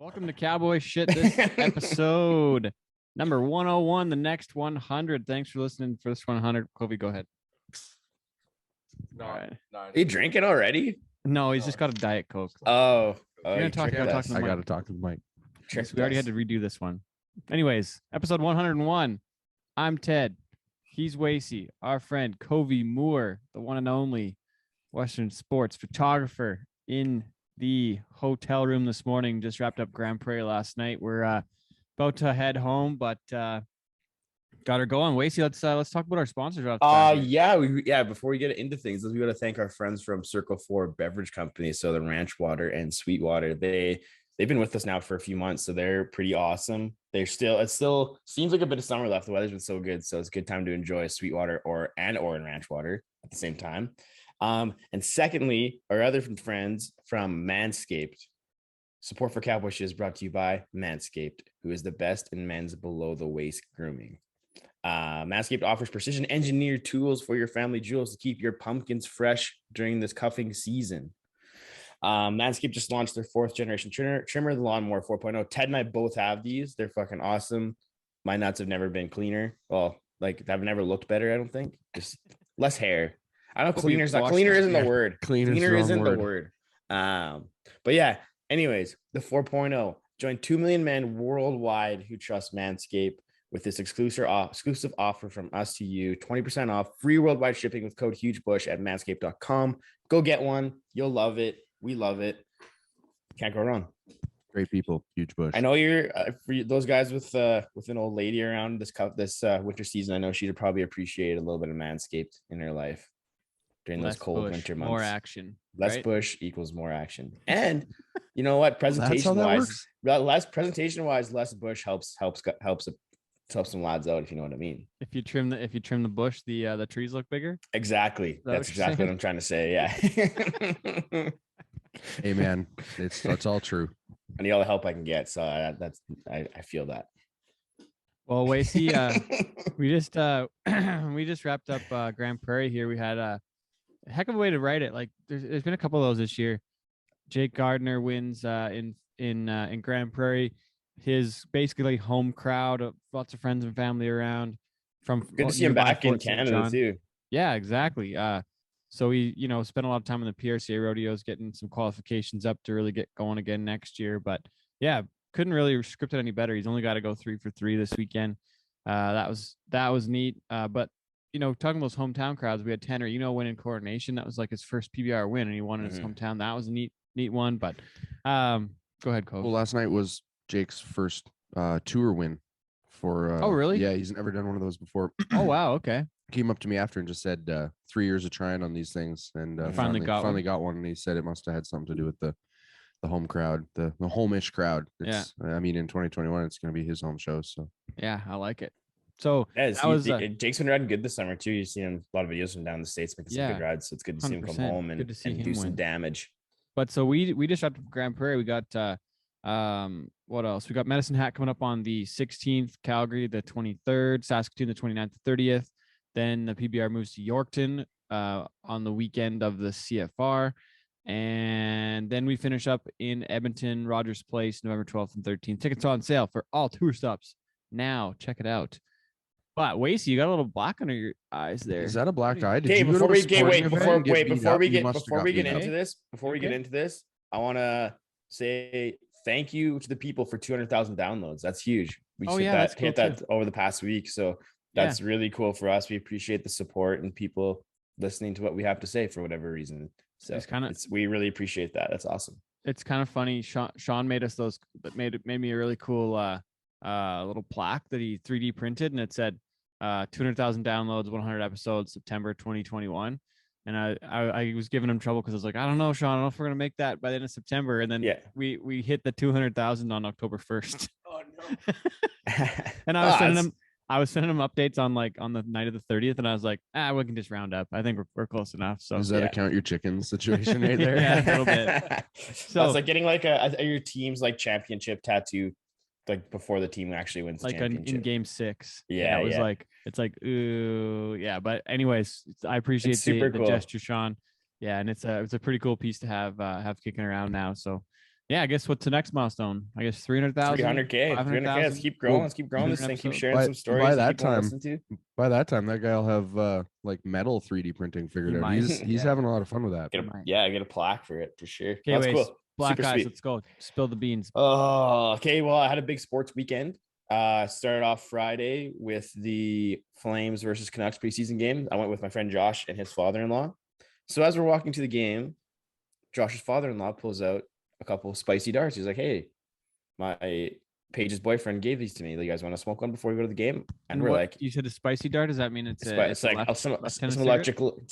Welcome to Cowboy Shit. This episode number 101, the next 100. Thanks for listening for this 100. Kobe, go ahead. No, All right. no, Are you drinking already? No, he's just got a Diet Coke. Oh, You're gonna talk. You gotta talk to the I mic. got to talk to the mic. Yes, we already had to redo this one. Anyways, episode 101. I'm Ted. He's Wasey. Our friend Covey Moore, the one and only Western sports photographer in the hotel room this morning. Just wrapped up Grand Prairie last night. We're about to head home, but got her going. Wasey, let's talk about our sponsors. Before we get into things, we got to thank our friends from Circle 4 Beverage Company, so the Ranch Water and Sweetwater. They've been with us now for a few months, so they're pretty awesome. It still seems like a bit of summer left. The weather's been so good, so it's a good time to enjoy Sweetwater or Ranch Water at the same time. And secondly, our other friends from Manscaped. Support for Cowboy Shit is brought to you by Manscaped, who is the best in men's below the waist grooming. Manscaped offers precision engineered tools for your family jewels to keep your pumpkins fresh during this cuffing season. Manscaped just launched their 4th generation trimmer, the Lawnmower 4.0. Ted and I both have these. They're fucking awesome. My nuts have never been cleaner. Well, like I've never looked better, I don't think. Just less hair. I don't know. Cleaner isn't the word. Cleaner isn't the word. But yeah, anyways, the 4.0 joined 2 million men worldwide who trust Manscaped with this exclusive offer from us to you. 20% off, free worldwide shipping with code HugeBush at manscaped.com. Go get one. You'll love it. We love it. Can't go wrong. Great people, Huge Bush. I know you're for those guys with an old lady around this winter season. I know she'd probably appreciate a little bit of Manscaped in her life during those cold winter months. More action. Less right? bush equals more action. And you know what? Less bush helps some lads out, if you know what I mean. If you trim the bush, the trees look bigger. Exactly. That's exactly what I'm trying to say. Yeah. Hey man, that's all true. I need all the help I can get. So I feel that. Well, Wasey, we just wrapped up Grand Prairie here. We had a heck of a way to write it. Like there's been a couple of those this year. Jake Gardner wins in Grand Prairie. His basically home crowd, lots of friends and family around. Good to see him back in Canada too. Yeah, exactly. So he, spent a lot of time in the PRCA rodeos, getting some qualifications up to really get going again next year. But yeah, couldn't really script it any better. He's only got to go 3 for 3 this weekend. That was neat. But talking about those hometown crowds, we had Tanner, winning Coronation. That was like his first PBR win, and he won in his hometown. That was a neat one. But go ahead, Cole. Well, last night was Jake's first tour win for. Oh, really? Yeah, he's never done one of those before. Oh, wow. Okay. Came up to me after and just said 3 years of trying on these things, and finally got one. And he said it must have had something to do with the home crowd, the home-ish crowd. I mean, in 2021, it's going to be his home show. So yeah, I like it. So Jake's been riding good this summer too. You've seen a lot of videos from down the States making some good rides. So it's good to see him come home and do some damage. But so we just wrapped up Grand Prairie. We got what else? We got Medicine Hat coming up on the 16th, Calgary the 23rd, Saskatoon the 29th to 30th. Then the PBR moves to Yorkton on the weekend of the CFR. And then we finish up in Edmonton, Rogers Place, November 12th and 13th. Tickets are on sale for all tour stops now. Check it out. But Wasey, you got a little black under your eyes there. Is that a black eye? Okay, before we get into this, I want to say thank you to the people for 200,000 downloads. That's huge. We hit that over the past week. So that's really cool for us. We appreciate the support and people listening to what we have to say for whatever reason. So we really appreciate that. That's awesome. It's kind of funny. Sean made us those, but made me a really cool little plaque that he 3D printed, and it said 200,000 downloads, 100 episodes, September 2021. And I was giving him trouble because I was like, I don't know, Sean, I don't know if we're gonna make that by the end of September. And then we hit the 200,000 on October 1st. Oh no! And I was sending him updates on the night of the 30th, and I was like, we can just round up. I think we're close enough. So does that account your chicken situation right there? Yeah, a little bit. So it's like getting like your team's like championship tattoo, like before the team actually wins the championship. In game 6. Yeah, it was it's like ooh, yeah. But anyways, I appreciate the gesture, Sean. Yeah, and it's a pretty cool piece to have kicking around now. So Yeah, I guess what's the next milestone? I guess 300,000. 300K. 300K. Let's keep growing. Let's keep growing this thing. Keep sharing some stories. By that time, that guy will have like metal 3D printing figured out. He's having a lot of fun with that. Get a plaque for it for sure. Okay, that's cool. Black Super Eyes, sweet. Let's go. Spill the beans. Oh, okay. Well, I had a big sports weekend. Started off Friday with the Flames versus Canucks preseason game. I went with my friend Josh and his father-in-law. So as we're walking to the game, Josh's father-in-law pulls out a couple of spicy darts. He's like, "Hey, my Paige's boyfriend gave these to me. You guys want to smoke one before we go to the game?" And we're like, "You said a spicy dart? Does that mean it's like some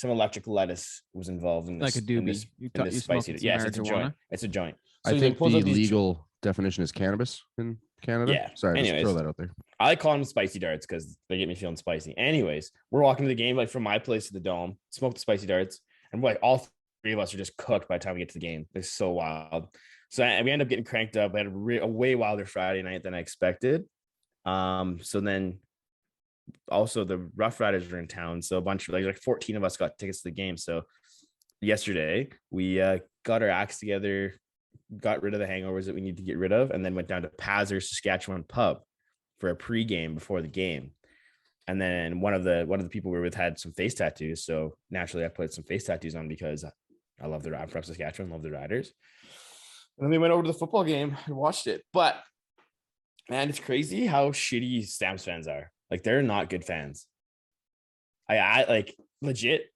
electric lettuce was involved in this, like a doobie? In this spicy. Yes, it's a joint. It's a joint. So I think the legal definition is cannabis in Canada. Yeah. Sorry, anyways, just throw that out there. I call them spicy darts because they get me feeling spicy. Anyways, we're walking to the game, like from my place to the dome, smoke the spicy darts, and we're like all three of us are just cooked by the time we get to the game. It's so wild. So we end up getting cranked up. We had a way wilder Friday night than I expected. So then also the Rough Riders were in town. So a bunch of like 14 of us got tickets to the game. So yesterday we got our acts together, got rid of the hangovers that we need to get rid of, and then went down to Pazzer, Saskatchewan pub for a pregame before the game. And then one of the people we were with had some face tattoos. So naturally I put some face tattoos on because I love I'm from Saskatchewan, love the Riders. And then we went over to the football game and watched it. But man, it's crazy how shitty Stamps fans are. Like, they're not good fans. I like legit,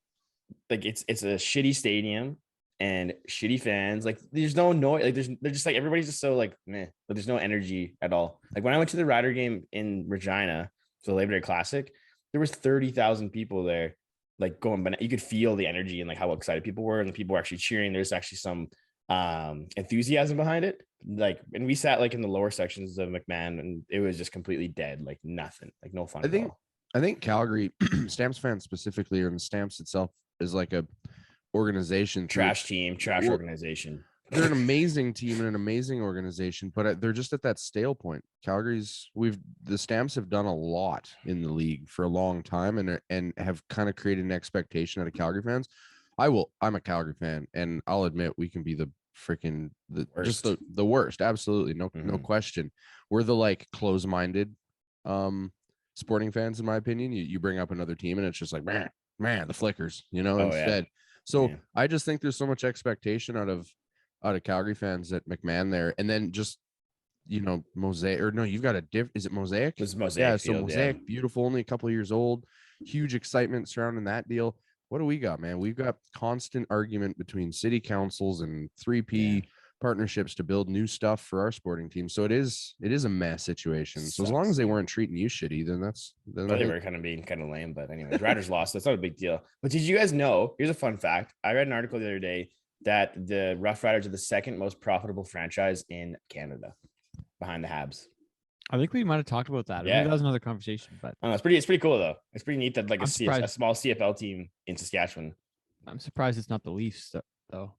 like it's a shitty stadium and shitty fans. Like, there's no noise. Like, they're just like, everybody's just so like meh. But there's no energy at all. Like when I went to the Rider game in Regina, so Labor Day Classic, there was 30,000 people there, like going, but you could feel the energy and like how excited people were, and the people were actually cheering. There's actually some enthusiasm behind it. Like, and we sat like in the lower sections of McMahon, and it was just completely dead, like nothing, like no fun. I think Calgary Stamps fans specifically, or in the Stamps itself, is like a organization, trash organization. They're an amazing team and an amazing organization, but they're just at that stale point. The Stamps have done a lot in the league for a long time, and have kind of created an expectation out of Calgary fans. I'm a Calgary fan, and I'll admit we can be the freaking the worst. Absolutely. No question. We're the like close-minded sporting fans, in my opinion. You bring up another team and it's just like, man, the Flickers, instead. Yeah. So I just think there's so much expectation out of Calgary fans at McMahon there. And then just, Mosaic, or no, you've got is it Mosaic? It's Mosaic. Yeah. So Mosaic, beautiful, only a couple of years old, huge excitement surrounding that deal. What do we got, man? We've got constant argument between city councils and 3P partnerships to build new stuff for our sporting team. So it is a mess situation. So as long as they weren't treating you shitty, then they were kind of being kind of lame. But anyways, Riders lost. That's not a big deal. But did you guys know? Here's a fun fact. I read an article the other day that the Rough Riders are the second most profitable franchise in Canada, behind the Habs. I think we might have talked about that. Yeah, that was another conversation, but it's pretty cool though. It's pretty neat that like a small CFL team in Saskatchewan. I'm surprised it's not the Leafs though.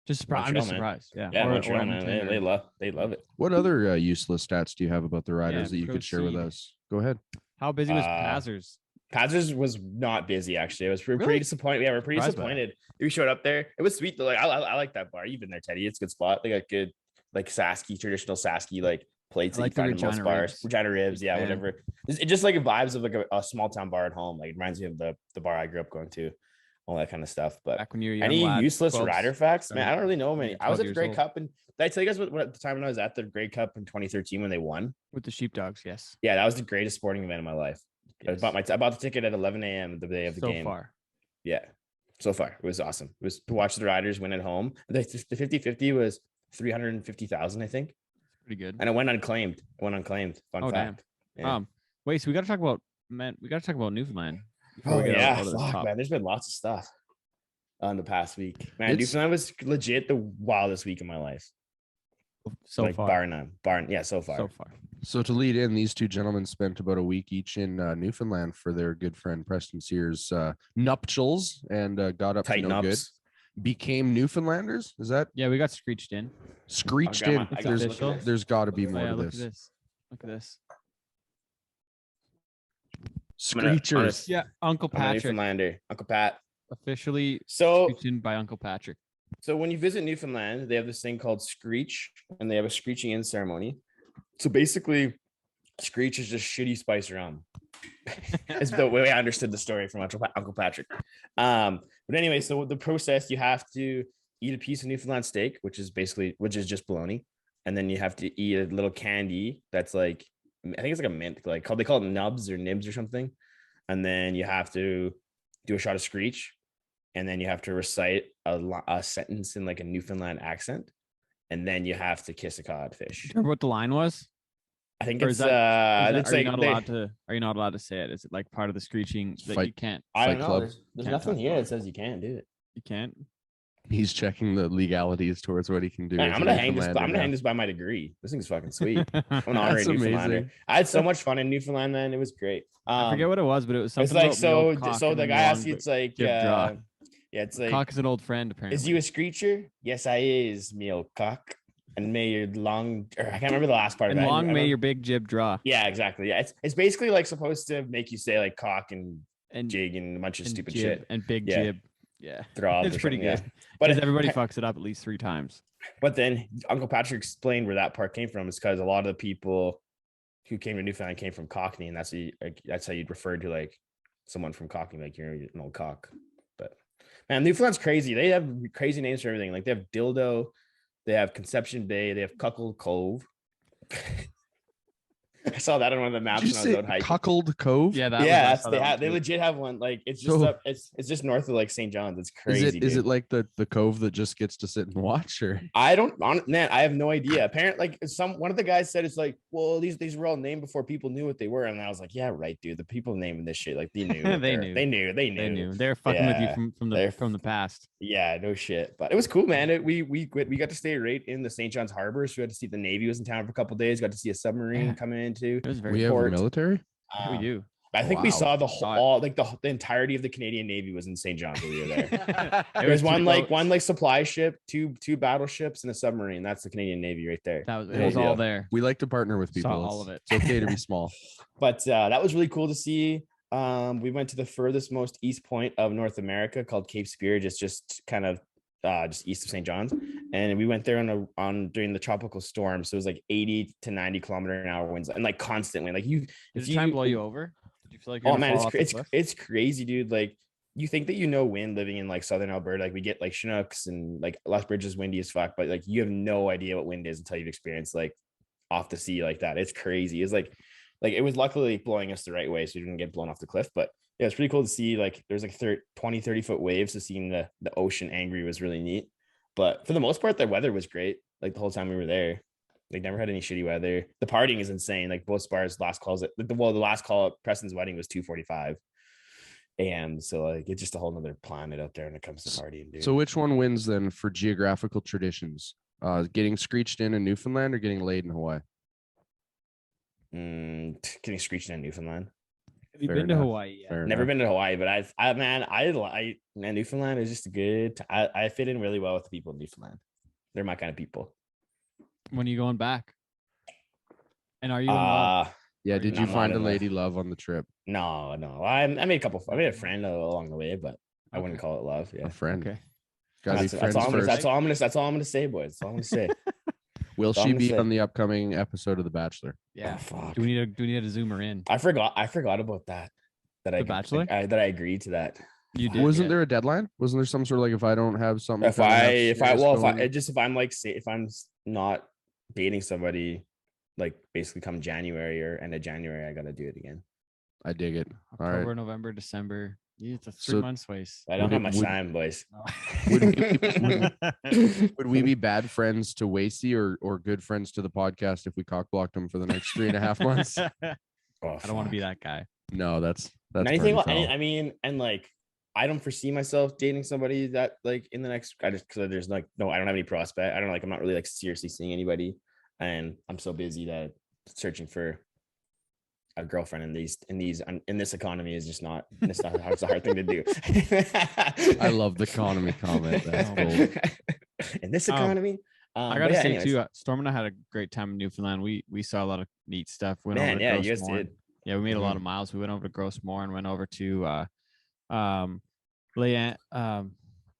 Just surprised. I'm just surprised. Yeah, Montreal, man. They love it. What other useless stats do you have about the Riders that you could share with us? Go ahead. How busy was Pazzers? Pazzers was not busy actually. It was pretty disappointed. Yeah, we're pretty disappointed. We showed up there. It was sweet though. Like I like that bar. You've been there, Teddy. It's a good spot. They got good like traditional Sasky like plates. Like the most bars, Regina Ribs, whatever. It just like vibes of like a small town bar at home. Like it reminds me of the bar I grew up going to, all that kind of stuff. But back when you were any useless Rider facts, man? I don't really know many. I was at the Grey Cup, and did I tell you guys what at the time when I was at the Grey Cup in 2013 when they won with the Sheepdogs? Yes. Yeah, that was the greatest sporting event of my life. Yes. I bought the ticket at 11 a.m. the day of the game. So far it was awesome. It was to watch the Riders win at home. The 50-50 was 350,000, I think. Pretty good. And it went unclaimed. Fun fact. Yeah. Wait, so we got to talk about Newfoundland. Man. There's been lots of stuff on the past week. Man, Newfoundland was legit the wildest week of my life. So far. Bar none. So far. So to lead in, these two gentlemen spent about a week each in Newfoundland for their good friend Preston Sears' nuptials, and got up to no good. Became Newfoundlanders. Is that? Yeah, we got screeched in. There's got to be more to this. Look at this. Screechers. Uncle Patrick. Newfoundlander. Uncle Pat. Officially screeched in by Uncle Patrick. So when you visit Newfoundland, they have this thing called Screech, and they have a Screeching in ceremony. So basically, Screech is just shitty spice rum. Is the way I understood the story from Uncle Patrick. But anyway, so the process, you have to eat a piece of Newfoundland steak, which is just bologna, and then you have to eat a little candy that's like, I think it's like a mint, like they call it nubs or nibs or something, and then you have to do a shot of Screech, and then you have to recite a sentence in like a Newfoundland accent, and then you have to kiss a codfish. Remember what the line was? I think Or it's are you not allowed to say it? Is it like part of the Screeching that you can't? I don't know. Club. There's nothing here that says you can't do it. You can't. He's checking the legalities towards what he can do. Man, I'm gonna hang this by my degree. This thing's fucking sweet. I'm an honorary Newfoundlander. I had so much fun in Newfoundland, man. It was great. I forget what it was, but it was something. It's like so the guy asked you, it's like it's like cock is an old friend apparently. Is you a screecher? Yes, I is, me old cock. And may your I can't remember the last part and of that. Long may your big jib draw. Yeah, exactly. Yeah, it's basically like supposed to make you say like cock and jig and a bunch of stupid shit and big jib. Yeah, it's pretty good. But everybody fucks it up at least 3 times. But then Uncle Patrick explained where that part came from. Is because a lot of the people who came to Newfoundland came from Cockney, and that's how you'd refer to like someone from Cockney, like you're an old cock. But man, Newfoundland's crazy. They have crazy names for everything. Like they have Dildo, they have Conception Bay, they have Cuckold Cove. I saw that on one of the maps when I was out hiking. Cuckold Cove? Yeah, they legit have one. Like it's just it's just north of like St. John's. It's crazy. Is it like the cove that just gets to sit and watch, or I have no idea. Apparently, like one of the guys said it's like, well, these were all named before people knew what they were, and I was like, yeah, right, dude. The people naming this shit, like they knew. They knew. They're fucking with you from the past. Yeah, no shit. But it was cool, man. We got to stay right in the St. John's Harbor, so we had to see the Navy was in town for a couple of days. Got to see a submarine come in. It was very have the military. We do. I think we saw the entirety of the Canadian Navy was in St. John's when we were there. There was one supply ship, two battleships, and a submarine. That's the Canadian Navy right there. It was all there. We like to partner with people. All of it. It's okay to be small. But that was really cool to see. We went to the furthest most east point of North America called Cape Spear, just kind of just east of St. John's, and we went there during the tropical storm, so it was like 80 to 90 kilometer an hour winds and like constantly. Like did the time blow you over? Did you feel like, oh man, it's crazy, dude. Like you think that wind living in like southern Alberta, like we get like Chinooks and like Lethbridge is windy as fuck, but like you have no idea what wind is until you've experienced like off the sea like that. It's crazy. It's like it was luckily blowing us the right way, so we didn't get blown off the cliff. But yeah, it's pretty cool to see. Like there's like 30 foot waves, so seeing the ocean angry was really neat. But for the most part, the weather was great. Like the whole time we were there, like never had any shitty weather. The partying is insane. Like both bars last calls the last call at Preston's wedding was 2:45 a.m. So like it's just a whole nother planet out there when it comes to partying, dude. So which one wins then for geographical traditions? Getting screeched in Newfoundland or getting laid in Hawaii? Getting screeched in Newfoundland. Have you been to Hawaii yet? Never been to Hawaii, but Newfoundland is just good. I fit in really well with the people in Newfoundland. They're my kind of people. When are you going back? And are you in love? Yeah, did you find a lady love on the trip? No. I made a friend along the way, but I wouldn't call it love. Yeah, a friend. Okay. That's all I'm gonna say, boys. That's all I'm gonna say. Will she be on the upcoming episode of The Bachelor? Yeah. Oh, fuck. Do we need to zoom her in? I forgot about that. The Bachelor? That I agreed to that. You did. Wasn't there a deadline? Wasn't there some sort of like if I don't have something? If I'm not dating somebody, like basically come January or end of January, I gotta do it again. I dig it. October, November, December. Yeah, it's a 3 months waste. I don't have much time, boys. Would we be bad friends to Wasey or good friends to the podcast if we cockblocked them for the next 3.5 months? I don't want to be that guy. No, that's anything. I mean, and like, I don't foresee myself dating somebody that like in the next. Because there's like I don't have any prospect. I'm not really like seriously seeing anybody, and I'm so busy that searching for a girlfriend in this economy is just not. It's a hard thing to do. I love the economy comment. That's cool. In this economy. I gotta say too, Storm and I had a great time in Newfoundland. We saw a lot of neat stuff. You guys did. Yeah, we made a lot of miles. We went over to Grossmore and went over to Leanne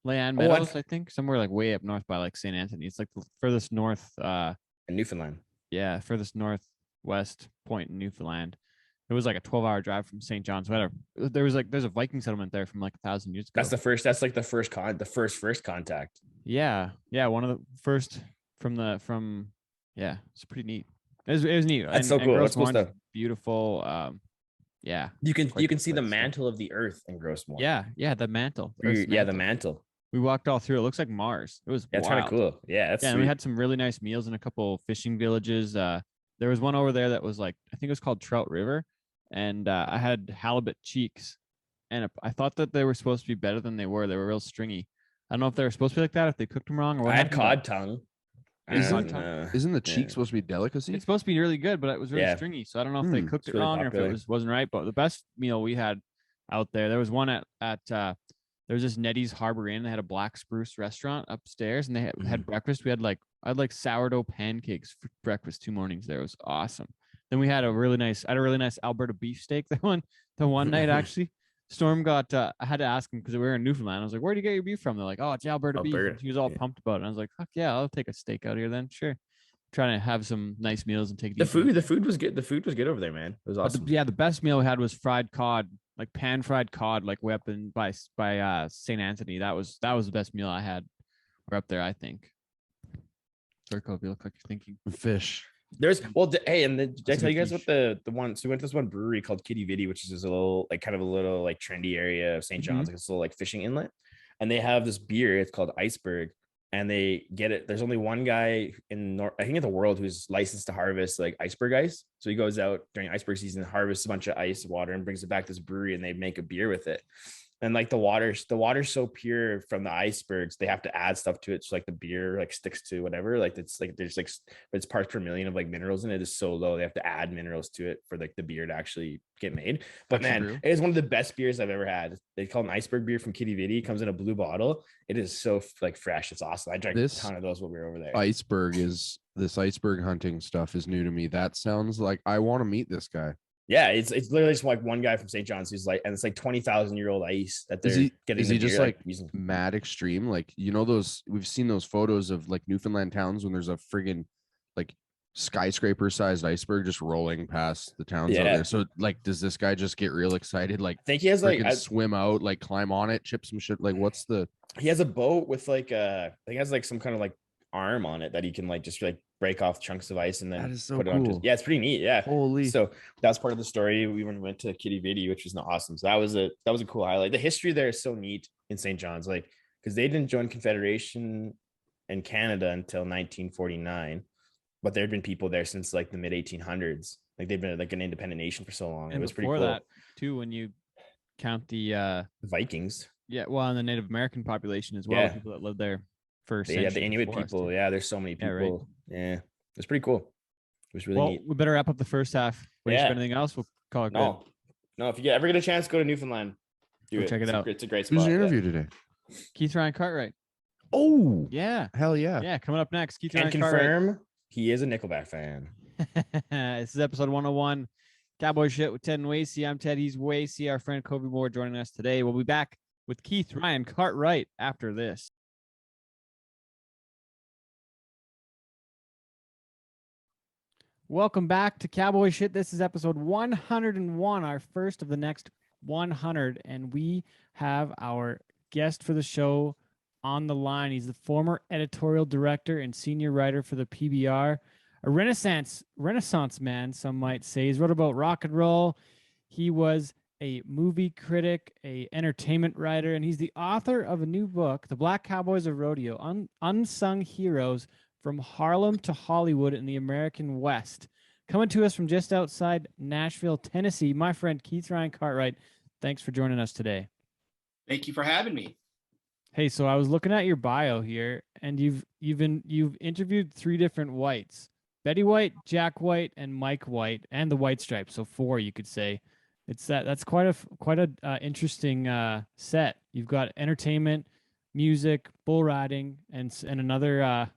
Leanne Meadows, I think, somewhere like way up north by like St. Anthony. It's like the furthest north. In Newfoundland. Yeah, furthest northwest point in Newfoundland. It was like a 12-hour drive from St. John's. Whatever. There's a Viking settlement there from like 1,000 years ago. That's the first. That's like the first contact. Yeah, one of the first from. Yeah, it's pretty neat. It was neat. That's so cool. That's cool stuff. Beautiful. Yeah, you can see the mantle of the earth in Grossmore. Yeah, the mantle. The mantle. We walked all through. It looks like Mars. It was it's kind of cool. Yeah, that's and we had some really nice meals in a couple fishing villages. There was one over there that was like, I think it was called Trout River, and I had halibut cheeks, and I thought that they were supposed to be better than they were. They were real stringy. I don't know if they were supposed to be like that, if they cooked them wrong, or what. I had cod tongue. Isn't the cheek supposed to be delicacy? It's supposed to be really good, but it was really stringy. So I don't know if they cooked it really wrong popular. Or if it wasn't right. But the best meal we had out there was one at there was this Nettie's Harbor Inn. They had a black spruce restaurant upstairs, and they had breakfast. I had like sourdough pancakes for breakfast 2 mornings there. It was awesome. Then we had a really nice Alberta beefsteak. The one night actually. Storm got, I had to ask him because we were in Newfoundland. I was like, where do you get your beef from? They're like, oh, it's Alberta beef. And he was all pumped about it. And I was like, fuck yeah, I'll take a steak out here then. Sure. Trying to have some nice meals and take the food. The food was good. The food was good over there, man. It was awesome. The best meal we had was fried cod, like pan fried cod, like way up in by St. Anthony. That was the best meal I had. We're up there, I think. Circle, you look like you're thinking fish. There's did I tell you guys what the one? So we went to this one brewery called Kitty Vitty, which is just a little like kind of a little like trendy area of St. John's, like it's a little like fishing inlet, and they have this beer. It's called Iceberg, and they get it. There's only one guy in the world who's licensed to harvest like iceberg ice. So he goes out during iceberg season, harvests a bunch of ice water, and brings it back to this brewery, and they make a beer with it. And like the water's so pure from the icebergs, they have to add stuff to it. So like the beer like sticks to whatever, like it's like there's like it's parts per million of like minerals in it is so low. They have to add minerals to it for like the beer to actually get made. But man, it is one of the best beers I've ever had. They call it an Iceberg Beer from Kitty Vitty. It comes in a blue bottle. It is so like fresh. It's awesome. I drank a ton of those when we were over there. This iceberg hunting stuff is new to me. That sounds like I want to meet this guy. Yeah, it's literally just like one guy from St. John's who's like, and it's like 20,000-year-old ice that they're getting. Is he just like mad extreme? Like, you know, we've seen those photos of like Newfoundland towns when there's a friggin' like skyscraper sized iceberg just rolling past the towns out there. So like, does this guy just get real excited? Like, I think he has like swim out, like climb on it, chip some shit. Like, he has a boat with like I think he has like some kind of like arm on it that he can like just like break off chunks of ice and then put it on. Yeah, it's pretty neat. Yeah. Holy. So that's part of the story. We went to Kitty Vitty, which was awesome. So that was a cool highlight. The history there is so neat in St. John's, like because they didn't join Confederation in Canada until 1949, but there had been people there since like the mid 1800s. Like they've been like an independent nation for so long. And it was pretty cool. That too, when you count the Vikings. Yeah, well, and the Native American population as well, people that lived there. The Inuit people. Too. Yeah, there's so many people. Yeah, it's pretty cool. It was really neat. We better wrap up the first half. Anything else? We'll call it good. No. If you ever get a chance, go to Newfoundland. Check it out. It's a great spot. Who's your interview today? Keith Ryan Cartwright. Oh, yeah. Hell yeah. Yeah, coming up next. Keith Ryan Cartwright. He is a Nickelback fan. This is episode 101. Cowboy Shit with Ted and Wasey. I'm Ted. He's Wasey. Our friend Kobe Moore joining us today. We'll be back with Keith Ryan Cartwright after this. Welcome back to Cowboy Shit. This is episode 101, our first of the next 100, and we have our guest for the show on the line. He's the former editorial director and senior writer for the PBR, a renaissance man, some might say. He's wrote about rock and roll. He was a movie critic, a entertainment writer, and he's the author of a new book, The Black Cowboys of Rodeo, Unsung Heroes from Harlem to Hollywood in the American West. Coming to us from just outside Nashville, Tennessee, my friend Keith Ryan Cartwright. Thanks for joining us today. Thank you for having me. Hey, so I was looking at your bio here, and you've interviewed 3 different Whites: Betty White, Jack White, and Mike White, and the White Stripes. So 4, you could say. That's quite a interesting set. You've got entertainment, music, bull riding, and another.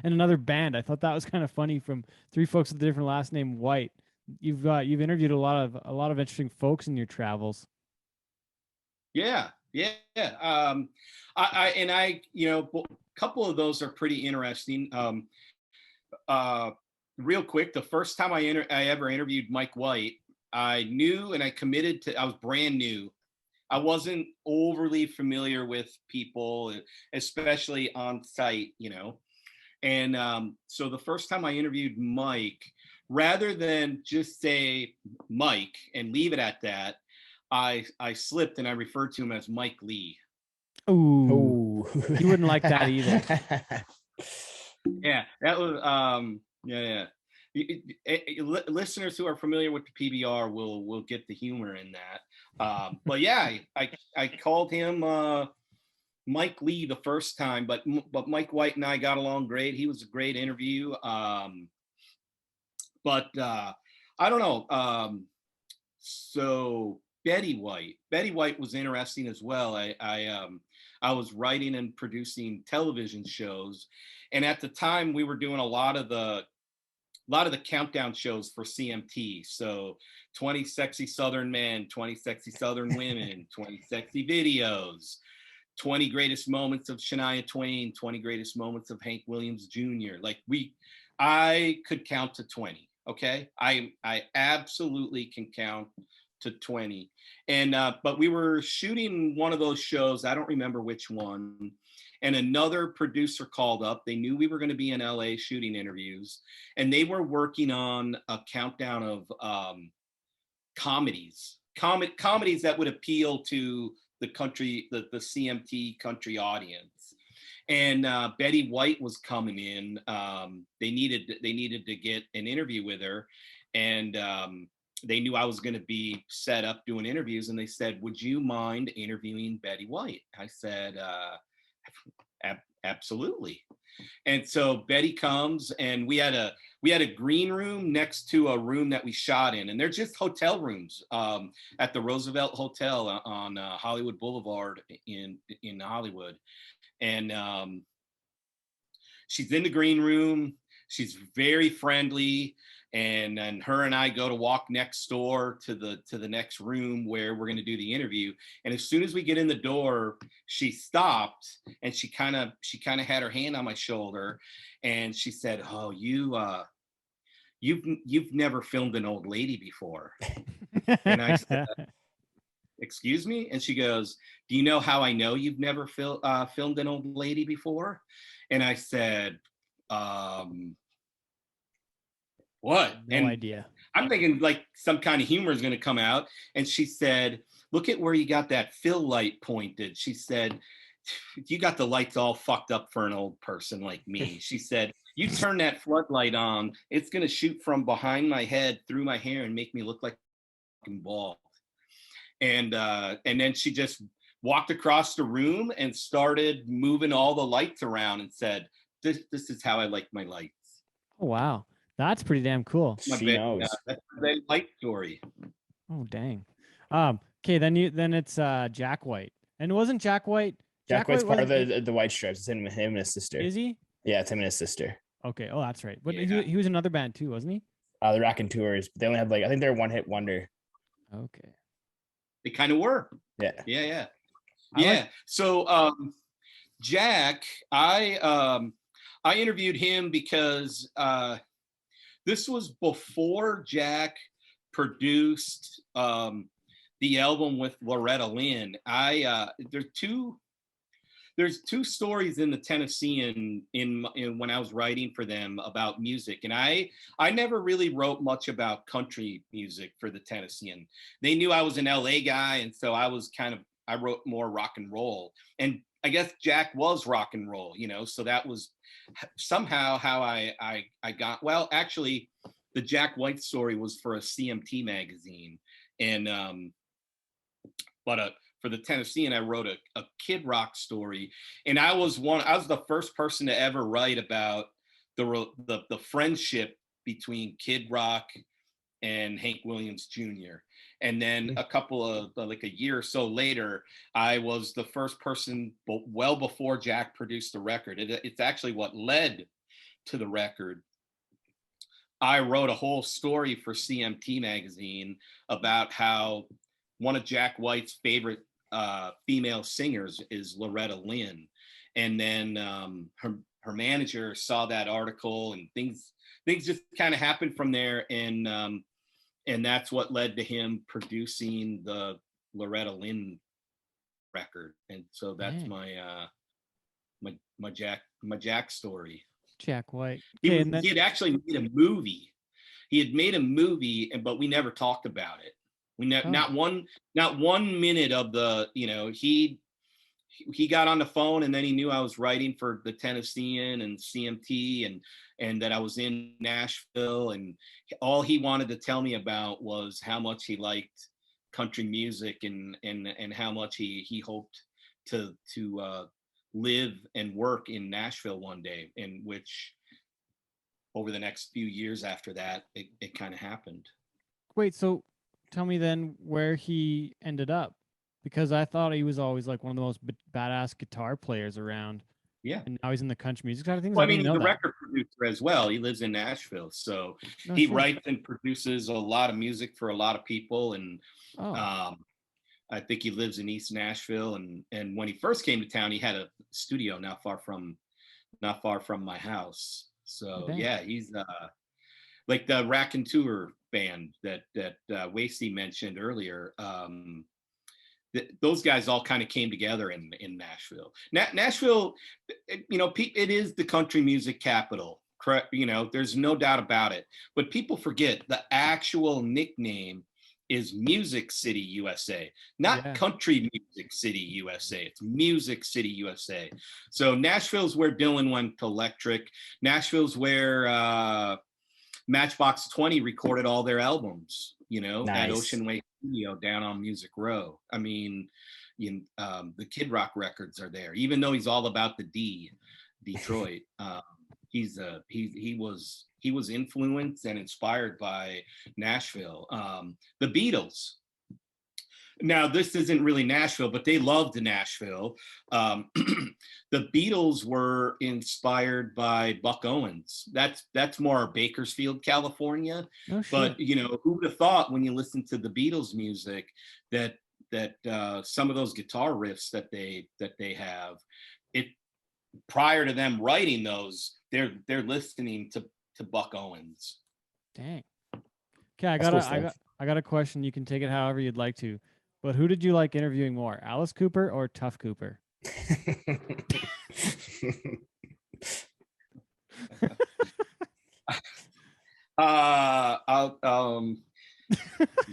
And another band. I thought that was kind of funny, from 3 folks with a different last name, White. You've interviewed a lot of interesting folks in your travels. Yeah, Yeah. I a couple of those are pretty interesting. Real quick, the first time I ever interviewed Mike White, I knew and I committed to. I was brand new. I wasn't overly familiar with people, especially on site, And so the first time I interviewed Mike, rather than just say Mike and leave it at that, I slipped and I referred to him as Mike Lee. Ooh, you wouldn't like that either. Yeah, that was listeners who are familiar with the PBR will get the humor in that. But yeah, I called him Mike Lee the first time, but Mike White and I got along great. He was a great interview. But I don't know. So Betty White was interesting as well. I was writing and producing television shows, and at the time we were doing a lot of the countdown shows for CMT. So 20 sexy Southern men, 20 sexy Southern women, 20 sexy videos, 20 greatest moments of Shania Twain, 20 greatest moments of Hank Williams Jr. I could count to 20. Okay. I absolutely can count to 20. And, but we were shooting one of those shows. I don't remember which one. And another producer called up. They knew we were going to be in LA shooting interviews, and they were working on a countdown of comedies that would appeal to the country, the CMT country audience. And Betty White was coming in. They needed to get an interview with her, and they knew I was going to be set up doing interviews. And they said, "Would you mind interviewing Betty White?" I said, absolutely. And so Betty comes, and we had a green room next to a room that we shot in, and they're just hotel rooms at the Roosevelt Hotel on Hollywood Boulevard in Hollywood. And she's in the green room. She's very friendly. And her and I go to walk next door to the next room where we're going to do the interview. And as soon as we get in the door, she stopped, and she kind of had her hand on my shoulder, and she said, "Oh, you've never filmed an old lady before." And I said, "Excuse me?" And she goes, "Do you know how I know you've never filmed an old lady before?" And I said, "What?" No idea. I'm thinking like some kind of humor is going to come out. And she said, "Look at where you got that fill light pointed." She said, "You got the lights all fucked up for an old person like me." She said, "You turn that floodlight on, it's going to shoot from behind my head through my hair and make me look like I'm bald." And then she just walked across the room and started moving all the lights around and said, this is how I like my lights." Oh, wow. That's pretty damn cool. She knows. That's a light story. Oh, dang. Okay, then it's Jack White. And it wasn't Jack White. Jack White's part of the White Stripes. It's him and his sister. Is he? Yeah, it's him and his sister. Okay. Oh, that's right. But Yeah. he was another band too, wasn't he? The Raconteurs. They only had I think they're one hit wonder. Okay. They kind of were. Yeah. So Jack, I interviewed him because this was before Jack produced the album with Loretta Lynn. There's two stories in the Tennessean in when I was writing for them about music, and I never really wrote much about country music for the Tennessean. They knew I was an LA guy, and so I wrote more rock and roll. And I guess Jack was rock and roll, so that was somehow how I got. Well, actually, the Jack White story was for a CMT magazine, and for the Tennessean, I wrote a Kid Rock story, and I was the first person to ever write about the friendship between Kid Rock and Hank Williams Jr. And then a year or so later, I was the first person, well before Jack produced the record. It's actually what led to the record. I wrote a whole story for CMT magazine about how one of Jack White's favorite female singers is Loretta Lynn. And then her manager saw that article, and things just kind of happened from there. And that's what led to him producing the Loretta Lynn record. And so that's my Jack story. Jack White. He had actually made a movie. He had made a movie, but we never talked about it. Not one minute of the, he got on the phone, and then he knew I was writing for the Tennessean and CMT, and that I was in Nashville, and all he wanted to tell me about was how much he liked country music and how much he hoped to live and work in Nashville one day, in which over the next few years after that, it kind of happened. Wait, so tell me then where he ended up, because I thought he was always like one of the most badass guitar players around. Yeah. And now he's in the country music side of things. Well, I mean, he's a record producer as well. He lives in Nashville. So he writes and produces a lot of music for a lot of people. And I think he lives in East Nashville. And when he first came to town, he had a studio not far from my house. So yeah, he's like the Raconteur band that Wasty mentioned earlier. Those guys all kind of came together in Nashville. Nashville, it is the country music capital. Correct? There's no doubt about it. But people forget the actual nickname is Music City, USA, not Country Music City, USA. It's Music City, USA. So Nashville's where Dylan went electric. Nashville's where Matchbox 20 recorded all their albums, at Ocean Way Studio down on Music Row. I mean, the Kid Rock records are there, even though he's all about the Detroit. He was influenced and inspired by Nashville. The Beatles. Now, this isn't really Nashville, but they loved Nashville. The Beatles were inspired by Buck Owens. That's more Bakersfield, California. Oh, sure. But who would have thought when you listen to the Beatles music that some of those guitar riffs that they have, it prior to them writing those, they're listening to Buck Owens. Dang. Okay, I got a question. You can take it however you'd like to. But who did you like interviewing more, Alice Cooper or Tough Cooper?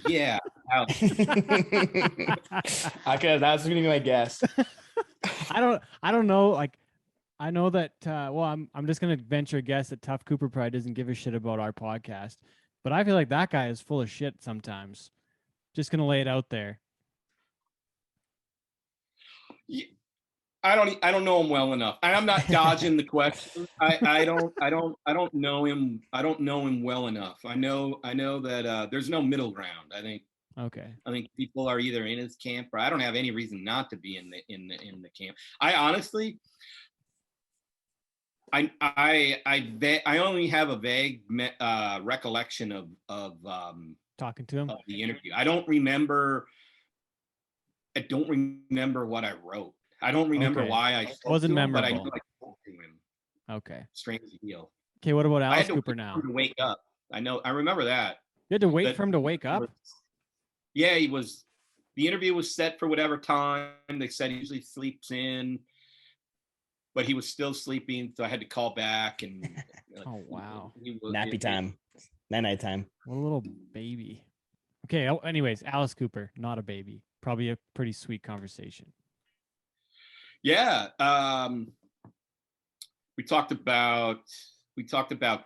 Yeah. Okay, that's gonna be my guess. I don't know. Like, I know that. I'm just gonna venture a guess that Tough Cooper probably doesn't give a shit about our podcast, but I feel like that guy is full of shit sometimes. Just gonna lay it out there. I don't know him well enough. I'm not dodging the question. I don't know him. I don't know him well enough. I know that there's no middle ground. I think people are either in his camp, or I don't have any reason not to be in the camp. I honestly, I only have a vague recollection of talking to him, of the interview. I don't remember what I wrote. I don't remember why I wasn't memorable, but I know I spoke to him. Okay. Strange deal. Okay, what about Alice Cooper now? To wake up. I remember that. You had to wait for him to wake up? Yeah, the interview was set for whatever time. They said he usually sleeps in, but he was still sleeping, so I had to call back and oh wow. Nappy time. Night time. What a little baby. Okay, anyways, Alice Cooper, not a baby. Probably a pretty sweet conversation. Yeah. We talked about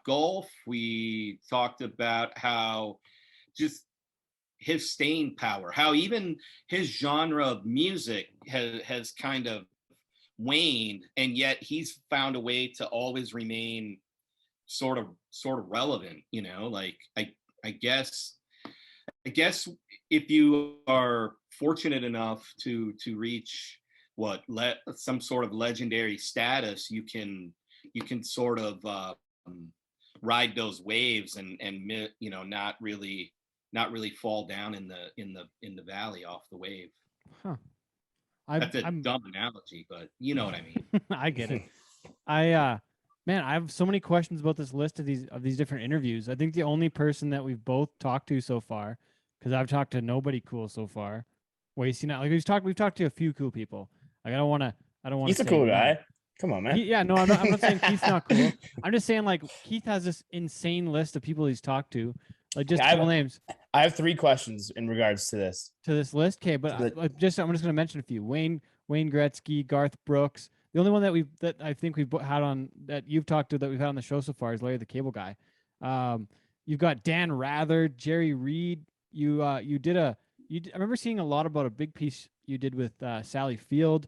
golf. We talked about how just his staying power, how even his genre of music has kind of waned, and yet he's found a way to always remain sort of relevant, like I guess if you are fortunate enough to reach some sort of legendary status, you can sort of ride those waves and not really fall down in the valley off the wave. Huh. That's a dumb analogy, but you know what I mean. I get it. Man, I have so many questions about this list of these different interviews. I think the only person that we've both talked to so far, because I've talked to nobody cool so far. Wasting out. Like we've talked to a few cool people. Like I don't want to. He's a cool guy. Come on, man. Yeah, no, I'm not saying Keith's not cool. I'm just saying like Keith has this insane list of people he's talked to. Like just couple names. I have 3 questions in regards to this. To this list, okay, but I'm just going to mention a few. Wayne Gretzky, Garth Brooks. The only one that I think we've had on that you've talked to that we've had on the show so far is Larry the Cable Guy. You've got Dan Rather, Jerry Reed. I remember seeing a lot about a big piece you did with Sally Field.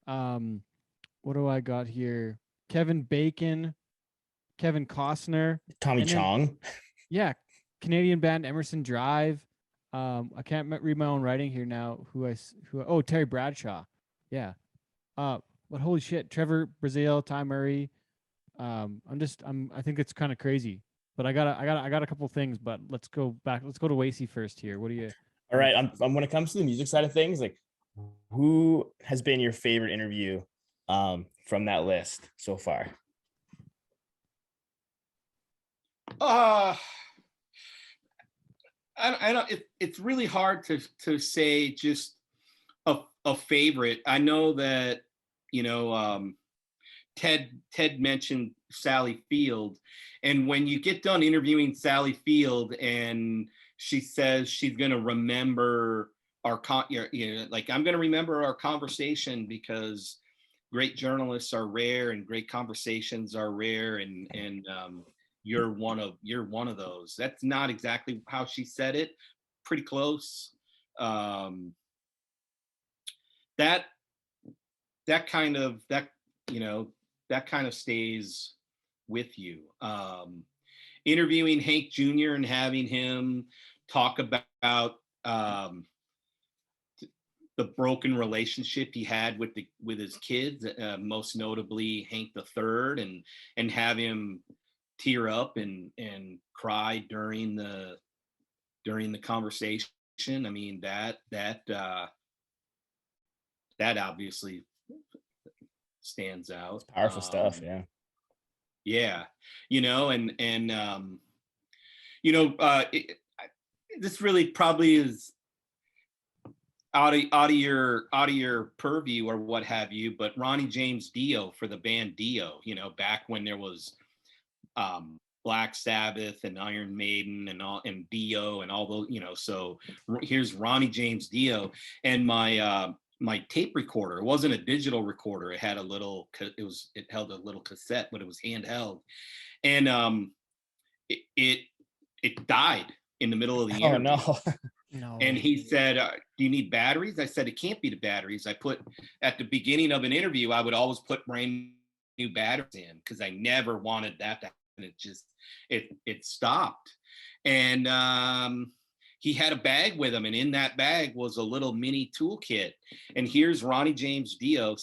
What do I got here? Kevin Bacon, Kevin Costner, Tommy Chong. Yeah, Canadian band Emerson Drive. I can't read my own writing here now. Terry Bradshaw. Yeah. But holy shit, Trevor Brazil, Ty Murray. I think it's kind of crazy. But I got a couple things, but let's go back. Let's go to Wasey first here. What do you? All right. When it comes to the music side of things, like who has been your favorite interview from that list so far? I don't. It's really hard to say just a favorite. I know that Ted mentioned Sally Field, and when you get done interviewing Sally Field, and she says she's going to remember I'm going to remember our conversation because great journalists are rare and great conversations are rare, and you're one of those. That's not exactly how she said it. Pretty close. That kind of stays with you. Interviewing Hank Jr. and having him talk about the broken relationship he had with his kids, most notably Hank the Third, and have him tear up and cry during the conversation. I mean, that obviously stands out. It's powerful stuff. Yeah. This really probably is out of your purview or what have you, but Ronnie James Dio for the band Dio, back when there was Black Sabbath and Iron Maiden and Dio and all those, so here's Ronnie James Dio, and my tape recorder. It wasn't a digital recorder. It had it held a little cassette, but it was handheld, and it died in the middle of the interview. Oh no. No. And he said, do you need batteries? I said, it can't be the batteries. I put at the beginning of an interview, I would always put brand new batteries in because I never wanted that to happen. It stopped. And he had a bag with him, and in that bag was a little mini toolkit. And here's Ronnie James Dio.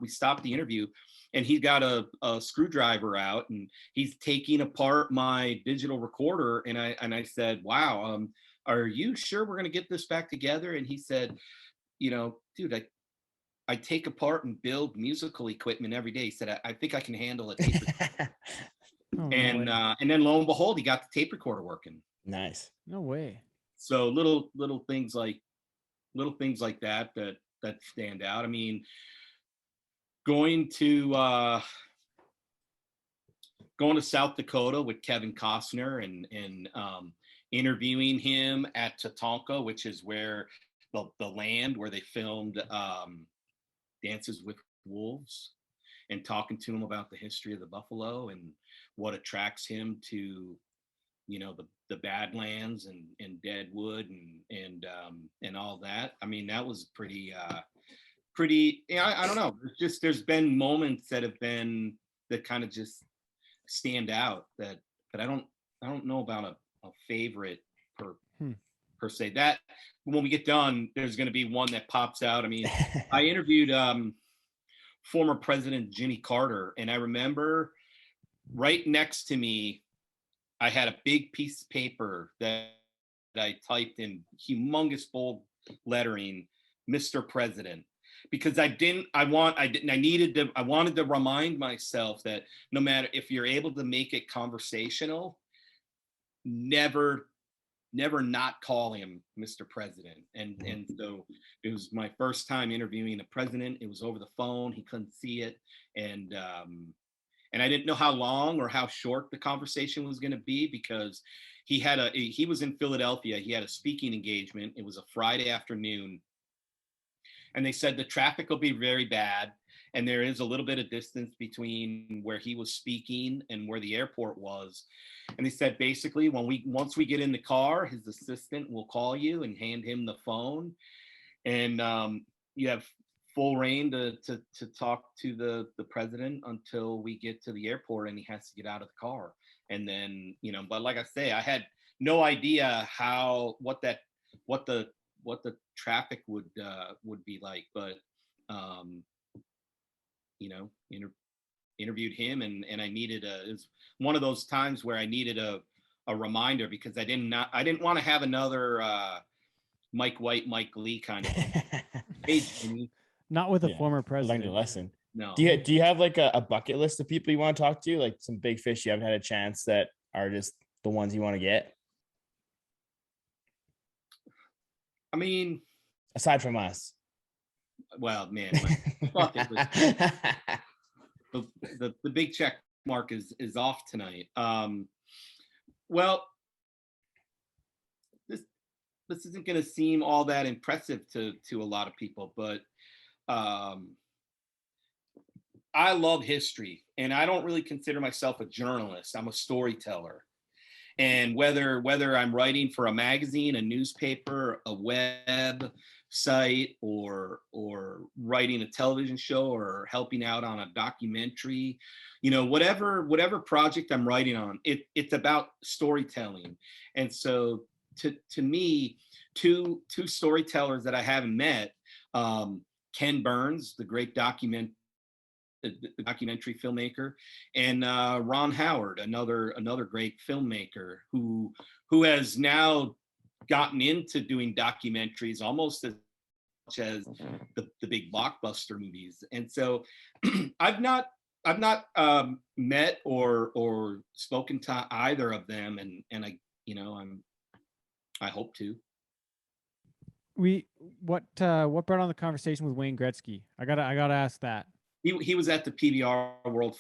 We stopped the interview, and he got a screwdriver out, and he's taking apart my digital recorder. And I said, wow, are you sure we're going to get this back together? And he said, dude, I take apart and build musical equipment every day. He said, I think I can handle it. And then lo and behold, he got the tape recorder working. Nice. No way. So little things like that stand out. I mean, going to South Dakota with Kevin Costner and interviewing him at Tatanka, which is where the land where they filmed Dances with Wolves, and talking to him about the history of the buffalo and what attracts him to the Badlands and Deadwood and all that. I mean, that was pretty I don't know. There's been moments that kind of just stand out that I don't know about a favorite per se. That when we get done, there's going to be one that pops out. I mean, I interviewed former President Jimmy Carter, and I remember right next to me, I had a big piece of paper that I typed in humongous bold lettering, Mr. President. because I wanted to remind myself that no matter if you're able to make it conversational, never not call him Mr. President. And so it was my first time interviewing the president. It was over the phone. He couldn't see it. And I didn't know how long or how short the conversation was going to be, because he was in Philadelphia. He had a speaking engagement. It was a Friday afternoon. And they said the traffic will be very bad. And there is a little bit of distance between where he was speaking and where the airport was. And they said, basically, once we get in the car, his assistant will call you and hand him the phone. And you have full reign to talk to the president until we get to the airport and he has to get out of the car. And then, but like I say, I had no idea what the traffic would be like, but interviewed him, and I needed it was one of those times where I needed a reminder, because I didn't want to have another Mike White, Mike Lee kind of thing. Not with a former president. Learned a lesson. No. Do you have like a bucket list of people you want to talk to, like some big fish you haven't had a chance that are just the ones you want to get? I mean, aside from us. Well, man, bucket list. The big check mark is off tonight. Well, this isn't going to seem all that impressive to a lot of people, but I love history, and I don't really consider myself a journalist. I'm a storyteller. And whether I'm writing for a magazine, a newspaper, a web site, or writing a television show, or helping out on a documentary, whatever project I'm writing on, it's about storytelling. And so to me, two storytellers that I haven't met, Ken Burns, the great documentary filmmaker, and Ron Howard, another great filmmaker who has now gotten into doing documentaries almost as much as the big blockbuster movies. And so I've not met or spoken to either of them, and I hope to. What brought on the conversation with Wayne Gretzky? I gotta ask that. He was at the PBR World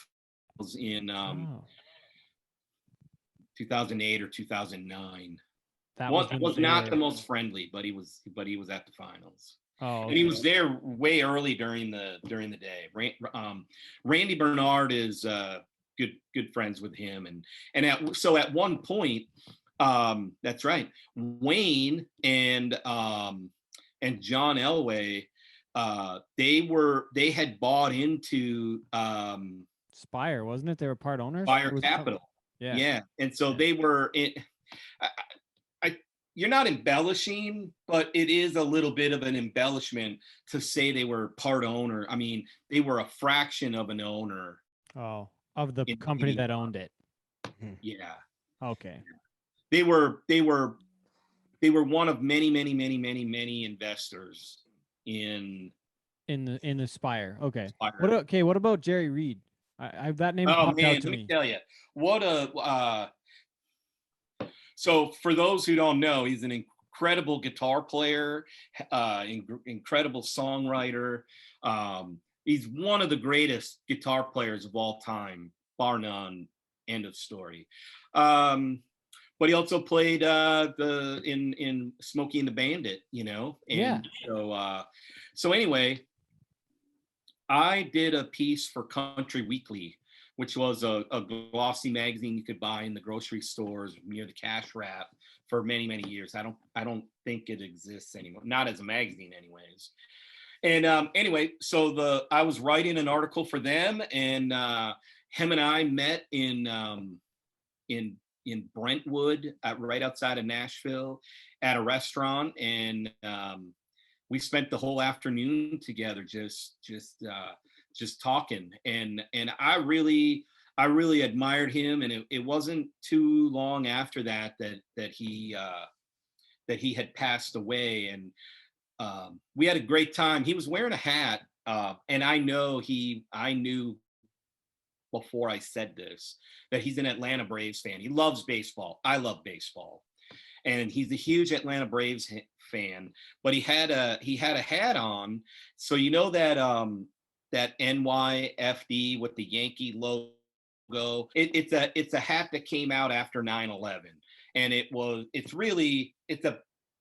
Finals in 2008 or 2009. That was not the most friendly, but he was at the finals. Oh, okay. And he was there way early during the day. Randy Bernard is good friends with him, so at one point, that's right, Wayne and John Elway, they had bought into Spire, wasn't it? They were part owners. Spire Capital. Yeah. And so they were in. You're not embellishing, but it is a little bit of an embellishment to say they were part owner. I mean, they were a fraction of an owner. Oh, of the company that owned it. Yeah. Okay. They were one of many investors in the Spire. Okay. Spire. What about Jerry Reed? I that name popped out to me. Let me tell you. So for those who don't know, he's an incredible guitar player, incredible songwriter. He's one of the greatest guitar players of all time, bar none. End of story. But he also played in Smokey and the Bandit, And so anyway, I did a piece for Country Weekly, which was a glossy magazine you could buy in the grocery stores near the cash wrap for many years. I don't think it exists anymore, not as a magazine anyways. And anyway, so I was writing an article for them, and him and I met in Brentwood, right outside of Nashville, at a restaurant, and we spent the whole afternoon together, just talking. And I really admired him, and it wasn't too long after that he had passed away. And we had a great time. He was wearing a hat, and I knew before I said this that he's an Atlanta Braves fan. He loves baseball. I love baseball, and he's a huge Atlanta Braves fan. But he had a hat on, so you know that that NYFD with the Yankee logo. It's a hat that came out after 9/11, and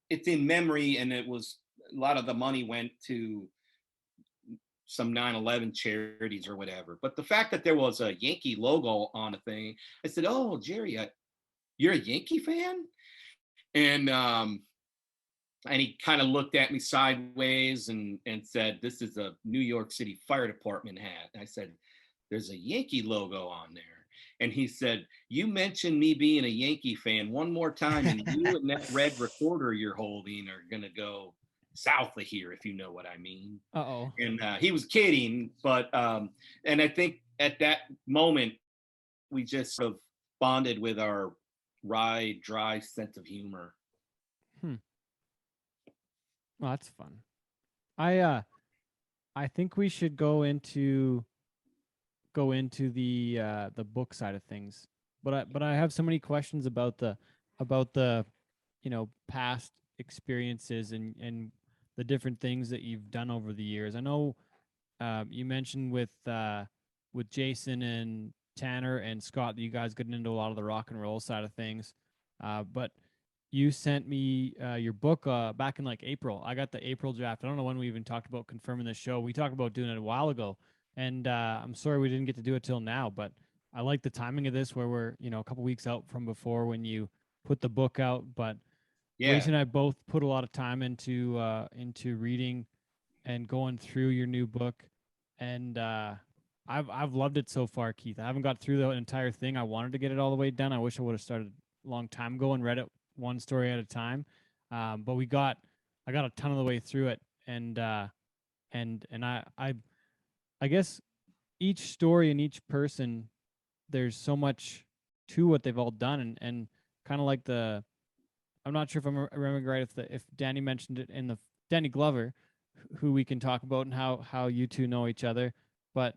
it's in memory, and it was a lot of the money went to some 9/11 charities or whatever. But the fact that there was a Yankee logo on a thing, I said, "Oh, Jerry, you're a Yankee fan?" And he kind of looked at me sideways and said, "This is a New York City Fire Department hat." And I said, "There's a Yankee logo on there." And he said, "You mentioned me being a Yankee fan one more time, and you and that red recorder you're holding are gonna go south of here, if you know what I mean." Uh-oh. And he was kidding, but and I think at that moment we just sort of bonded with our wry, dry sense of humor. Well, that's fun. I think we should go into the book side of things. But I have so many questions about the past experiences and the different things that you've done over the years. I know you mentioned with Jason and Tanner and Scott that you guys getting into a lot of the rock and roll side of things. But you sent me your book back in like April. I got the April draft. I don't know when we even talked about confirming the show. We talked about doing it a while ago, and I'm sorry we didn't get to do it till now. But I like the timing of this, where we're a couple weeks out from before when you put the book out. But Yeah. Grace and I both put a lot of time into reading and going through your new book, and I've loved it so far, Keith. I haven't got through the entire thing. I wanted to get it all the way done. I wish I would have started a long time ago and read it one story at a time. But I got a ton of the way through it, and I guess each story and each person, there's so much to what they've all done, and kind of like I'm not sure if I'm remembering right if Danny mentioned it in the Danny Glover, who we can talk about and how you two know each other, but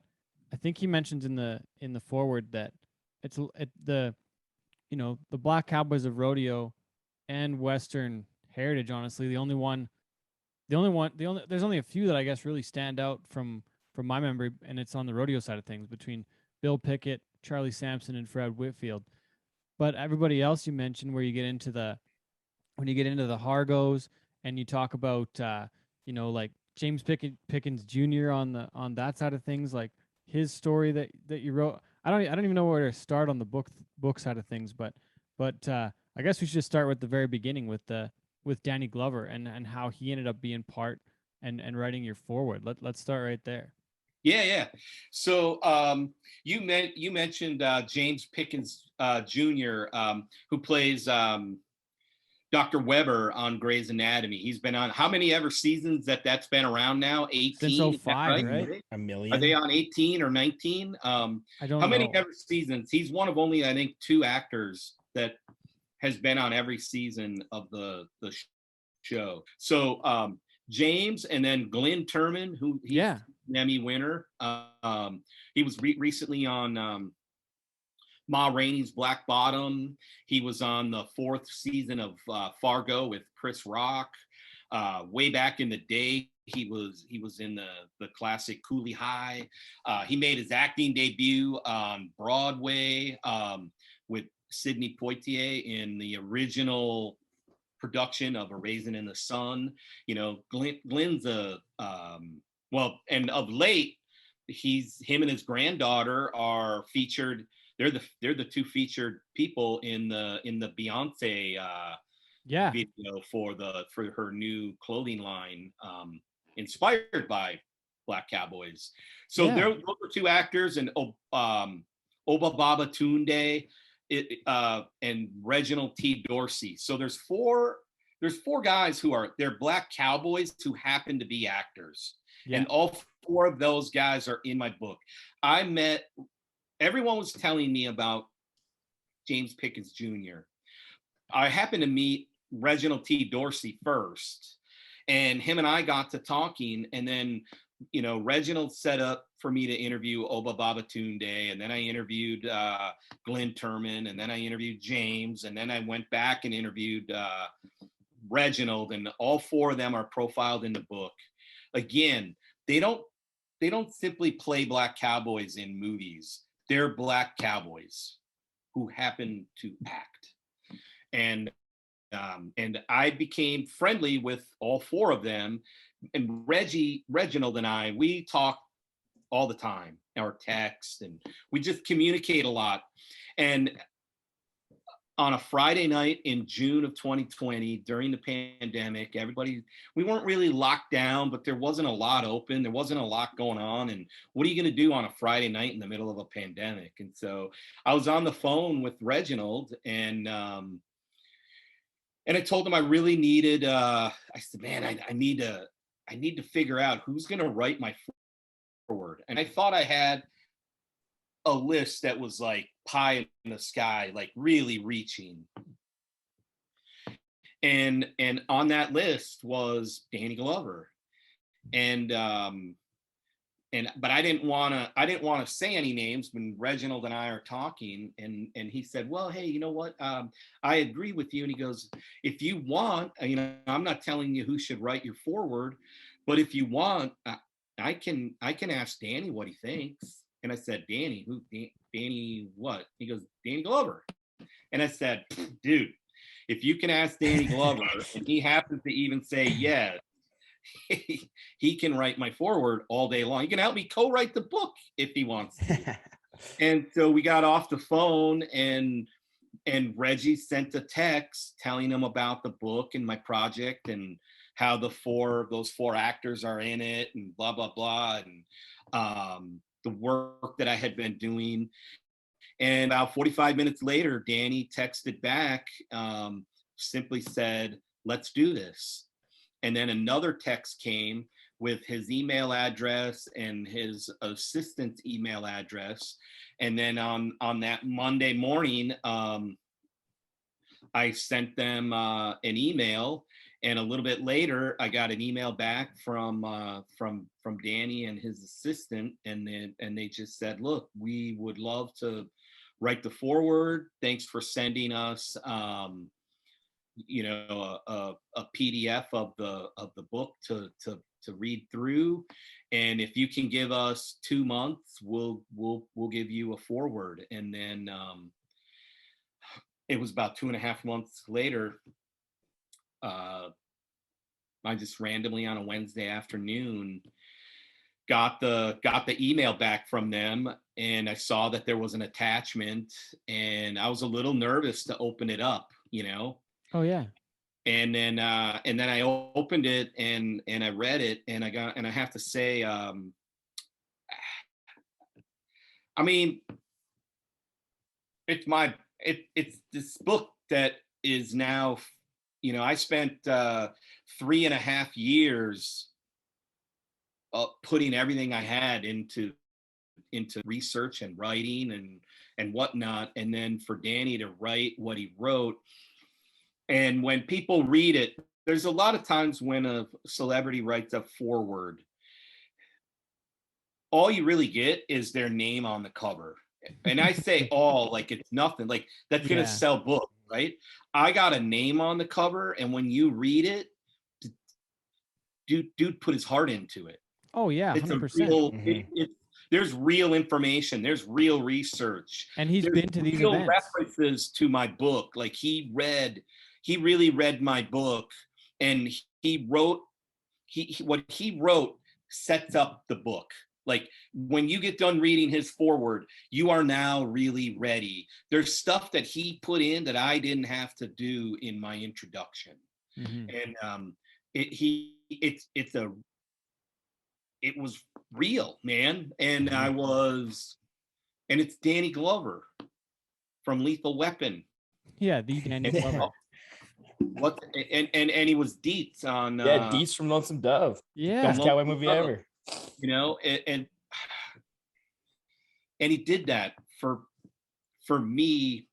I think he mentions in the foreword that the Black Cowboys of Rodeo and Western heritage. Honestly, there's only a few that I guess really stand out from my memory, and it's on the rodeo side of things between Bill Pickett, Charlie Sampson, and Fred Whitfield. But everybody else you mentioned, where you get into the Hargos, and you talk about like James Pickens Jr. on that side of things, like his story that you wrote. I don't even know where to start on the book side of things, but I guess we should just start with the very beginning with Danny Glover and how he ended up being part and writing your foreword. Let's start right there. Yeah. So you mentioned James Pickens Jr., who plays Dr. Weber on Grey's Anatomy. He's been on how many ever seasons that's been around now? 18? Since 05, right? A million. Are they on 18 or 19? I don't know. How many ever seasons? He's one of only, I think, 2 actors that has been on every season of the show. So James, and then Glenn Turman, who he's an Emmy winner. He was recently on Ma Rainey's Black Bottom. He was on the 4th season of Fargo with Chris Rock. Way back in the day, he was in the classic Cooley High. He made his acting debut on Broadway with Sidney Poitier in the original production of A Raisin in the Sun. Glenn's and of late, him and his granddaughter are featured. They're the 2 featured people in the Beyonce video for her new clothing line, inspired by Black Cowboys. So those are 2 actors, and Obababa Tunde and Reginald T. Dorsey. So there's 4 guys they're Black Cowboys who happen to be actors, and all 4 of those guys are in my book. Everyone was telling me about James Pickens Jr. I happened to meet Reginald T. Dorsey first, And him and I got to talking, and then, you know, Reginald set up for me to interview Oba Babatunde, and then I interviewed Glenn Turman, and then I interviewed James, and then I went back and interviewed Reginald, and all four of them are profiled in the book. Again, they don't simply play black cowboys in movies. They're black cowboys who happen to act. And I became friendly with all four of them. And Reginald and I, we talk all the time, our text, and we just communicate a lot. And on a Friday night in June of 2020, during the pandemic, we weren't really locked down, but there wasn't a lot open. There wasn't a lot going on. And what are you going to do on a Friday night in the middle of a pandemic? And so I was on the phone with Reginald, and I told him I really needed, I said, man, I need to figure out who's going to write my forward. And I thought I had a list that was like pie in the sky, like really reaching. And on that list was Danny Glover. But I didn't want to say any names when Reginald and I are talking, and he said, well, hey, you know what? I agree with you. And he goes, if you want, you know, I'm not telling you who should write your forward, but if you want, I can ask Danny what he thinks. And I said, Danny, who? Danny what? He goes, Danny Glover. And I said, dude, if you can ask Danny Glover and he happens to even say yes, he can write my forward all day long. He can help me co-write the book if he wants to. And so we got off the phone, and Reggie sent a text telling him about the book and my project and how those four actors are in it and blah, blah, blah. And the work that I had been doing. And about 45 minutes later, Danny texted back, simply said, let's do this. And then another text came with his email address and his assistant's email address. And then on that Monday morning, I sent them an email. And a little bit later, I got an email back from Danny and his assistant, and they just said, "Look, we would love to write the foreword. Thanks for sending us, you know, a PDF of the book to read through, and if you can give us 2 months, we'll give you a foreword." And then it was about 2.5 months later. I just randomly on a Wednesday afternoon got the email back from them, and I saw that there was an attachment, and I was a little nervous to open it up, you know. Oh yeah. And then I opened it and I read it, and I have to say, I mean, it's this book that is now, you know, I spent 3.5 years putting everything I had into research and writing and whatnot, and then for Danny to write what he wrote. And when people read it, there's a lot of times when a celebrity writes a foreword, all you really get is their name on the cover. And I say all like it's nothing, like that's gonna sell books, right? I got a name on the cover, and when you read it, dude put his heart into it. Oh yeah, 100%. There's real information. There's real research. And there's been to these events. References to my book. Like he really read my book, and he wrote, what he wrote sets up the book. Like when you get done reading his foreword, you are now really ready. There's stuff that he put in that I didn't have to do in my introduction. And it was real, man. And and it's Danny Glover from Lethal Weapon. Yeah, the Danny Glover. And he was Dietz on Dietz from Lonesome Dove. Yeah, best cowboy movie ever. You know, and he did that for me.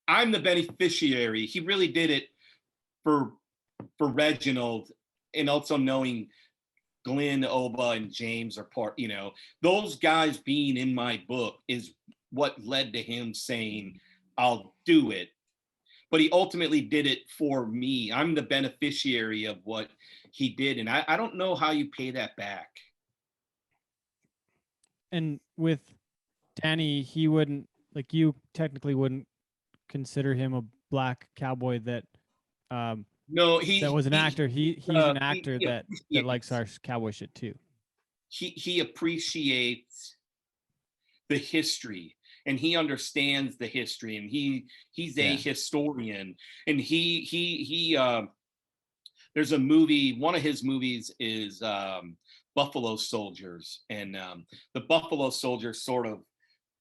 I'm the beneficiary. He really did it for Reginald and also knowing Glenn, Oba, and James are part, you know, those guys being in my book is what led to him saying, I'll do it. But he ultimately did it for me. I'm the beneficiary of what he did. And I don't know how you pay that back. And with Danny, he wouldn't, like, you technically wouldn't consider him a black cowboy that no, that was an actor. He's an actor that likes our cowboy shit too. He appreciates the history, and he understands the history, and he's a historian, and he there's a movie, one of his movies is Buffalo Soldiers, and the Buffalo Soldiers sort of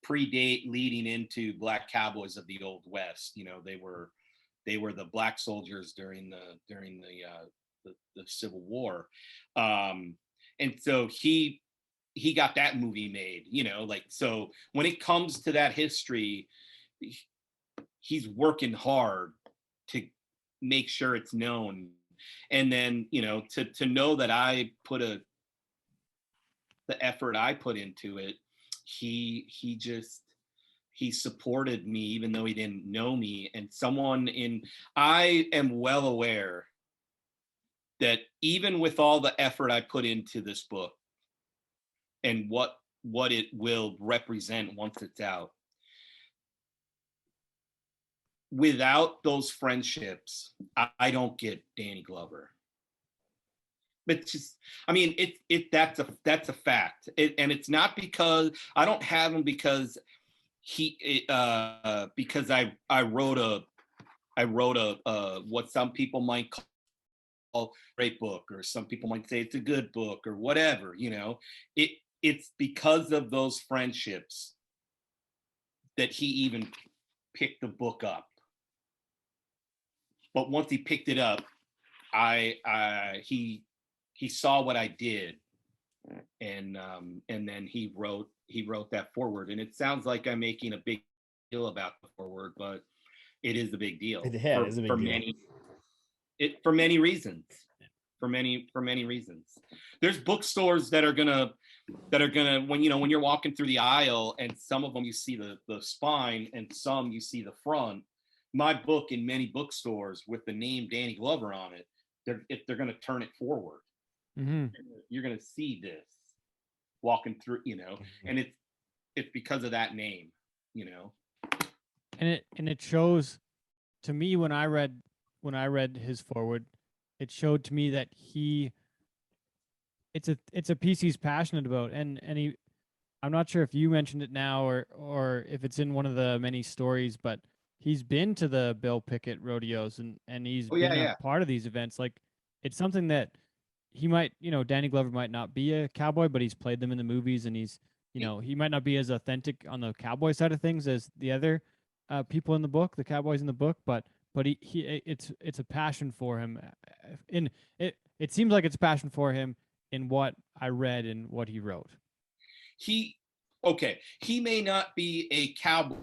predate leading into black cowboys of the Old West. You know, they were the black soldiers during the Civil War, and so he got that movie made. You know, like, so when it comes to that history, he's working hard to make sure it's known, and then, you know, to know that I put the effort I put into it. He supported me even though he didn't know me. And I am well aware that even with all the effort I put into this book and what it will represent once it's out, without those friendships, I don't get Danny Glover. But just, I mean, that's a fact. And it's not because I don't have him because because I wrote a what some people might call a great book, or some people might say it's a good book, or whatever, you know. It's because of those friendships that he even picked the book up. But once he picked it up, he saw what I did, and then he wrote that forward. And it sounds like I'm making a big deal about the forward, but it is a big deal. Yeah, it is a big deal. For many reasons. For many reasons. There's bookstores that are gonna when you're walking through the aisle, and some of them you see the spine, and some you see the front. My book in many bookstores with the name Danny Glover on it, they're going to turn it forward. Mm-hmm. You're going to see this walking through, you know, and it's because of that name, you know. And it shows to me when I read his forward, it showed to me that it's a piece he's passionate about, and I'm not sure if you mentioned it now or if it's in one of the many stories, but he's been to the Bill Pickett rodeos and he's been a part of these events. Like, it's something that he might, you know, Danny Glover might not be a cowboy, but he's played them in the movies, and he's, you know, he might not be as authentic on the cowboy side of things as the other people in the book, the cowboys in the book, but it's a passion for him. It seems like it's a passion for him in what I read and what he wrote. He may not be a cowboy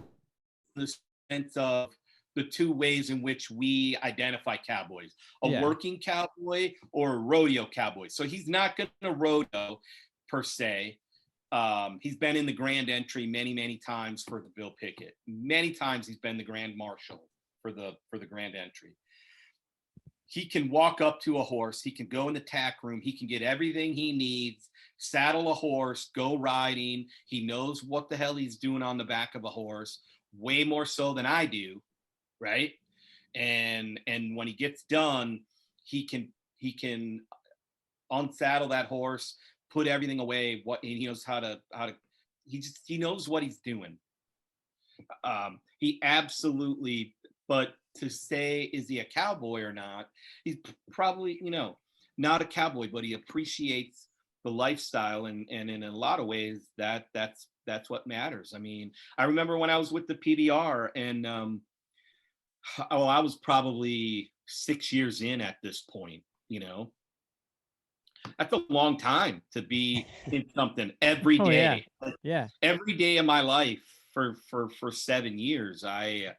in the sense of the two ways in which we identify cowboys, a working cowboy or a rodeo cowboy. So he's not going to rodeo per se. He's been in the grand entry many, many times for the Bill Pickett. Many times he's been the grand marshal for the grand entry. He can walk up to a horse. He can go in the tack room. He can get everything he needs, saddle a horse, go riding. He knows what the hell he's doing on the back of a horse, way more so than I do. Right. And when he gets done, he can unsaddle that horse, put everything away. He knows how to he knows what he's doing. He absolutely, but to say, is he a cowboy or not? He's probably, you know, not a cowboy, but he appreciates the lifestyle. And in a lot of ways that's what matters. I mean, I remember when I was with the PBR, and I was probably 6 years in at this point, you know. That's a long time to be in something every day. Yeah. Every day of my life for 7 years. I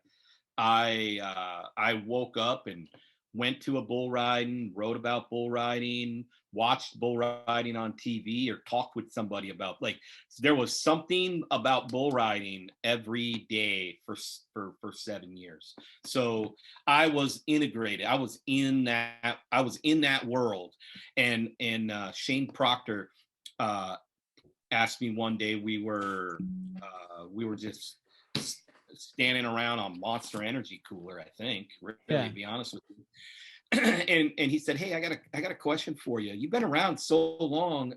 woke up and went to a bull riding, wrote about bull riding, watched bull riding on TV, or talked with somebody about, like, there was something about bull riding every day for 7 years. So I was integrated. I was in that world. And Shane Proctor asked me one day, we were just standing around on Monster Energy Cooler, I think, really, to be honest with you. And he said, "Hey, I got a question for you. You've been around so long.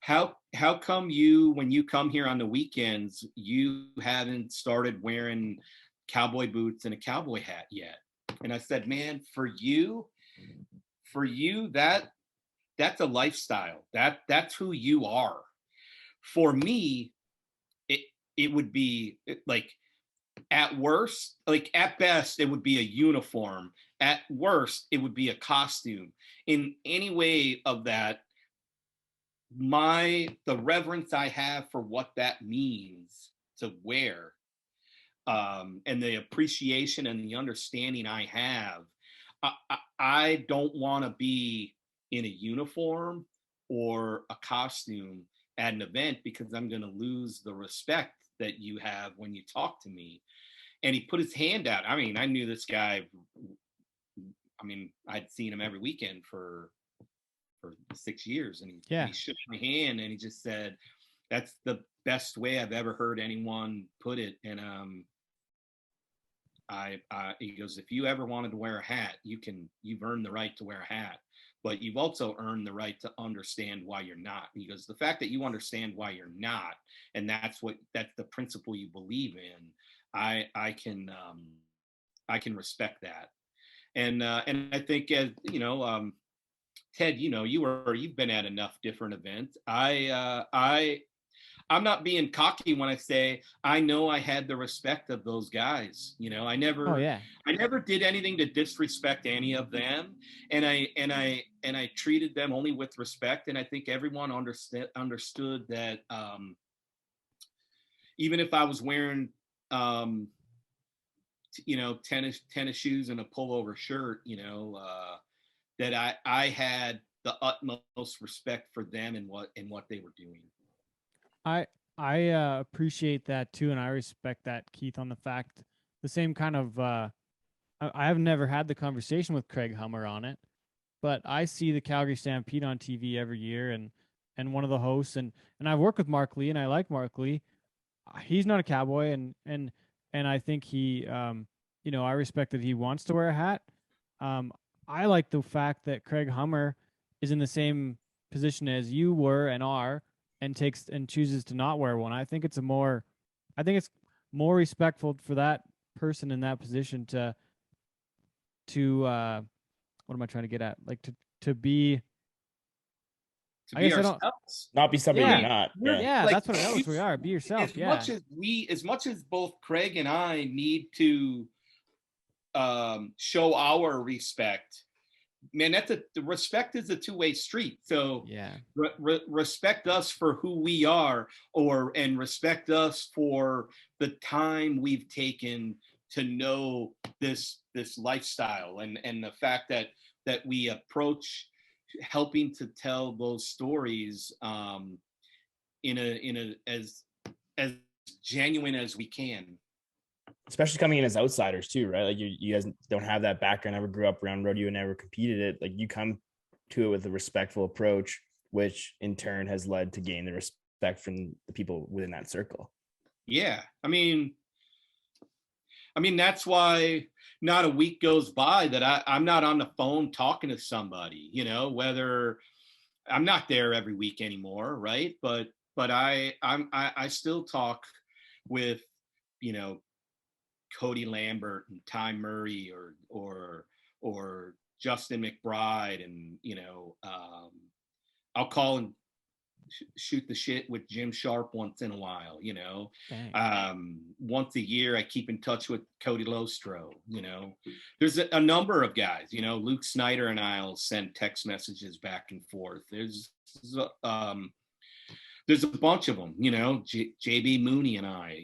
How come when you come here on the weekends, you haven't started wearing cowboy boots and a cowboy hat yet?" And I said, "Man, for you, that's a lifestyle. That's who you are. For me, it would be like, at worst, like at best, it would be a uniform. At worst, it would be a costume. In any way of that, the reverence I have for what that means to wear, and the appreciation and the understanding I have, I don't want to be in a uniform or a costume at an event, because I'm going to lose the respect that you have when you talk to me." And he put his hand out. I mean, I knew this guy. I mean, I'd seen him every weekend for 6 years, and he shook my hand, and he just said, "That's the best way I've ever heard anyone put it." And he goes, "If you ever wanted to wear a hat, you've earned the right to wear a hat, but you've also earned the right to understand why you're not." He goes, "The fact that you understand why you're not, and that's the principle you believe in, I can respect that." And I think, as you know, Ted, you've been at enough different events. I'm not being cocky when I say I know I had the respect of those guys. I never did anything to disrespect any of them, and I treated them only with respect. And I think everyone understood that, even if I was wearing tennis shoes and a pullover shirt, that I had the utmost respect for them and what they were doing. I appreciate that too, and I respect that, Keith, on the same kind of. I have never had the conversation with Craig Hummer on it, but I see the Calgary Stampede on TV every year, and one of the hosts, and I've worked with Mark Lee, and I like Mark Lee. He's not a cowboy, and I think he, I respect that he wants to wear a hat. I like the fact that Craig Hummer is in the same position as you were and are, and chooses to not wear one. I think it's more respectful for that person in that position to what am I trying to get at? Like to be ourselves, not be something you're not. Yeah, that's what else we are. Be yourself. As much as both Craig and I need to show our respect, man, the respect is a two-way street. So respect us for who we are, and respect us for the time we've taken to know this lifestyle, and the fact that we approach helping to tell those stories in a as genuine as we can. Especially coming in as outsiders too, right? Like you guys don't have that background, never grew up around rodeo, never competed it. Like, you come to it with a respectful approach, which in turn has led to gain the respect from the people within that circle. Yeah. I mean, that's why not a week goes by that I'm not on the phone talking to somebody, whether I'm not there every week anymore. Right. But I still talk with, Cody Lambert and Ty Murray or Justin McBride, and I'll call and shoot the shit with Jim Sharp once in a while. Once a year I keep in touch with Cody Lostro. There's a number of guys. Luke Snyder and I'll send text messages back and forth. There's a bunch of them, JB Mooney and I,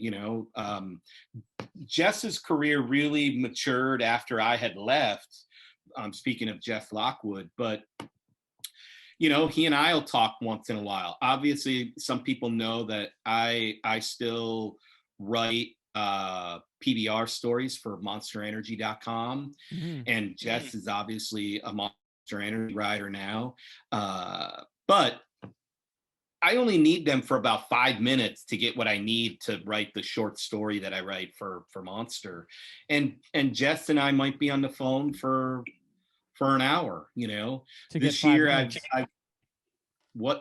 Jess's career really matured after I had left, speaking of Jeff Lockwood, but he and I'll talk once in a while. Obviously, some people know that I still write PBR stories for monsterenergy.com. Mm-hmm. And Jess is obviously a Monster Energy writer now. But I only need them for about 5 minutes to get what I need to write the short story that I write for Monster. And Jess and I might be on the phone for an hour, this year well,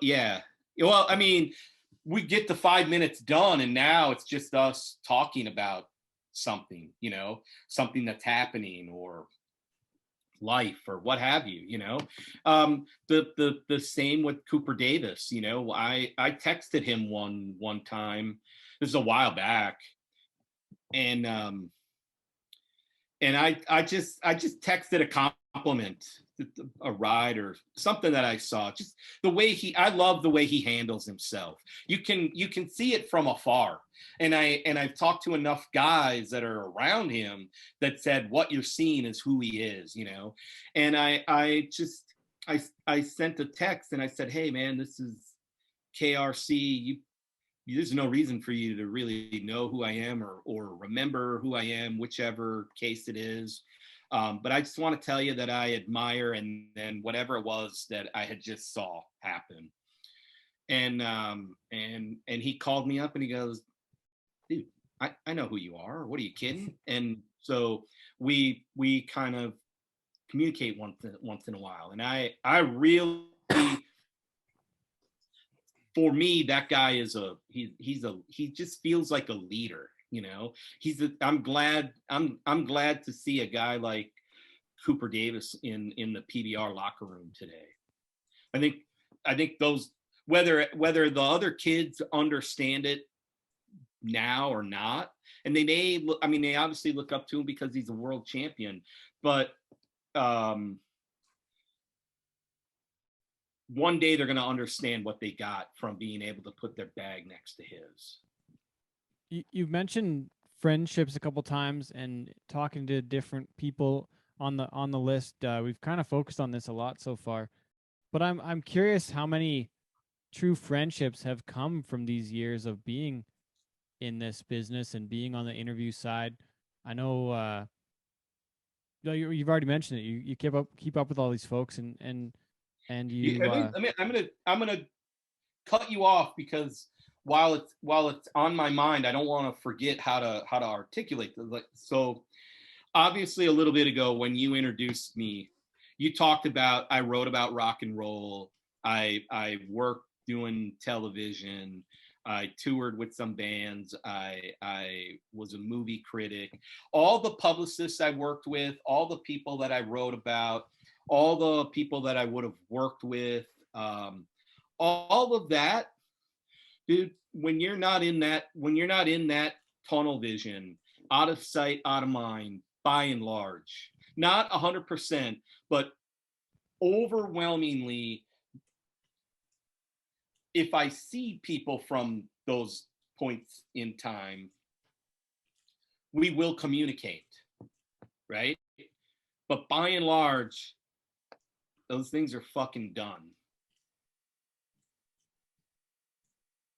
I mean, we get the 5 minutes done and now it's just us talking about something, something that's happening or life or what have you. The same with Cooper Davis. I texted him one time, this is a while back, and I just texted a compliment, a ride or something that I saw. Just the way I love the way he handles himself. You can see it from afar. And I've talked to enough guys that are around him that said what you're seeing is who he is, And I sent a text and I said, hey man, this is KRC. There's no reason for you to really know who I am or remember who I am, whichever case it is. But I just want to tell you that I admire and then whatever it was that I had just saw happen. And he called me up and he goes, dude, I know who you are. What are you kidding? And so we kind of communicate once in a while. And I really, for me, that guy is he just feels like a leader. I'm glad to see a guy like Cooper Davis in the PBR locker room today. I think those, whether the other kids understand it now or not, and they obviously look up to him because he's a world champion, but one day they're going to understand what they got from being able to put their bag next to his. You've mentioned friendships a couple times and talking to different people on the list. We've kind of focused on this a lot so far, but I'm curious how many true friendships have come from these years of being in this business and being on the interview side. I know you've already mentioned it. You keep up with all these folks and you. I'm gonna cut you off because while it's on my mind, I don't want to forget how to articulate this. So obviously a little bit ago when you introduced me, you talked about I wrote about rock and roll. I worked doing television. I toured with some bands. I was a movie critic. All the publicists I worked with, all the people that I wrote about, all the people that I would have worked with, all of that, dude, when you're not in that tunnel vision, out of sight, out of mind, by and large, not 100%, but overwhelmingly, if I see people from those points in time, we will communicate, right? But by and large, those things are fucking done.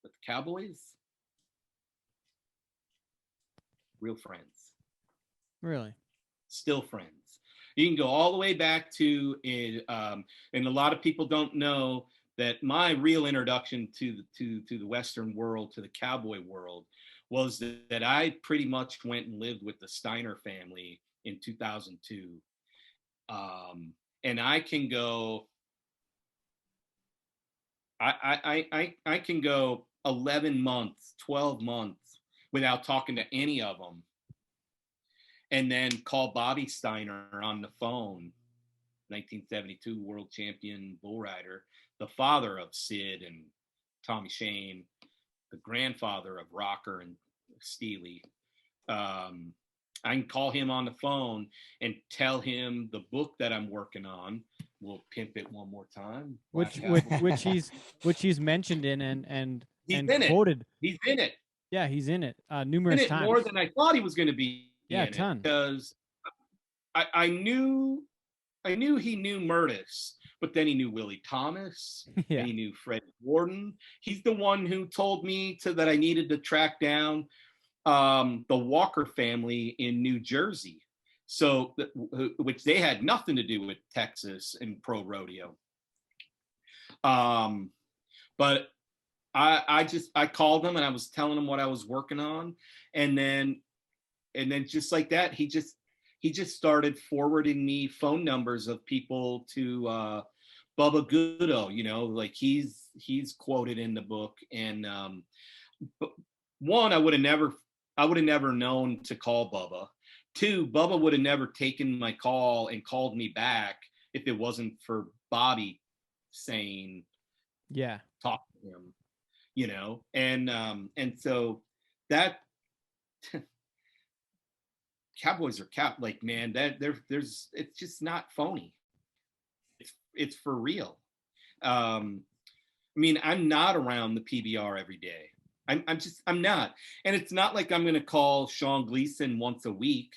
But the Cowboys, real friends. Really? Still friends. You can go all the way back to, and a lot of people don't know that my real introduction to the Western world, to the cowboy world, was that I pretty much went and lived with the Steiner family in 2002. And I can go, I can go 11 months, 12 months without talking to any of them. And then call Bobby Steiner on the phone, 1972 world champion bull rider, the father of Sid and Tommy Shane, the grandfather of Rocker and Steely. I can call him on the phone and tell him the book that I'm working on. We'll pimp it one more time. Which he's mentioned in and he's and in quoted. It. He's in it. Yeah, he's in it numerous times. More than I thought he was going to be. Yeah, a ton. Because I knew I knew he knew Murtis, but then he knew Willie Thomas, and he knew Fred Warden. He's the one who told me that I needed to track down the Walker family in New Jersey. So, which they had nothing to do with Texas and pro rodeo. But I called him and I was telling him what I was working on, and then just like that, he just started forwarding me phone numbers of people to Bubba Goodo, you know, like he's quoted in the book. And one, I would have never known to call Bubba. Two, Bubba would have never taken my call and called me back if it wasn't for Bobby saying, talk to him, you know. And so that Cowboys are like, man, that there's it's just not phony. It's for real. I mean, I'm not around the PBR every day. I'm not. And it's not like I'm going to call Sean Gleason once a week,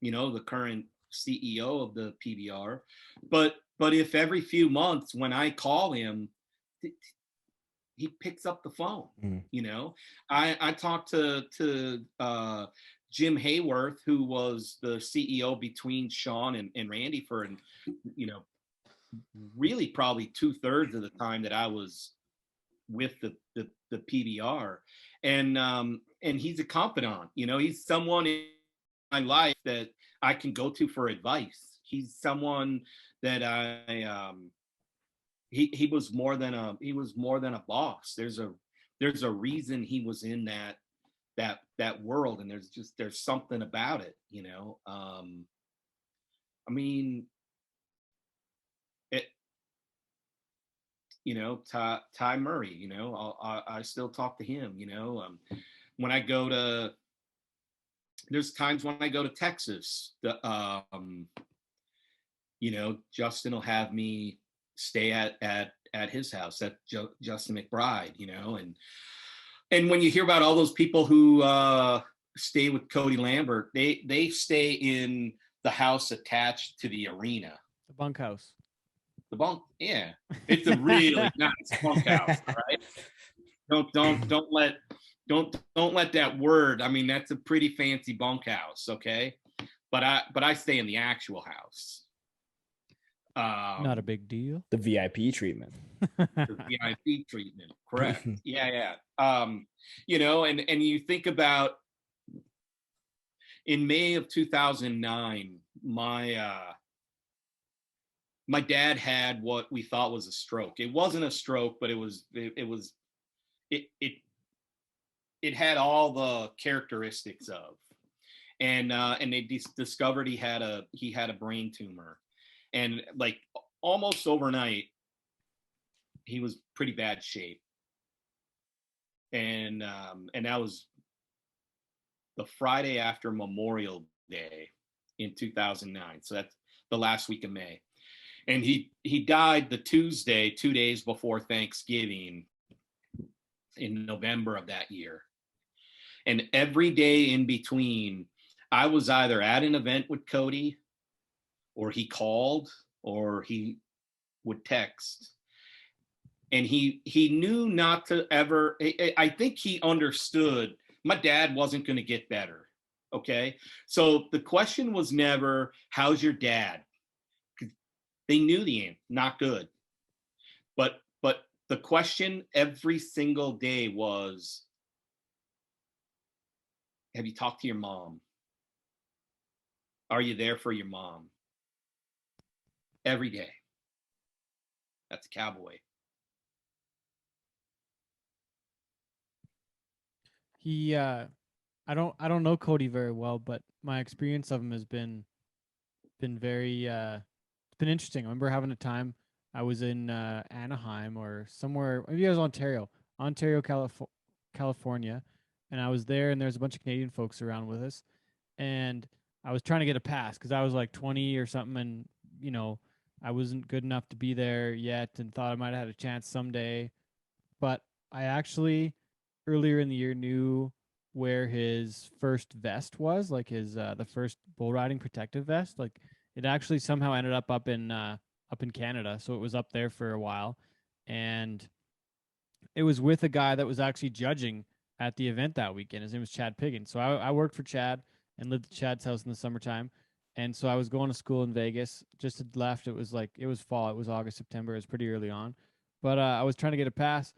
you know, the current CEO of the PBR. But if every few months when I call him, he picks up the phone, you know. I talked to Jim Hayworth, who was the CEO between Sean and Randy for, you know, really probably 2/3 of the time that I was with the PBR. And he's a confidant, you know. He's someone in my life that I can go to for advice. He's someone that he was more than a boss. There's a reason he was in that world, and there's something about it, you know. I mean, it, you know, Ty Murray, you know, I still talk to him, you know. When I go to, there's times when I go to Texas, you know, Justin will have me stay at his house, at Justin McBride, you know. And when you hear about all those people who stay with Cody Lambert, they stay in the house attached to the arena. The bunkhouse. The bunk, yeah. It's a really nice bunkhouse, right? Don't let that word. I mean, that's a pretty fancy bunkhouse, okay? But I stay in the actual house. Not a big deal. The VIP treatment. The VIP treatment, correct? Yeah. You know, and you think about in May of 2009, my dad had what we thought was a stroke. It wasn't a stroke, but it had all the characteristics of, and they discovered he had a brain tumor, and like almost overnight, he was pretty bad shape, and that was the Friday after Memorial Day in 2009. So that's the last week of May. And he died the Tuesday, 2 days before Thanksgiving in November of that year. And every day in between, I was either at an event with Cody, or he called, or he would text. And he knew not to ever, I think he understood my dad wasn't going to get better. Okay. So the question was never, how's your dad? They knew the answer, not good. But the question every single day was, have you talked to your mom? Are you there for your mom? Every day. That's a Cowboy. He I don't know Cody very well, but my experience of him has been very it's been interesting. I remember having a time I was in Anaheim or somewhere, maybe it was Ontario, California, and I was there, and there's a bunch of Canadian folks around with us, and I was trying to get a pass because I was like 20 or something, and you know, I wasn't good enough to be there yet, and thought I might have had a chance someday. But I actually earlier in the year knew where his first vest was, like his the first bull riding protective vest. Like it actually somehow ended up in Canada. So it was up there for a while, and it was with a guy that was actually judging at the event that weekend. His name was Chad Piggin. So I worked for Chad and lived at Chad's house in the summertime. And so I was going to school in Vegas, just had left. It was fall. It was August, September. It was pretty early on. But I was trying to get a pass,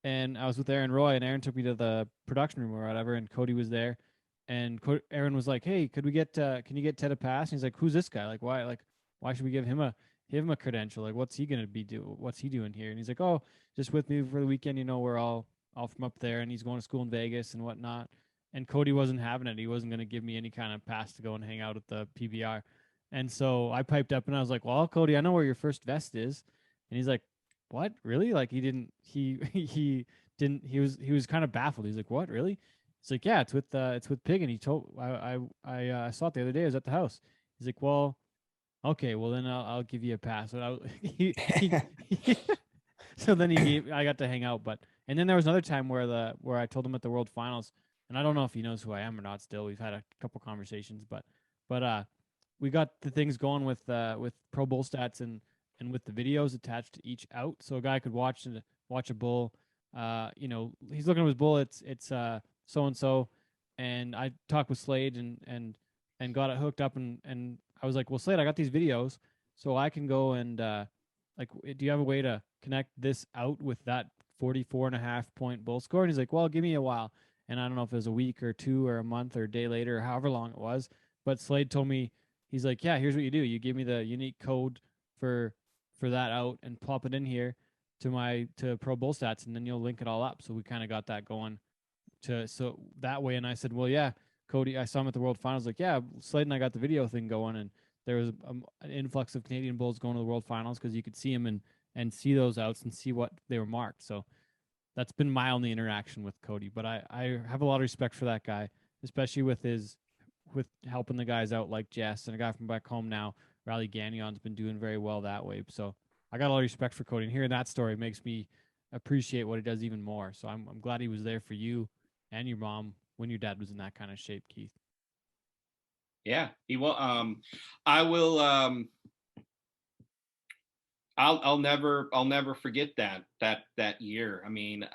and I was with Aaron Roy, and Aaron took me to the production room or whatever, and Cody was there. And Aaron was like, "Hey, can you get Ted a pass?" And he's like, "Who's this guy? Why should we give him a credential? Like, what's he gonna be what's he doing here?" And he's like, "Oh, just with me for the weekend. We're all from up there, and he's going to school in Vegas and whatnot." And Cody wasn't having it. He wasn't going to give me any kind of pass to go and hang out at the PBR. And so I piped up and I was like, "Well, Cody, I know where your first vest is." And he's like, "What? Really?" Like he was kind of baffled. He's like, "What? Really?" It's like, "Yeah, it's with Pig." And he told I saw it the other day. I was at the house. He's like, "Well, okay, well then I'll give you a pass." So so then I got to hang out. And then there was another time where I told him at the World Finals, and I don't know if he knows who I am or not. Still, we've had a couple conversations, but we got the things going with Pro Bull Stats and with the videos attached to each out, so a guy could watch a bull. He's looking at his bull. It's so and so, and I talked with Slade and got it hooked up, and I was like, "Well, Slade, I got these videos, so I can go and do you have a way to connect this out with that 44.5 point bull score?" And he's like, "Well, give me a while." And I don't know if it was a week or two or a month or a day later or however long it was, but Slade told me, he's like, "Yeah, here's what you do. You give me the unique code for that out and plop it in here to Pro Bull Stats, and then you'll link it all up." So we kind of got that going so that way. And I said, "Well, yeah, Cody, I saw him at the World Finals." Like, "Yeah, Slade and I got the video thing going, and there was an influx of Canadian bulls going to the World Finals because you could see them and see those outs and see what they were marked." So that's been my only interaction with Cody, but I have a lot of respect for that guy, especially with helping the guys out like Jess, and a guy from back home now, Riley Gagnon's been doing very well that way. So I got a lot of respect for Cody, and hearing that story makes me appreciate what he does even more. So I'm glad he was there for you and your mom when your dad was in that kind of shape, Keith. Yeah, he will. I will. I'll never forget that year. I mean,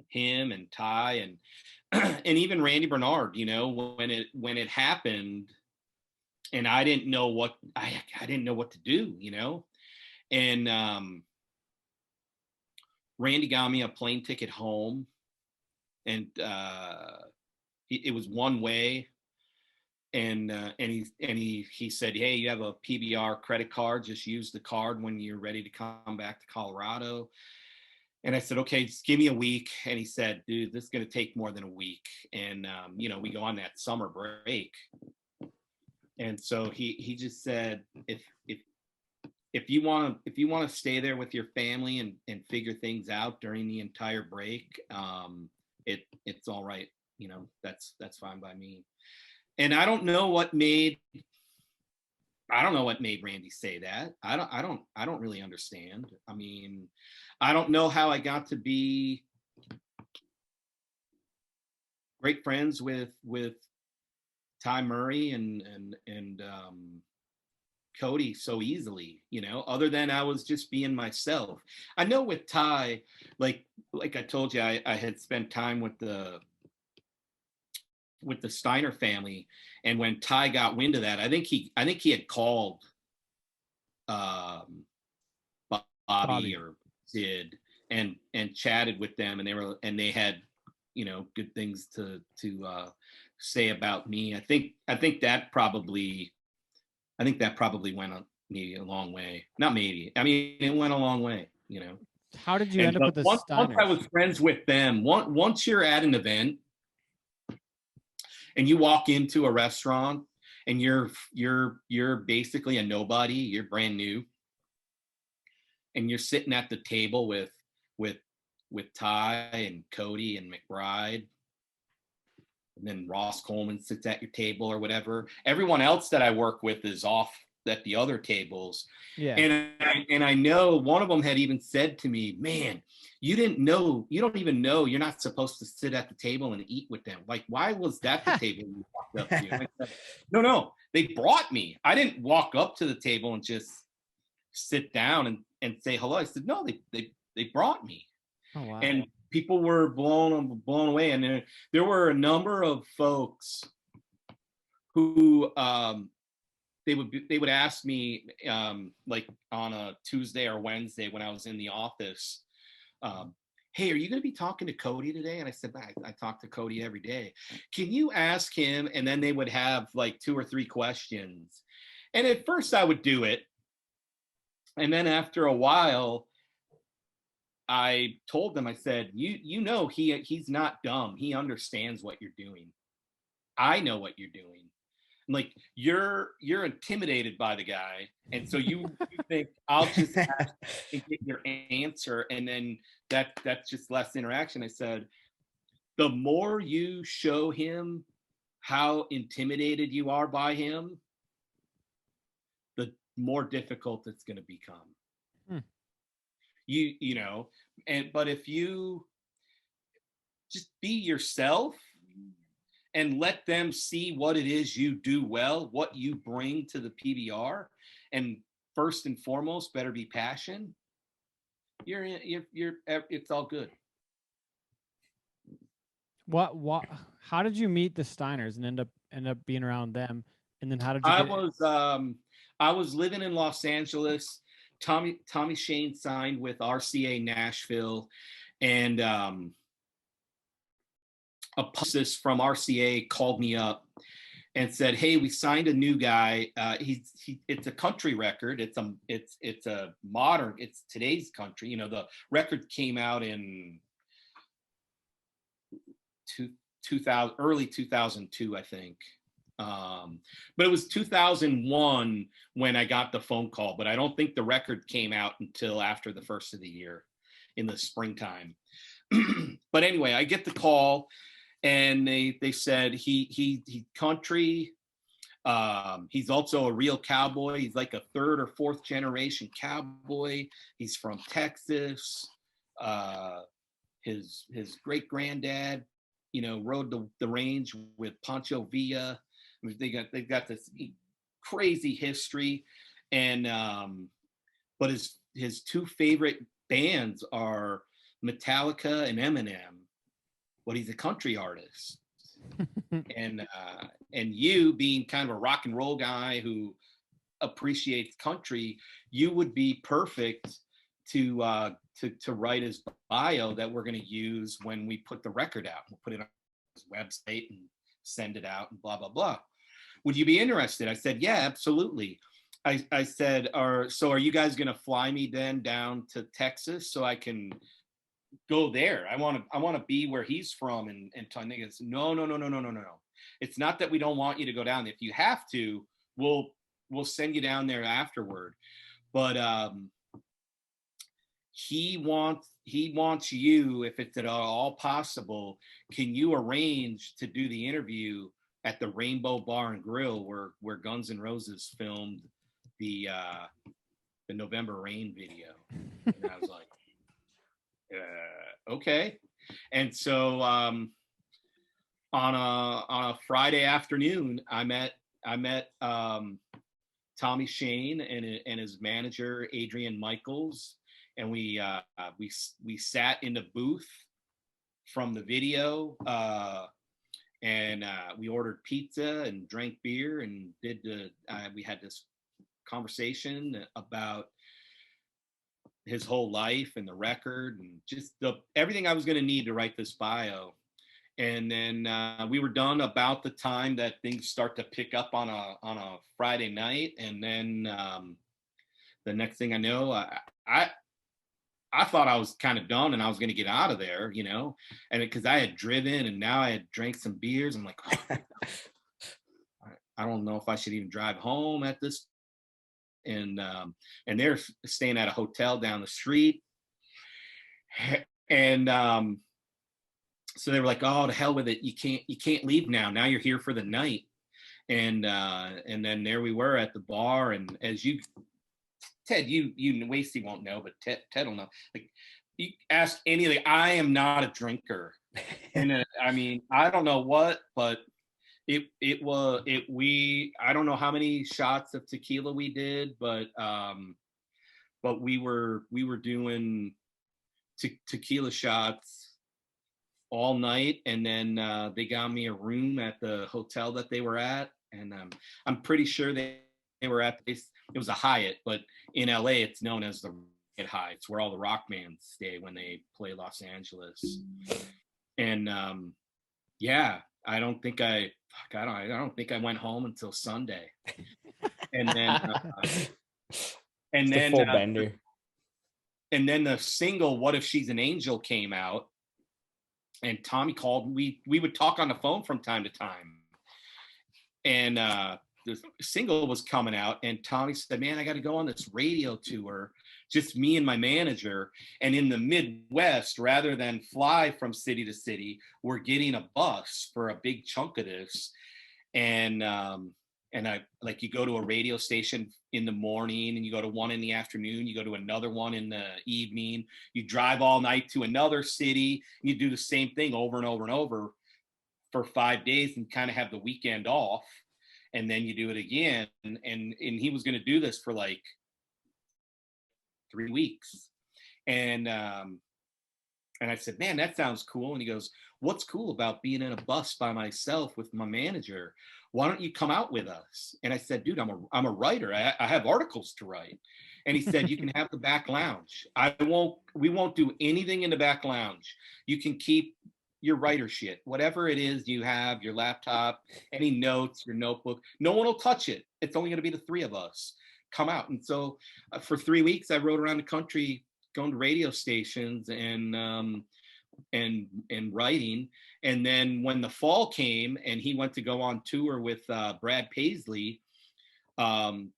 him and Ty and and even Randy Bernard. When it happened, and I didn't know what to do. And Randy got me a plane ticket home, and it was one way. And he said, "Hey, you have a PBR credit card. Just use the card when you're ready to come back to Colorado." And I said, "Okay, just give me a week." And he said, "Dude, this is going to take more than a week." And we go on that summer break. And so he just said, if you want to stay there with your family and figure things out during the entire break, it's all right. That's fine by me. And I don't know what made Randy say that. I don't really understand. I mean, I don't know how I got to be great friends with Ty Murray and Cody so easily, other than I was just being myself. I know with Ty, like I told you, I had spent time with the Steiner family, and when Ty got wind of that, I think he had called Bobby or Sid and chatted with them, and they had good things to say about me. I think that probably went maybe a long way. Not maybe. I mean, it went a long way. How did you end up with the Steiners? Once I was friends with them, once you're at an event and you walk into a restaurant and you're basically a nobody, you're brand new, and you're sitting at the table with Ty and Cody and McBride, and then Ross Coleman sits at your table or whatever. Everyone else that I work with is off at the other tables. Yeah. And I know one of them had even said to me, "Man, you don't even know you're not supposed to sit at the table and eat with them. Like, why was that the table you walked up to?" And I said, no, they brought me. I didn't walk up to the table and just sit down and say hello. I said, no, they brought me. Oh, wow. And people were blown away. And there were a number of folks who they would ask me like on a Tuesday or Wednesday when I was in the office, hey, are you going to be talking to Cody today? And I said, I talk to Cody every day. Can you ask him? And then they would have like 2 or 3 questions. And at first I would do it. And then after a while, I told them, I said, you know, he's not dumb. He understands what you're doing. I know what you're doing. Like you're intimidated by the guy, and so you think I'll just have to get your answer, and then that's just less interaction. I said, the more you show him how intimidated you are by him, the more difficult it's going to become. You know, but if you just be yourself and let them see what it is you do well, what you bring to the PBR, and first and foremost, better be passion. It's all good. What? How did you meet the Steiners and end up being around them? And then how did you? I was living in Los Angeles. Tommy Shane signed with RCA Nashville, and a publicist from RCA called me up and said, hey, we signed a new guy. It's a country record. It's a modern, it's today's country. You know, the record came out in 2000, early 2002, I think. But it was 2001 when I got the phone call, but I don't think the record came out until after the first of the year in the springtime. But anyway, I get the call, and they said he country. He's also a real cowboy. He's like a 3rd or 4th generation cowboy. He's from Texas. His great granddad, you know, rode the range with Pancho Villa. They've got this crazy history, and but his 2 favorite bands are Metallica and Eminem. But he's a country artist. And you being kind of a rock and roll guy who appreciates country, you would be perfect to write his bio that we're going to use when we put the record out. We'll put it on his website and send it out and blah blah blah. Would you be interested? I said, yeah, absolutely. I said, so are you guys going to fly me then down to Texas so I can go there? I want to be where he's from. And Tony goes, no. It's not that we don't want you to go down. If you have to, we'll send you down there afterward. But he wants you, if it's at all possible, can you arrange to do the interview at the Rainbow Bar and Grill where Guns N' Roses filmed the November Rain video? And I was like, okay. And so on a Friday afternoon, I met Tommy Shane and his manager Adrian Michaels, and we sat in the booth from the video, and we ordered pizza and drank beer and we had this conversation about his whole life and the record and just everything I was going to need to write this bio. And then we were done about the time that things start to pick up on a Friday night. And then the next thing I know, I thought I was kind of done and I was going to get out of there, you know, and because I had driven and now I had drank some beers. I'm like, oh, I don't know if I should even drive home at this. And they're staying at a hotel down the street. And so they were like, oh, to hell with it. You can't leave now. Now you're here for the night. And then there we were at the bar. And as you, Ted, you Wasty won't know, but Ted will know. Like, you ask I am not a drinker. And I mean, I don't know what, but I don't know how many shots of tequila we did, but we were doing tequila shots all night, and then they got me a room at the hotel that they were at, and I'm pretty sure they were at it was a Hyatt, but in LA it's known as the Hyatt. It's where all the rock bands stay when they play Los Angeles. And yeah, I don't think I went home until Sunday. And then full bender. And then the single "What If She's an Angel" came out, and Tommy called. We would talk on the phone from time to time, and the single was coming out, and Tommy said, "Man, I got to go on this radio tour, just me and my manager, and in the Midwest, rather than fly from city to city, we're getting a bus for a big chunk of this." And I, like, you go to a radio station in the morning, and you go to one in the afternoon, you go to another one in the evening, you drive all night to another city, and you do the same thing over and over and over for 5 days, and kind of have the weekend off, and then you do it again. And he was going to do this for like 3 weeks. And I said, "Man, that sounds cool." And he goes, "What's cool about being in a bus by myself with my manager? Why don't you come out with us?" And I said, "Dude, I'm a writer. I have articles to write." And he said, "You can have the back lounge. We won't do anything in the back lounge. You can keep your writer shit, whatever it is you have, your laptop, any notes, your notebook. No one will touch it. It's only going to be the three of us. Come out." And so for 3 weeks, I rode around the country, going to radio stations and writing. And then when the fall came and he went to go on tour with Brad Paisley, I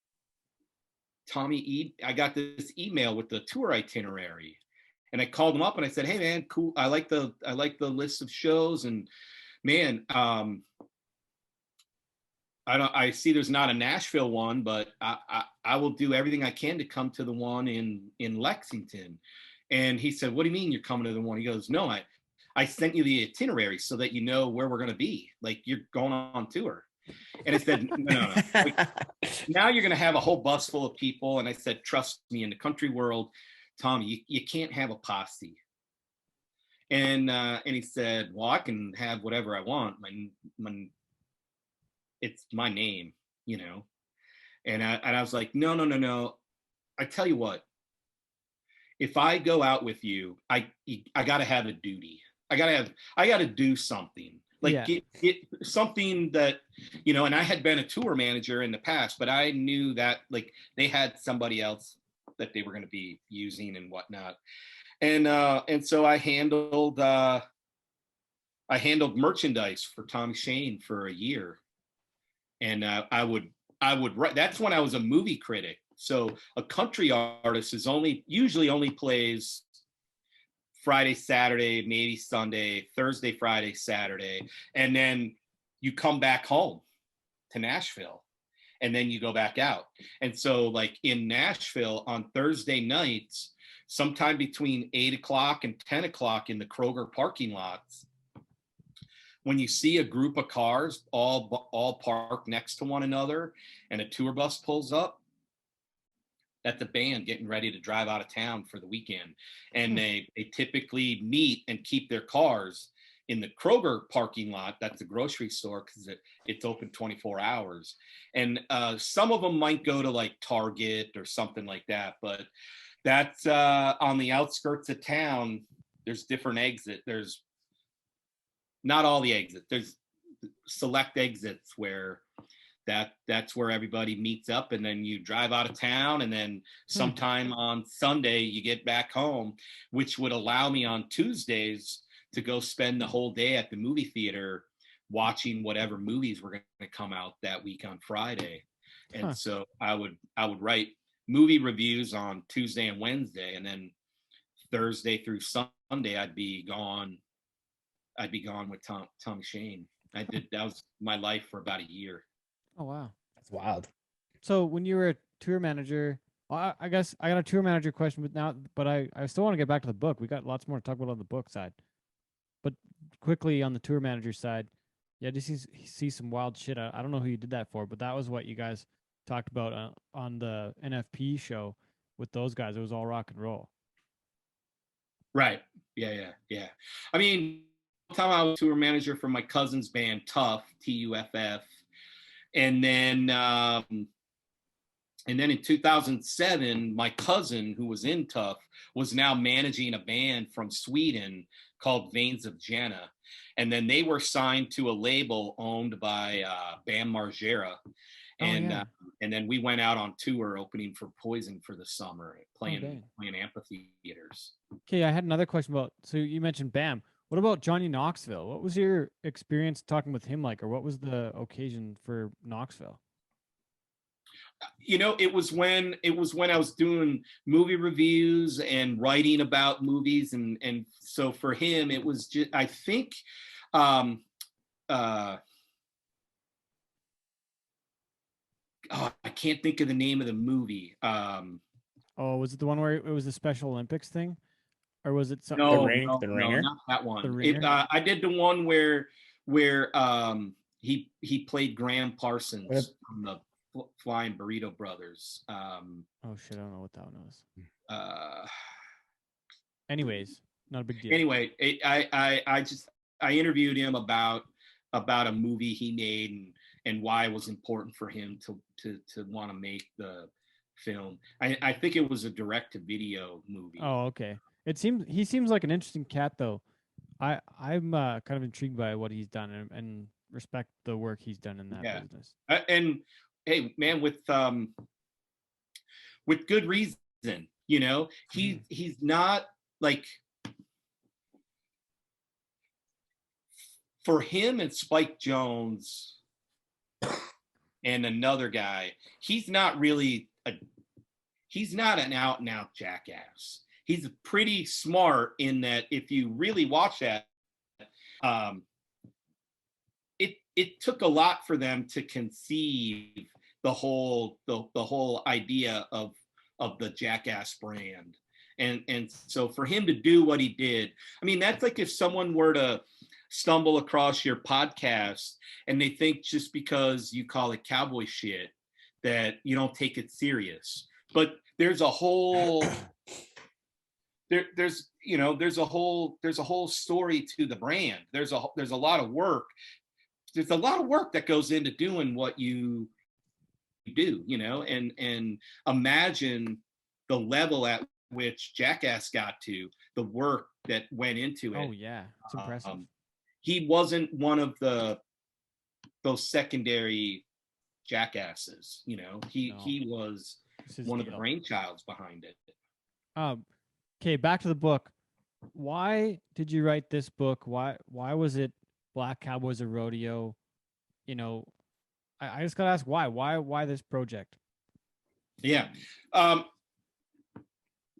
got this email with the tour itinerary, and I called him up and I said, "Hey man, cool. I like the list of shows, and man, I see there's not a Nashville one, but I will do everything I can to come to the one in Lexington." And he said, "What do you mean you're coming to the one?" He goes, "No, I sent you the itinerary so that you know where we're going to be. Like, you're going on tour." And I said, no. Like, now you're going to have a whole bus full of people. And I said, "Trust me, in the country world, Tommy, you can't have a posse." And he said, "Well, I can have whatever I want. It's my name, you know." And I was like, no. I tell you what, if I go out with you, I got to have a duty. I got to do something, like get something that, you know. And I had been a tour manager in the past, but I knew that, like, they had somebody else that they were going to be using and whatnot. And so I handled merchandise for Tom Shane for a year. And I would write. That's when I was a movie critic. So a country artist usually only plays Friday, Saturday, maybe Sunday, Thursday, Friday, Saturday, and then you come back home to Nashville, and then you go back out. And so, like, in Nashville on Thursday nights, sometime between 8 o'clock and 10 o'clock in the Kroger parking lots, when you see a group of cars all parked next to one another and a tour bus pulls up, that's the band getting ready to drive out of town for the weekend. And they typically meet and keep their cars in the Kroger parking lot. That's the grocery store, because it's open 24 hours. And some of them might go to like Target or something like that. But that's on the outskirts of town. There's different exits. There's not all the exits. There's select exits where that's where everybody meets up, and then you drive out of town, and then sometime on Sunday you get back home, which would allow me on Tuesdays to go spend the whole day at the movie theater watching whatever movies were going to come out that week on Friday. And so I would write movie reviews on Tuesday and Wednesday, and then Thursday through Sunday I'd be gone with Tom Shane. That was my life for about a year. Oh, wow. That's wild. So when you were a tour manager, well, I guess I got a tour manager question, but I still want to get back to the book. We got lots more to talk about on the book side. But quickly on the tour manager side, Yeah, just see some wild shit. I don't know who you did that for, but that was what you guys talked about on the NFP show with those guys. It was all rock and roll. Right. Yeah. I mean, time I was tour manager for my cousin's band, Tuff, Tuff, and then in 2007, my cousin, who was in Tuff, was now managing a band from Sweden called Veins of Jenna. And then they were signed to a label owned by Bam Margera. And and then we went out on tour opening for Poison for the summer, playing amphitheaters. Okay, I had another question about, so you mentioned Bam. What about Johnny Knoxville? What was your experience talking with him like, or what was the occasion for Knoxville? You know, it was when I was doing movie reviews and writing about movies, and so for him it was just, I think I can't think of the name of the movie. Oh, was it the one where it was the Special Olympics thing, or was it something? No, The Ringer? No, not that one. The Ringer? I did the one where he played Graham Parsons from the Flying Burrito Brothers. Oh shit, I don't know what that one was. Anyways, not a big deal. Anyway, I interviewed him about a movie he made and why it was important for him to want to make the film. I think it was a direct-to-video movie. Oh, okay. He seems like an interesting cat, though. I'm kind of intrigued by what he's done and respect the work he's done in that business. And hey, man, with good reason. You know, he's not like, for him and Spike Jonze and another guy, he's not an out and out jackass. He's pretty smart in that if you really watch that, it took a lot for them to conceive the whole idea of the Jackass brand. And so for him to do what he did, I mean, that's like if someone were to stumble across your podcast and they think just because you call it cowboy shit that you don't take it serious. But there's a whole there's a whole story to the brand. There's a lot of work. There's a lot of work that goes into doing what you do, you know, and imagine the level at which Jackass got to, the work that went into it. Oh yeah, it's impressive. He wasn't one of those secondary jackasses, you know. He was one of the brainchilds behind it. Okay, back to the book. Why did you write this book? Why was it Black Cowboys of Rodeo? You know, I just gotta ask why. Why this project? Yeah. A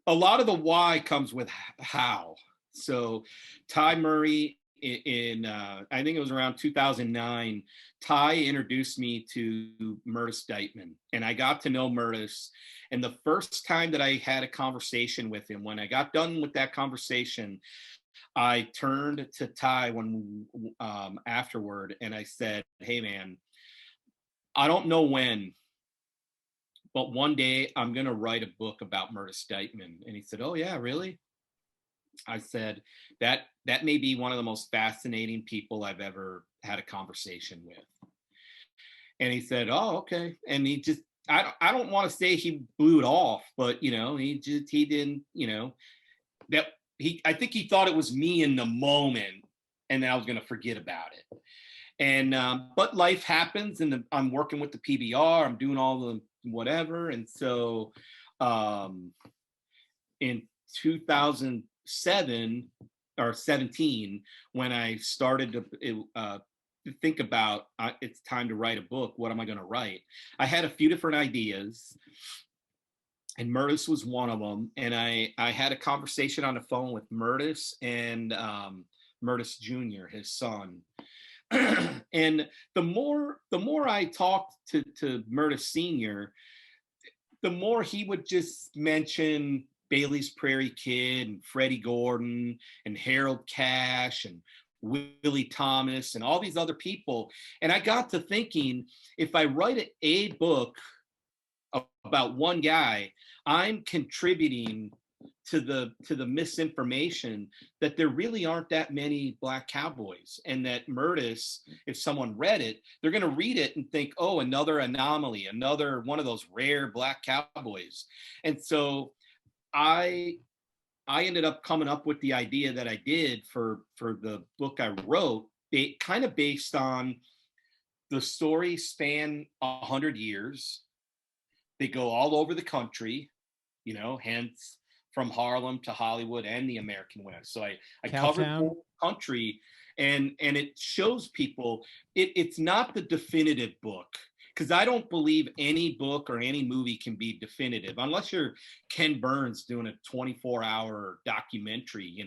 lot of the why comes with how. So Ty Murray in I think it was around 2009, Ty introduced me to Murtis Deitman, and I got to know Murtis. And the first time that I had a conversation with him, when I got done with that conversation, I turned to Ty afterward and I said, "Hey man, I don't know when, but one day I'm going to write a book about Murtis Deitman." And he said, "Oh yeah, really?" I said, that may be one of the most fascinating people I've ever had a conversation with. And he said, "Oh, okay." And he just, I don't want to say he blew it off, but you know, he didn't, you know, I think he thought it was me in the moment and then I was going to forget about it. And, but life happens, and I'm working with the PBR, I'm doing all the whatever. And so in 2007 or 17, when I started to think about it's time to write a book, what am I going to write? I had a few different ideas, and Murtis was one of them. And I had a conversation on the phone with Murtis and Murtis Jr., his son. And the more I talked to Murtis Sr., the more he would just mention Bailey's Prairie Kid and Freddie Gordon and Harold Cash and Willie Thomas and all these other people. And I got to thinking, if I write a book about one guy, I'm contributing to the misinformation that there really aren't that many black cowboys, and that Murtis, if someone read it, they're going to read it and think, oh, another anomaly, another one of those rare black cowboys. And so I ended up coming up with the idea that I did for the book I wrote, kind of based on the stories span 100 years. They go all over the country, hence from Harlem to Hollywood and the American West. So I covered the whole country, and it shows people it's not the definitive book, because I don't believe any book or any movie can be definitive unless you're Ken Burns doing a 24-hour documentary,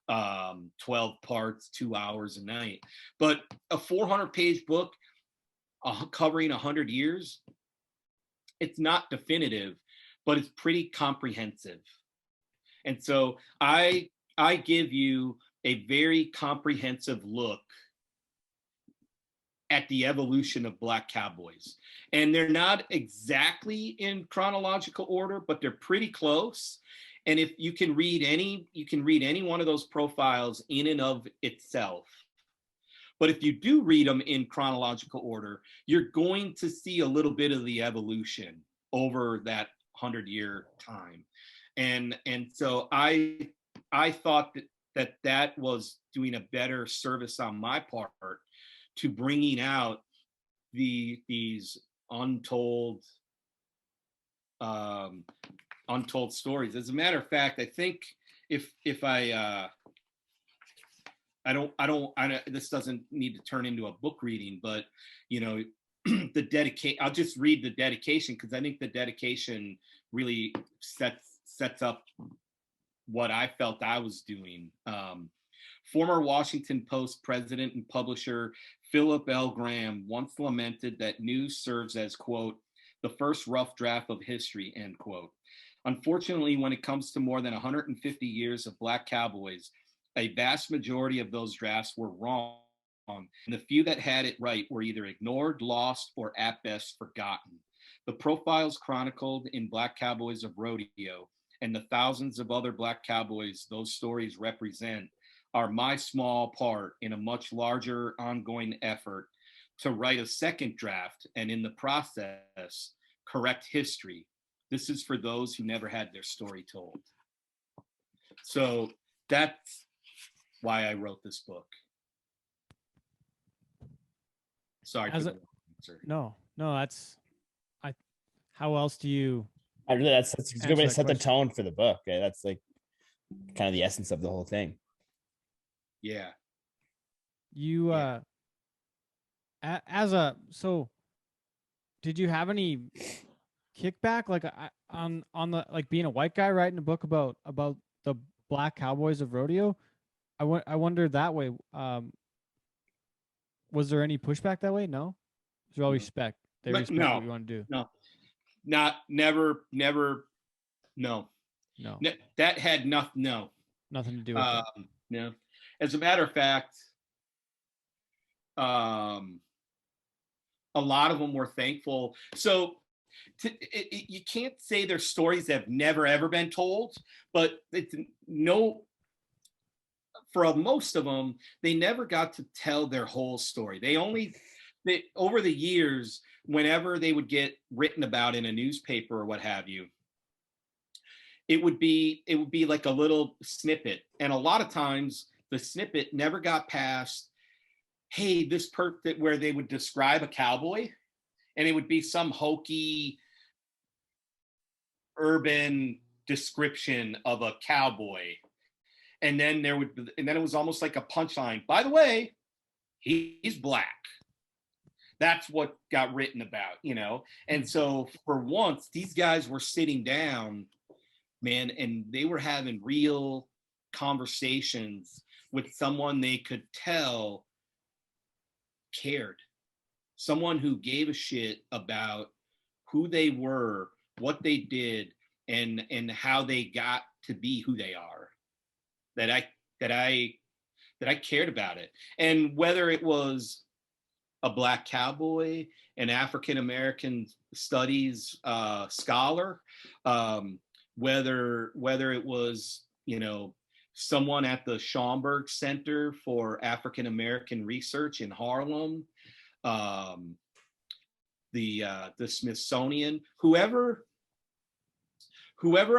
12 parts, 2 hours a night. But a 400-page book covering 100 years, it's not definitive, but it's pretty comprehensive. And so I give you a very comprehensive look at the evolution of black cowboys. And they're not exactly in chronological order, but they're pretty close. And if you can read any one of those profiles in and of itself. But if you do read them in chronological order, you're going to see a little bit of the evolution over that 100-year time. And so I thought that was doing a better service on my part to bringing out these untold stories. As a matter of fact, I think if I this doesn't need to turn into a book reading, but I'll just read the dedication, because I think the dedication really sets up what I felt I was doing. Former Washington Post president and publisher Philip L. Graham once lamented that news serves as, quote, the first rough draft of history, end quote. Unfortunately, when it comes to more than 150 years of black cowboys, a vast majority of those drafts were wrong, and the few that had it right were either ignored, lost, or at best forgotten. The profiles chronicled in Black Cowboys of Rodeo and the thousands of other black cowboys those stories represent are my small part in a much larger ongoing effort to write a second draft and, in the process, correct history. This is for those who never had their story told. So that's why I wrote this book. Sorry. No, that's how else do you? I really, that's a good way to set the tone for the book. Okay? That's like kind of the essence of the whole thing. Yeah. You so did you have any kickback like on the, like, being a white guy writing a book about the Black Cowboys of Rodeo? I wonder that way. Was there any pushback that way? No. Was there all respect? They respect what you want to do. No. Never. No. That had nothing. No. Nothing to do with it. No. As a matter of fact, a lot of them were thankful. So you can't say their stories have never ever been told, but for most of them, they never got to tell their whole story. They over the years, whenever they would get written about in a newspaper or what have you, it would be like a little snippet. And a lot of times the snippet never got past, hey, this where they would describe a cowboy, and it would be some hokey urban description of a cowboy. And then it was almost like a punchline. By the way, he's black. That's what got written about, And so for once, these guys were sitting down, man, and they were having real conversations with someone they could tell cared. Someone who gave a shit about who they were, what they did, and how they got to be who they are. That I cared about it. And whether it was a Black cowboy, an African American studies scholar, whether it was, you know, someone at the Schomburg Center for African American Research in Harlem, the Smithsonian, whoever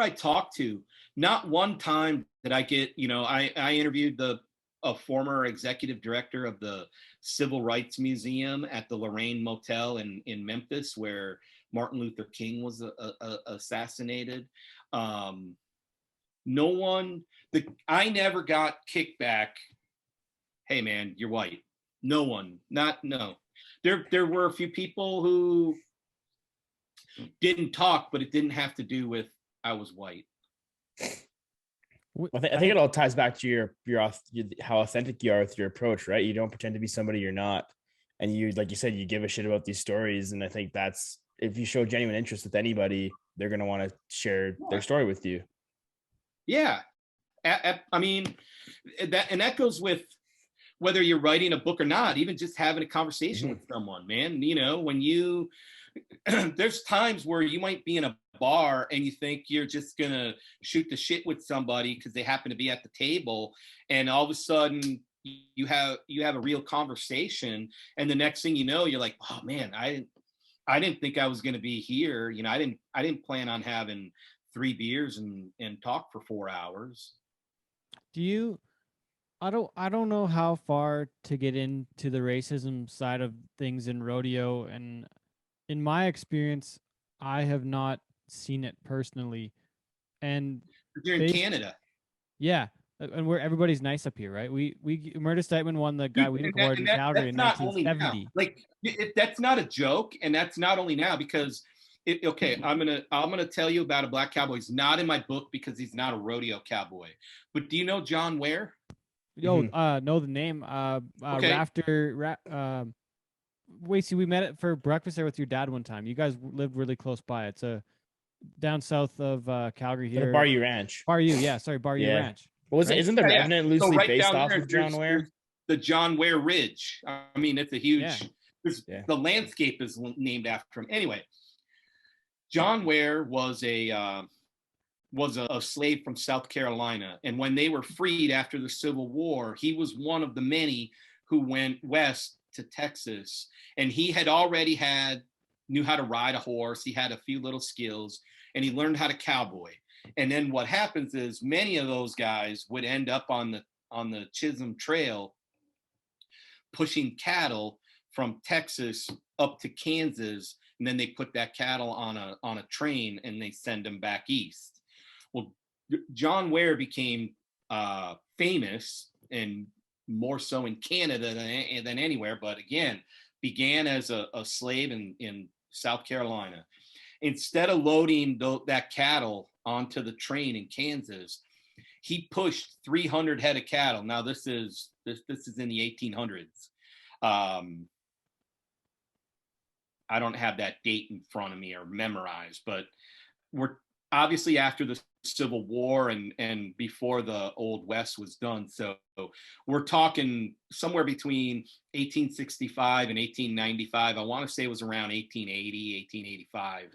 I talked to, not one time did I get, you know, I interviewed a former executive director of the Civil Rights Museum at the Lorraine Motel in Memphis, where Martin Luther King was assassinated. No one, I never got kickback. Hey man, you're white. No one, no. There were a few people who didn't talk, but it didn't have to do with I was white. I think it all ties back to your how authentic you are with your approach, right? You don't pretend to be somebody you're not, and you, like you said, you give a shit about these stories. And I think that's, if you show genuine interest with anybody, they're gonna want to share their story with you. Yeah, I mean that goes with whether you're writing a book or not. Even just having a conversation with someone, man. You know, when you there's times where you might be in a bar and you think you're just gonna shoot the shit with somebody because they happen to be at the table, and all of a sudden you have a real conversation, and the next thing you know, you're like, oh man, I didn't think I was gonna be here. You know, I didn't plan on having 3 beers and talk for 4 hours. I don't know how far to get into the racism side of things in rodeo, and in my experience, I have not seen it personally. And you're in Canada. Yeah. And everybody's nice up here, right? We Murder Stiteman won the Guy Weedon Award in Calgary in 1970. Like, that's not a joke, and that's not only now, because okay, I'm gonna tell you about a Black cowboy. He's not in my book because he's not a rodeo cowboy. But do you know John Ware? Know the name. Okay. Wait, see, we met it for breakfast there with your dad one time. You guys lived really close by. It's down south of Calgary here. Bayou Ranch. Bayou Ranch. What was it? Isn't the Revenant loosely based off of John Ware? The John Ware Ridge. I mean, it's a huge. The landscape is named after him. Anyway, John Ware was a slave from South Carolina, and when they were freed after the Civil War, he was one of the many who went west to Texas, and he had already knew how to ride a horse. He had a few little skills, and he learned how to cowboy. And then what happens is many of those guys would end up on the Chisholm Trail pushing cattle from Texas up to Kansas, and then they put that cattle on a train and they send them back east. Well, John Ware became famous, and more so in Canada than anywhere, but again, began as a slave in South Carolina. Instead of loading that cattle onto the train in Kansas, he pushed 300 head of cattle. Now this is in the 1800s. I don't have that date in front of me or memorized, but we're obviously after the Civil War and before the Old West was done. So we're talking somewhere between 1865 and 1895. I want to say it was around 1880, 1885.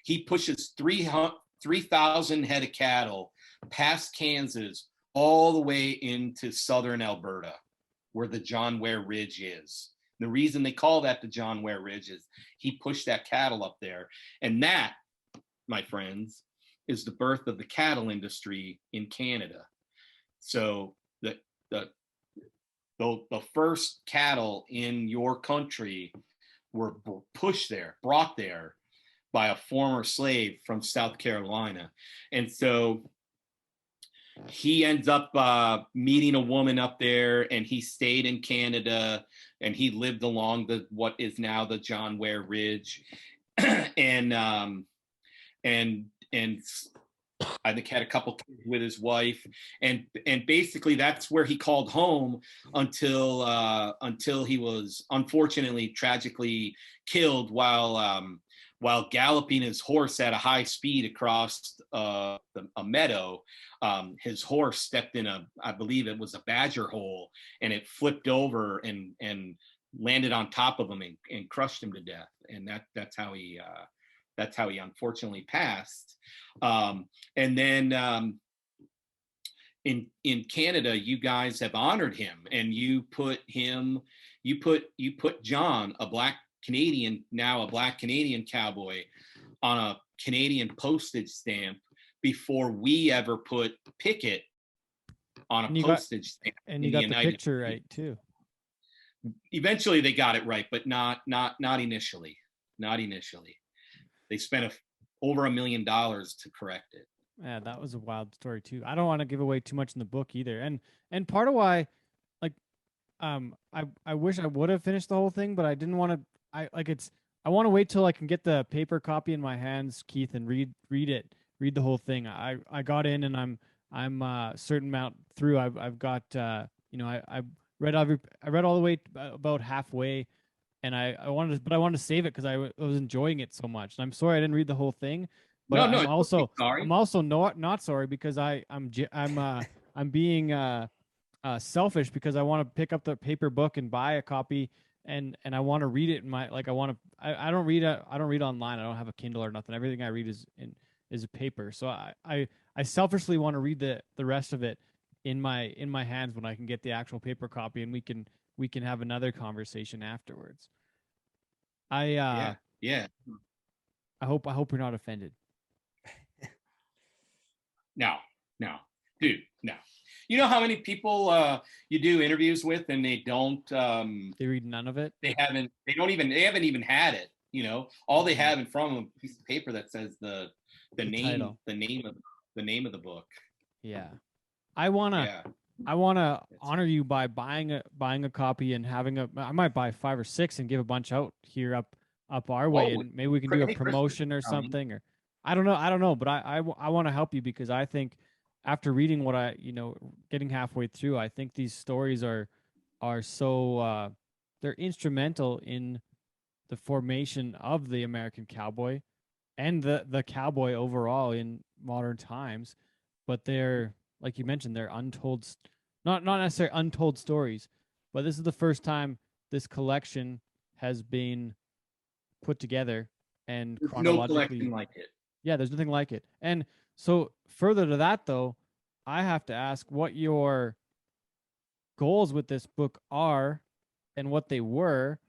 He pushes 3,000 head of cattle past Kansas all the way into southern Alberta, where the John Ware Ridge is. The reason they call that the John Ware Ridge is he pushed that cattle up there. And that, my friends, is the birth of the cattle industry in Canada. So the first cattle in your country were brought there by a former slave from South Carolina. And so he ends up meeting a woman up there, and he stayed in Canada, and he lived along what is now the John Ware Ridge. and I think had a couple kids with his wife, and basically that's where he called home until he was unfortunately tragically killed while while galloping his horse at a high speed across a meadow, his horse stepped in I believe it was a badger hole, and it flipped over and landed on top of him and crushed him to death. And that's how he unfortunately passed. And then in Canada, you guys have honored him, and you put John, a black Canadian cowboy, on a Canadian postage stamp before we ever put Pickett on a postage stamp. And you got the picture right too. Eventually they got it right, but not initially. Not initially. They spent over $1 million to correct it. Yeah, that was a wild story too. I don't want to give away too much in the book either. And part of why, like, I wish I would have finished the whole thing, but I didn't want to. I want to wait till I can get the paper copy in my hands, Keith, and read the whole thing. I got in, and I'm a certain amount through. I've got I read all the way about halfway, and I wanted to save it because I was enjoying it so much. And I'm sorry I didn't read the whole thing. But I'm also not sorry because I'm being selfish because I want to pick up the paper book and buy a copy and I want to read it in my I don't read online. I don't have a Kindle or nothing. Everything I read is a paper. So I selfishly want to read the rest of it in my hands when I can get the actual paper copy, and we can have another conversation afterwards. Yeah. I hope you're not offended. No, dude, no. You know how many people you do interviews with and they don't they read none of it? They haven't even had it, All they have in front of them, a piece of paper that says the name title. the name of the book. Yeah. I wanna honor you by buying a copy and I might buy 5 or 6 and give a bunch out here up our way, and maybe we can do a promotion or something, or I don't know, but I want to help you because I think after reading what getting halfway through, I think these stories are so they're instrumental in the formation of the American cowboy and the cowboy overall in modern times. But they're, like you mentioned, they're untold, not necessarily untold stories, but this is the first time this collection has been put together and there's chronologically. No collection like it. Yeah, there's nothing like it. And so further to that, though, I have to ask what your goals with this book are and what they were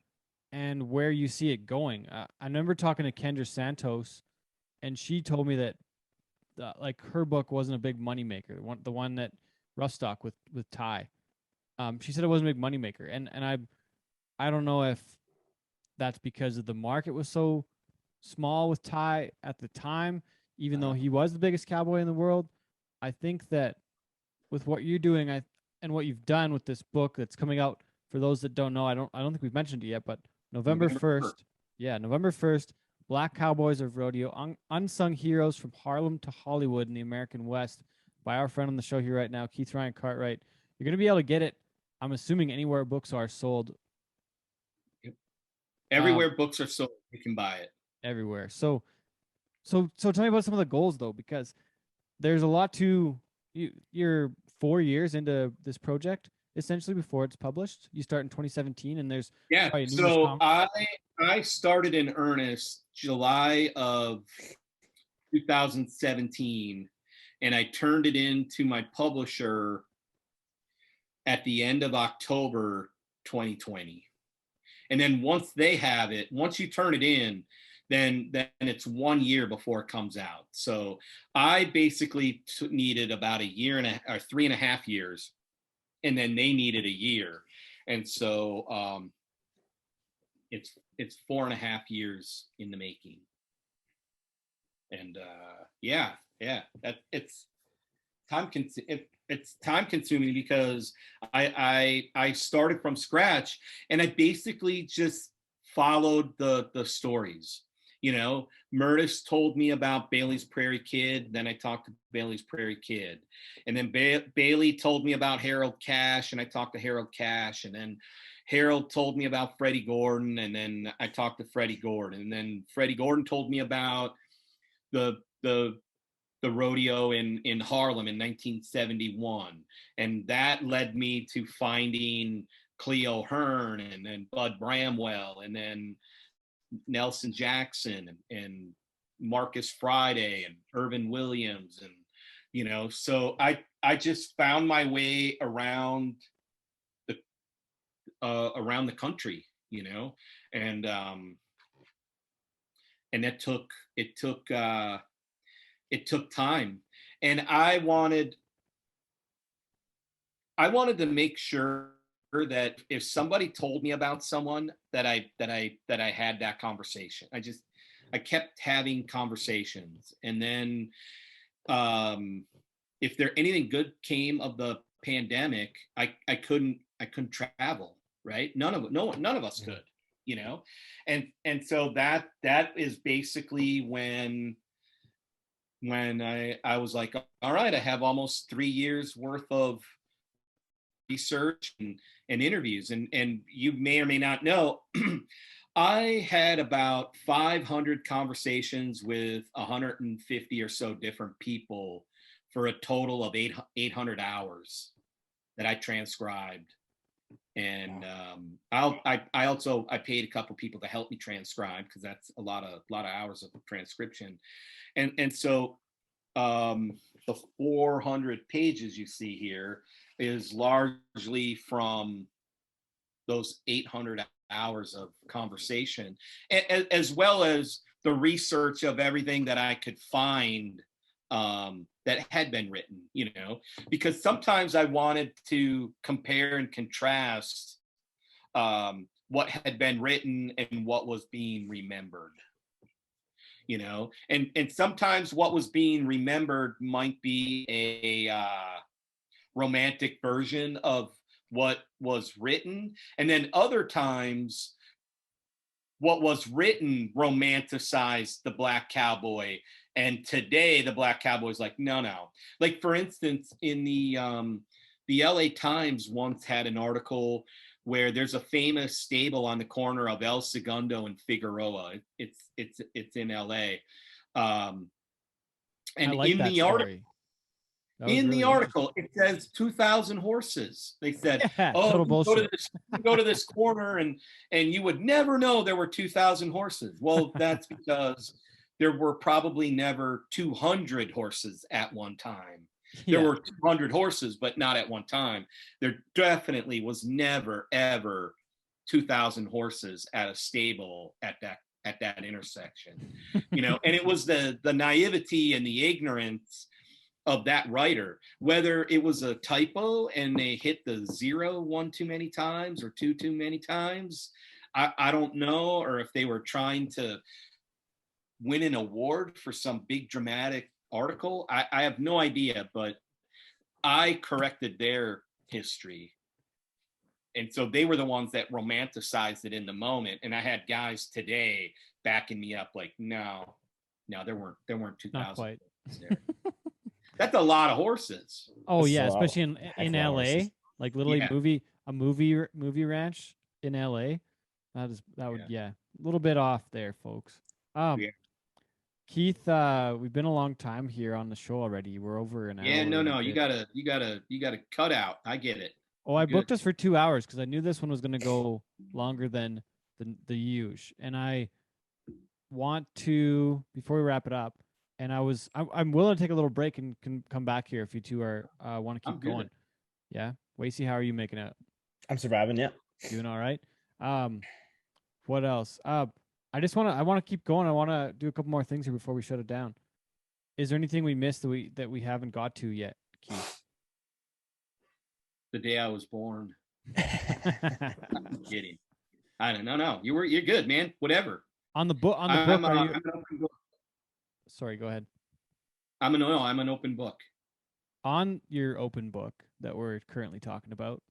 and where you see it going. I remember talking to Kendra Santos, and she told me that her book wasn't a big moneymaker, the one that Rough with Ty. She said it wasn't a big moneymaker. And I don't know if that's because of the market was so small with Ty at the time, even though he was the biggest cowboy in the world. I think that with what you're doing and what you've done with this book that's coming out, for those that don't know, I don't think we've mentioned it yet, but November 1st, Black Cowboys of Rodeo, Unsung Heroes from Harlem to Hollywood in the American West, by our friend on the show here right now, Keith Ryan Cartwright. You're going to be able to get it, I'm assuming, anywhere books are sold. Everywhere books are sold, you can buy it. Everywhere. So tell me about some of the goals, though, because there's a lot to you're 4 years into this project essentially before it's published. You start in 2017, and there's so I started in earnest July of 2017, and I turned it into my publisher at the end of October 2020. And then once they have it, once you turn it in, then it's 1 year before it comes out. So I basically needed about 3.5 years, and then they needed a year. And so it's 4.5 years in the making. And it's time consuming because I started from scratch, and I basically just followed the stories. Murtis told me about Bailey's Prairie Kid. Then I talked to Bailey's Prairie Kid. And then Bailey told me about Harold Cash, and I talked to Harold Cash. And then Harold told me about Freddie Gordon, and then I talked to Freddie Gordon, and then Freddie Gordon told me about the rodeo in Harlem in 1971, and that led me to finding Cleo Hearn, and then Bud Bramwell, and then Nelson Jackson, and Marcus Friday, and Irvin Williams, and so I just found my way around the country, and it took time, and I wanted to make sure that if somebody told me about someone, that I had that conversation. I kept having conversations, and then if anything good came of the pandemic, I couldn't travel, right? None of us could, and so that is basically when I was like, all right, I have almost 3 years worth of research and interviews, and you may or may not know, I had about 500 conversations with 150 or so different people for a total of 800 hours that I transcribed. And I paid a couple people to help me transcribe, because that's a lot of hours of transcription. And so the 400 pages you see here is largely from those 800 hours of conversation, as well as the research of everything that I could find that had been written, because sometimes I wanted to compare and contrast what had been written and what was being remembered, and sometimes what was being remembered might be a romantic version of what was written, and then other times what was written romanticized the Black Cowboy, and today the Black Cowboy is like, no. Like, for instance, in the LA Times once had an article where there's a famous stable on the corner of El Segundo and Figueroa. It's in LA, and like in the article. In the article, it says 2,000 horses. They said, "Oh, go to this corner, and you would never know there were 2,000 horses." Well, that's because there were probably never 200 horses at one time. There were 200 horses, but not at one time. There definitely was never ever 2,000 horses at a stable at that intersection, and it was the naivety and the ignorance of that writer, whether it was a typo and they hit the 0 one too many times or two too many times, I don't know, or if they were trying to win an award for some big dramatic article. I have no idea, but I corrected their history, and so they were the ones that romanticized it in the moment. And I had guys today backing me up, like, no, there weren't 2,000 there. That's a lot of horses. Oh, yeah, especially in LA, like literally a movie ranch in LA. That would a little bit off there, folks. Keith, we've been a long time here on the show already. We're over an hour. Yeah, no, you gotta cut out. I get it. Oh, I booked us for 2 hours because I knew this one was gonna go longer than the usual, and I want to, before we wrap it up. And I'm willing to take a little break and can come back here if you two are want to keep going. Yeah, Wasey, how are you making out? I'm surviving. Yeah, doing all right. What else? I want to keep going. I want to do a couple more things here before we shut it down. Is there anything we missed that we haven't got to yet, Keith? The day I was born. I'm kidding. I don't know. No, you're good, man. Whatever. On the book. I'm an open book. Sorry, go ahead. I'm an open book. On your open book that we're currently talking about,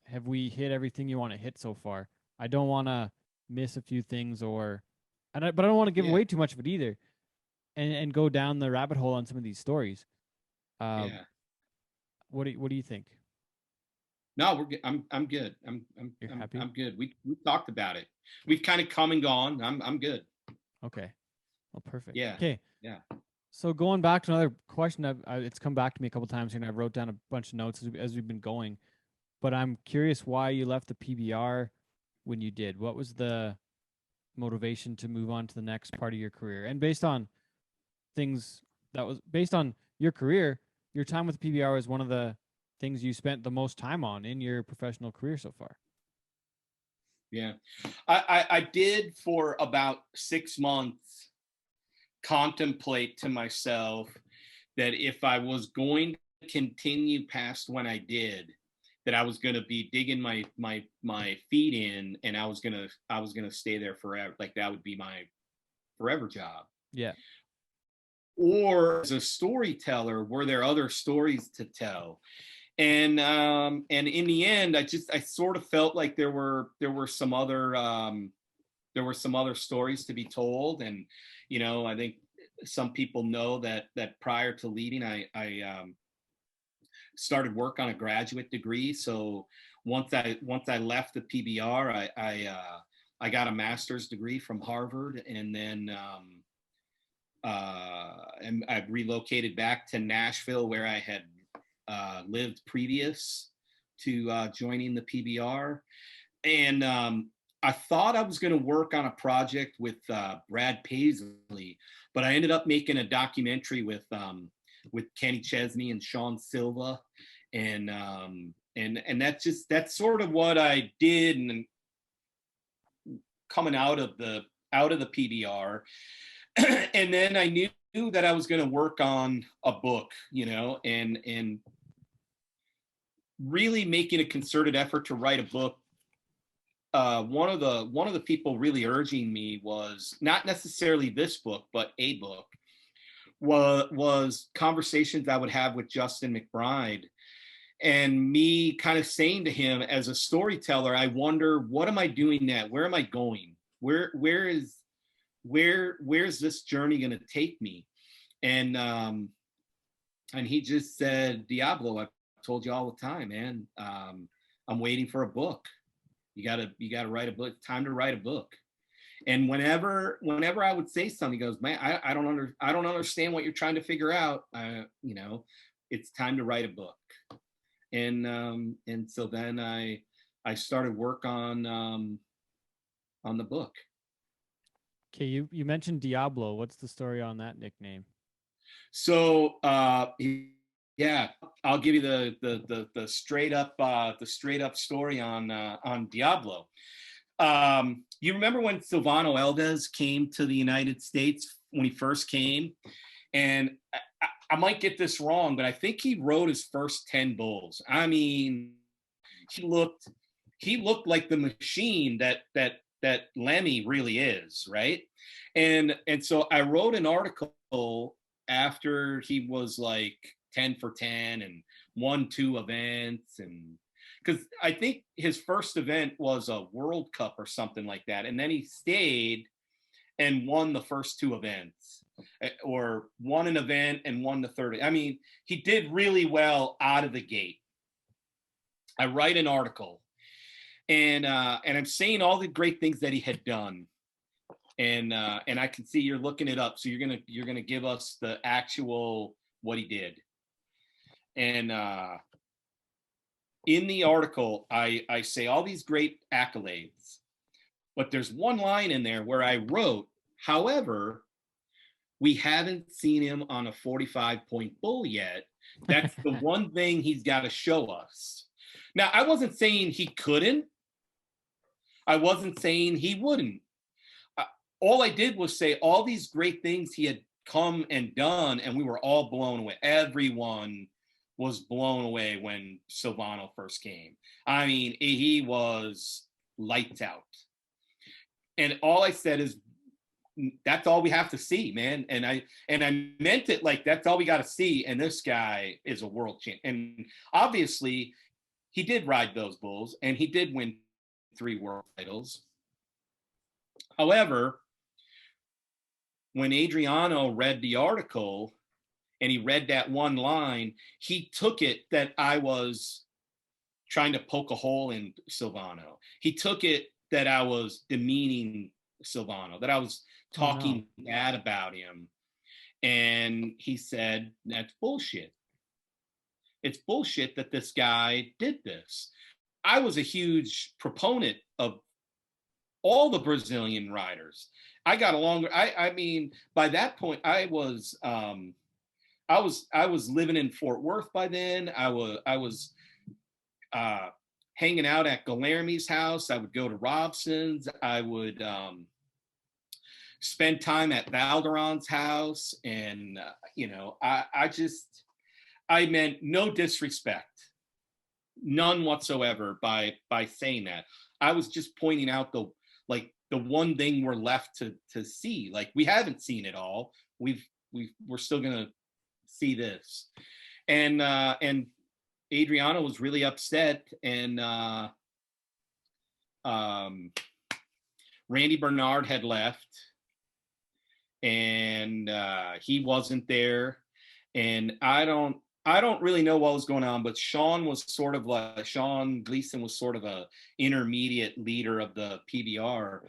have we hit everything you want to hit so far? I don't want to miss a few things, but I don't want to give away too much of it either, and go down the rabbit hole on some of these stories. What do you think? No, we're good. I'm good. I'm good. We talked about it. We've kind of come and gone. I'm good. Okay. Well, perfect. Yeah. Okay. Yeah. So going back to another question, it's come back to me a couple times here, and I wrote down a bunch of notes as we've been going. But I'm curious why you left the PBR when you did. What was the motivation to move on to the next part of your career? And based on things that was based on your career, your time with the PBR is one of the things you spent the most time on in your professional career so far. Yeah. I did for about 6 months contemplate to myself that if I was going to continue past when I did, that I was going to be digging my feet in, and I was going to stay there forever. Like that would be my forever job. Yeah. Or as a storyteller, were there other stories to tell? And in the end, I sort of felt like there were some other stories to be told. And I think some people know that prior to leading, I started work on a graduate degree. So once I left the PBR, I got a master's degree from Harvard, and then and I relocated back to Nashville, where I had lived previous to joining the PBR. And I thought I was going to work on a project with Brad Paisley, but I ended up making a documentary with Kenny Chesney and Sean Silva, and that's sort of what I did. And coming out of the PBR, and then I knew that I was going to work on a book, and really making a concerted effort to write a book. One of the people really urging me was not necessarily this book, but a book. Was conversations I would have with Justin McBride, and me kind of saying to him, as a storyteller, I wonder, what am I doing now? Where am I going? Where's this journey going to take me? And he just said, Diablo, I've told you all the time, man. I'm waiting for a book. You gotta write a book. Time to write a book. And whenever I would say something, he goes, man, I don't understand what you're trying to figure out. It's time to write a book. And so then I started work on the book. Okay, you mentioned Diablo. What's the story on that nickname? So yeah, I'll give you the straight up story on Diablo. You remember when Silvano Eldez came to the United States, when he first came? And I might get this wrong, but I think he rode his first 10 bulls. I mean, he looked like the machine that Lemmy really is, right? And so I wrote an article after he was like 10 for 10 and won 2 events, and because I think his first event was a World Cup or something like that, and then he stayed and won the first 2 events, or won an event and won the third. I mean, he did really well out of the gate. I write an article, and I'm saying all the great things that he had done, and I can see you're looking it up, so you're gonna give us the actual what he did. And in the article, I say all these great accolades, but there's one line in there where I wrote, however, we haven't seen him on a 45-point bull yet. That's the one thing he's got to show us. Now, I wasn't saying he couldn't. I wasn't saying he wouldn't. All I did was say all these great things he had come and done, and we were all blown away. Everyone was blown away when Silvano first came. I mean, he was lights out. And all I said is, that's all we have to see, man. And I meant it like, that's all we got to see. And this guy is a world champ. And obviously he did ride those bulls, and he did win 3 world titles. However, when Adriano read the article and he read that one line, he took it that I was trying to poke a hole in Silvano. He took it that I was demeaning Silvano, that I was talking bad about him. And he said, that's bullshit. It's bullshit that this guy did this. I was a huge proponent of all the Brazilian riders. I got along. I mean, by that point, I was living in Fort Worth by then. I was hanging out at Guilherme's house. I would go to Robson's. I would spend time at Valderon's house, and I meant no disrespect, none whatsoever by saying that. I was just pointing out the one thing we're left to see. Like, we haven't seen it all. We're still gonna see this, and Adriano was really upset, and Randy Bernard had left, and he wasn't there, and I don't really know what was going on, but Sean Gleason was sort of a intermediate leader of the PBR,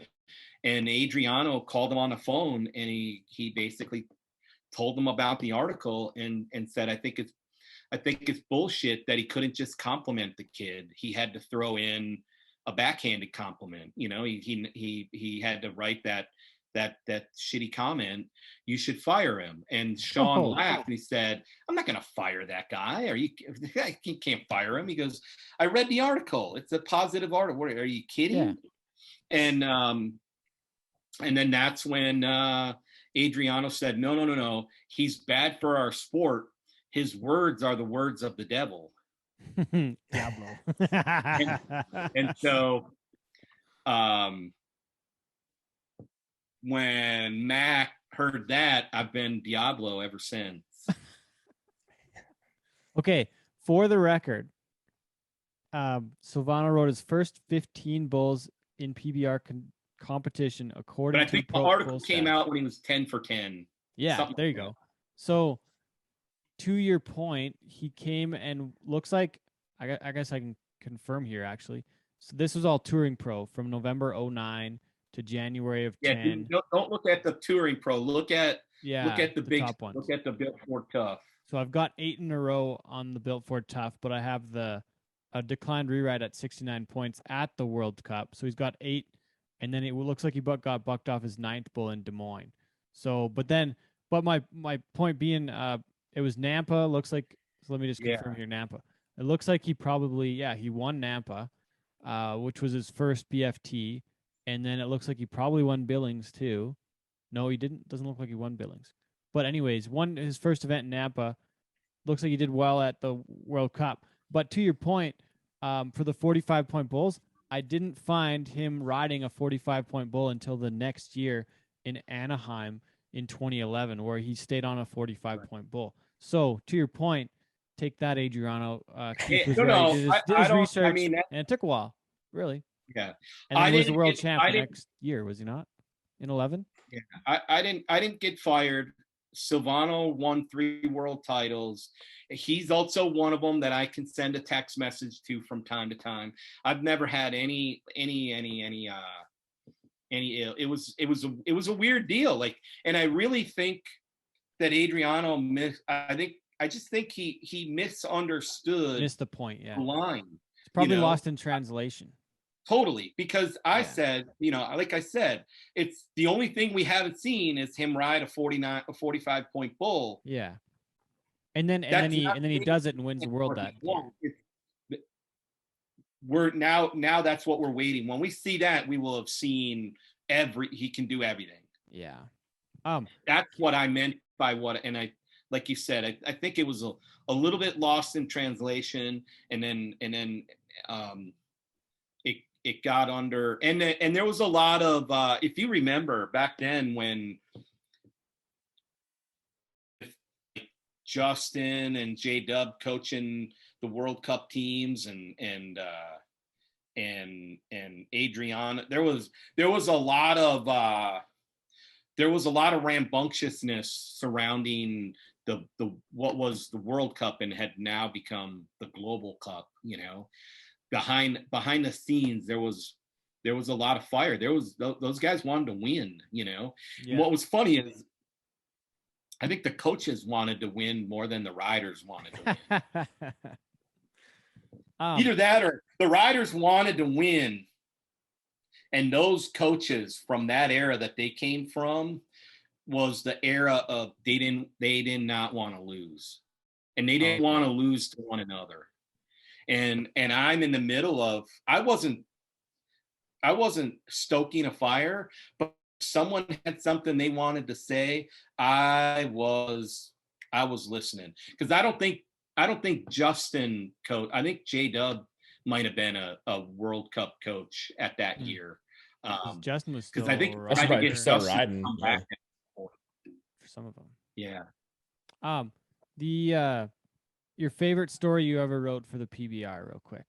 and Adriano called him on the phone, and he basically told them about the article and said, I think it's bullshit that he couldn't just compliment the kid. He had to throw in a backhanded compliment. He had to write that shitty comment. You should fire him. And Sean laughed and he said, I'm not going to fire that guy. You can't fire him. He goes, I read the article. It's a positive article. Are you kidding? Yeah. And then that's when Adriano said, no. He's bad for our sport. His words are the words of the devil. Diablo. and so when Mac heard that, I've been Diablo ever since. Okay, for the record, Silvano rode his first 15 bulls in PBR competition according to But I think the article came out when he was 10 for 10. Yeah, there you go. So to your point, he came and looks like, I guess I can confirm here actually. So this was all Touring Pro from November 2009 to January of 10. Don't look at the Touring Pro. Look at the big top ones. Look at the Built Ford Tough. So I've got 8 in a row on the Built Ford Tough, but I have a declined rewrite at 69 points at the World Cup. So he's got 8, and then it looks like he got bucked off his 9th bull in Des Moines. So, but my point being, it was Nampa. Looks like, so let me just confirm here, Nampa. It looks like he probably, he won Nampa, which was his first BFT. And then it looks like he probably won Billings too. No, he didn't. Doesn't look like he won Billings. But anyways, won his first event in Nampa. Looks like he did well at the World Cup. But to your point, for the 45-point bulls, I didn't find him riding a 45-point bull until the next year in Anaheim in 2011, where he stayed on a 45-point bull. So to your point, take that, Adriano. Did his research, and it took a while, really. Yeah, and then he was the world champ the next year, was he not? In 11? Yeah, I didn't get fired. Silvano won 3 world titles. He's also one of them that I can send a text message to from time to time. I've never had any ill. It was a weird deal. Like, and I really think that Adriano I just think he misunderstood. Missed the point. Yeah. The line. It's probably lost in translation. Totally, because I said, like I said, it's the only thing we haven't seen is him ride a 45-point bull. Yeah, and then he does it and wins the world that year. We're now that's what we're waiting. When we see that, we will have seen he can do everything. Yeah, that's what I meant by what, and I, like you said, I think it was a little bit lost in translation, and then it got under, and there was a lot of if you remember back then when Justin and J-Dub coaching the World Cup teams and Adriana, there was a lot of rambunctiousness surrounding the what was the World Cup and had now become the Global Cup, behind the scenes, there was a lot of fire. Those guys wanted to win, you know. Yeah. And what was funny is I think the coaches wanted to win more than the riders wanted to win. Either that or the riders wanted to win, and those coaches from that era that they came from was the era of they did not want to lose, and they didn't want to lose to one another. And I'm in the middle of, I wasn't stoking a fire, but someone had something they wanted to say, I was listening, because I don't think Justin coach. I think J-Dub might have been a World Cup coach at that year. Justin was still, because I think still riding back for some of them. Yeah. Your favorite story you ever wrote for the PBR, real quick.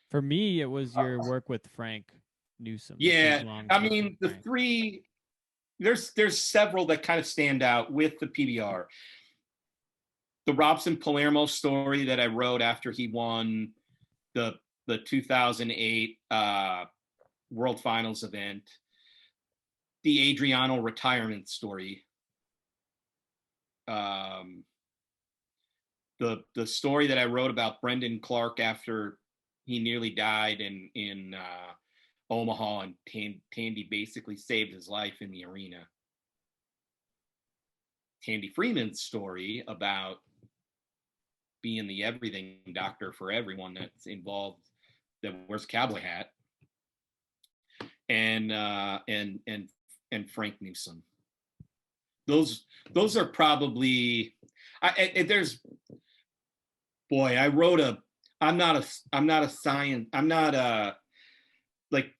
For me, it was your work with Frank Newsom. Yeah, I mean, the three, there's several that kind of stand out with the PBR. The Robson Palermo story that I wrote after he won the 2008 World Finals event. The Adriano retirement story. The story that I wrote about Brendan Clark after he nearly died in Omaha, and Tandy basically saved his life in the arena. Tandy Freeman's story about being the everything doctor for everyone that's involved, that wears cowboy hat, and Frank Newsom. Those are probably, there's, boy, I wrote I'm not a science,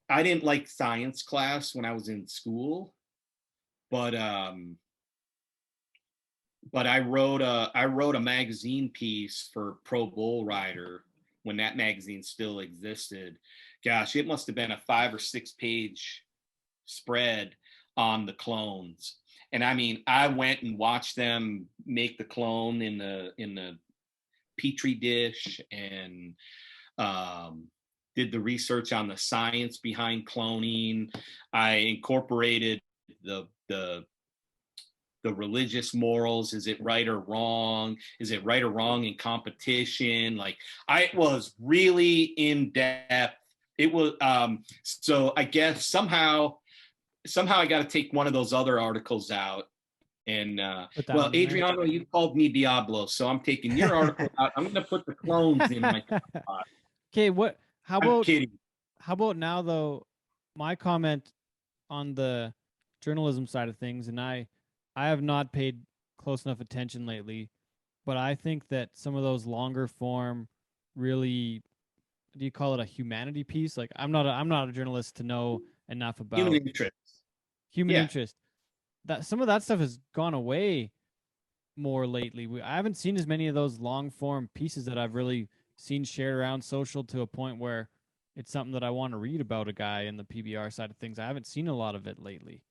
I didn't like science class when I was in school, but I wrote a magazine piece for Pro Bull Rider when that magazine still existed. Gosh, it must have been a 5 or 6 page spread on the clones. And I mean, I went and watched them make the clone in the Petri dish, and did the research on the science behind cloning. I incorporated the religious morals. Is it right or wrong? Is it right or wrong in competition? Like, I was really in depth. It was so I guess somehow I got to take one of those other articles out. And well, Adriano, you called me Diablo, so I'm taking your article out. I'm going to put the clones in my spot. Okay, how about now though? My comment on the journalism side of things, and I have not paid close enough attention lately, but I think that some of those longer form, really, do you call it a humanity piece? Like, I'm not a journalist to know enough about human interest. That some of that stuff has gone away more lately. I haven't seen as many of those long form pieces that I've really seen shared around social to a point where it's something that I want to read about a guy in the PBR side of things. I haven't seen a lot of it lately.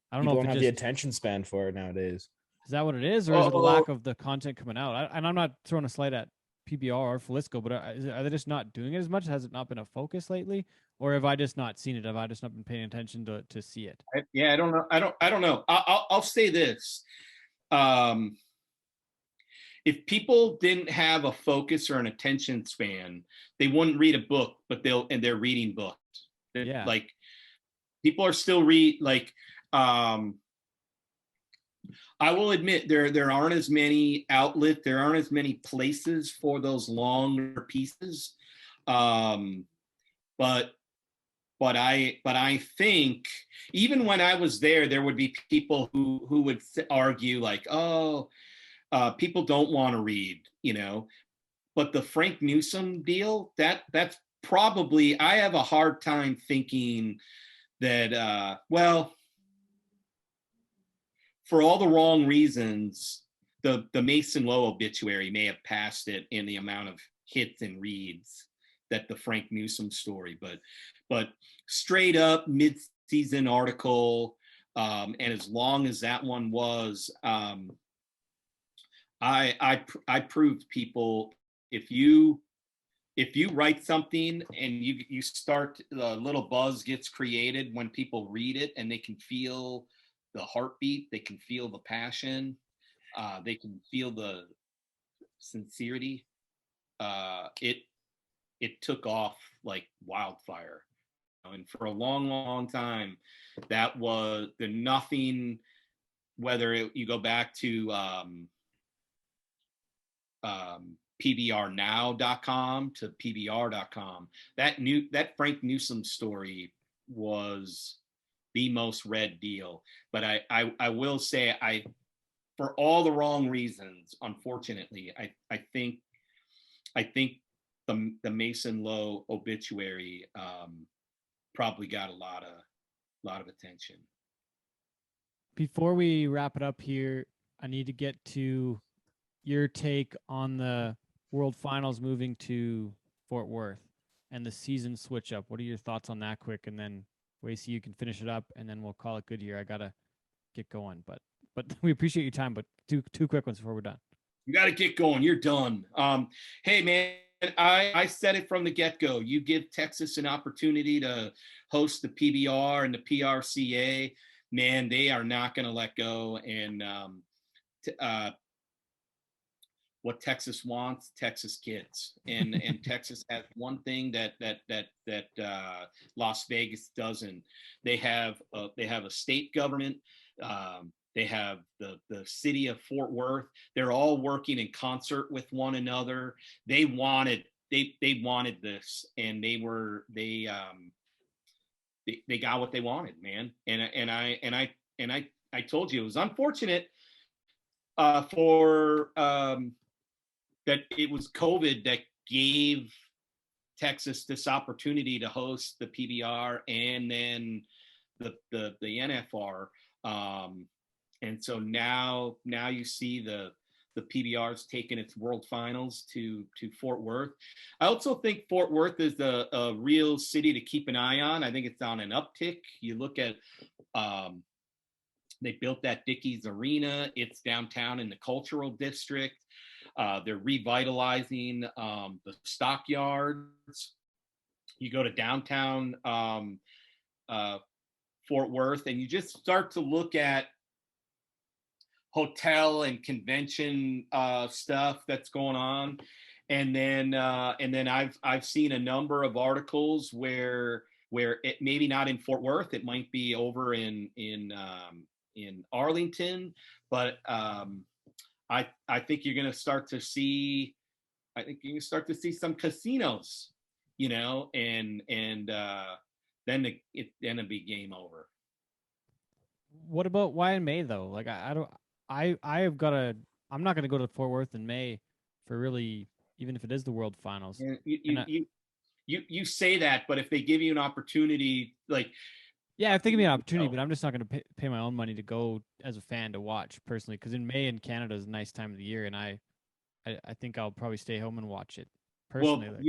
I don't know if don't have the attention span for it nowadays. Is that what it is, or is it a lack of the content coming out? And I'm not throwing a slight at PBR or Flisco, but are they just not doing it as much? Has it not been a focus lately, or have I just not seen it? Have I just not been paying attention to see it? I don't know. I don't know. I'll say this: if people didn't have a focus or an attention span, they wouldn't read a book. But they're reading books. Yeah. Like, people are still I will admit there aren't as many outlets, there aren't as many places for those longer pieces, but I think even when I was there would be people who would argue like, people don't want to read, you know. But the Frank Newsom deal, that's probably, I have a hard time thinking that for all the wrong reasons, the Mason Lowe obituary may have passed it in the amount of hits and reads that the Frank Newsom story, but straight up mid-season article, and as long as that one was, I proved people, if you write something and you start, the little buzz gets created when people read it, and they can feel the heartbeat, they can feel the passion, they can feel the sincerity. It took off like wildfire, and for a long time, that was the nothing. Whether you go back to pbrnow.com to pbr.com, that Frank Newsom story was the most read deal. But I will say, for all the wrong reasons, unfortunately, I think the Mason Lowe obituary probably got a lot of attention. Before we wrap it up here, I need to get to your take on the World Finals moving to Fort Worth and the season switch up. What are your thoughts on that quick? And then Wacy, you can finish it up, and then we'll call it good here. I gotta get going, but we appreciate your time. But two quick ones before we're done. You got to get going. You're done. Hey man, I said it from the get-go. You give Texas an opportunity to host the PBR and the PRCA, man, they are not going to let go. And what Texas wants, Texas gets. And Texas has one thing that Las Vegas doesn't. They have a state government. They have the city of Fort Worth. They're all working in concert with one another. They wanted this, and they got what they wanted, man. And I told you it was unfortunate for that it was COVID that gave Texas this opportunity to host the PBR and then the NFR. And so now you see the PBR's taking its World Finals to Fort Worth. I also think Fort Worth is a real city to keep an eye on. I think it's on an uptick. You look at they built that Dickies Arena. It's downtown in the cultural district. They're revitalizing the stockyards. You go to downtown Fort Worth, and you just start to look at hotel and convention stuff that's going on, and then I've seen a number of articles where it maybe not in Fort Worth, it might be over in Arlington, but I think you're going to start to see some casinos, and then it'll be game over. What about why in May though? Like I'm not going to go to Fort Worth in May for really, even if it is the World Finals. You say that, but if they give you an opportunity, like, yeah, if they give me an opportunity, but I'm just not going to pay my own money to go as a fan to watch personally, because in May in Canada is a nice time of the year, and I think I'll probably stay home and watch it. Personally, well,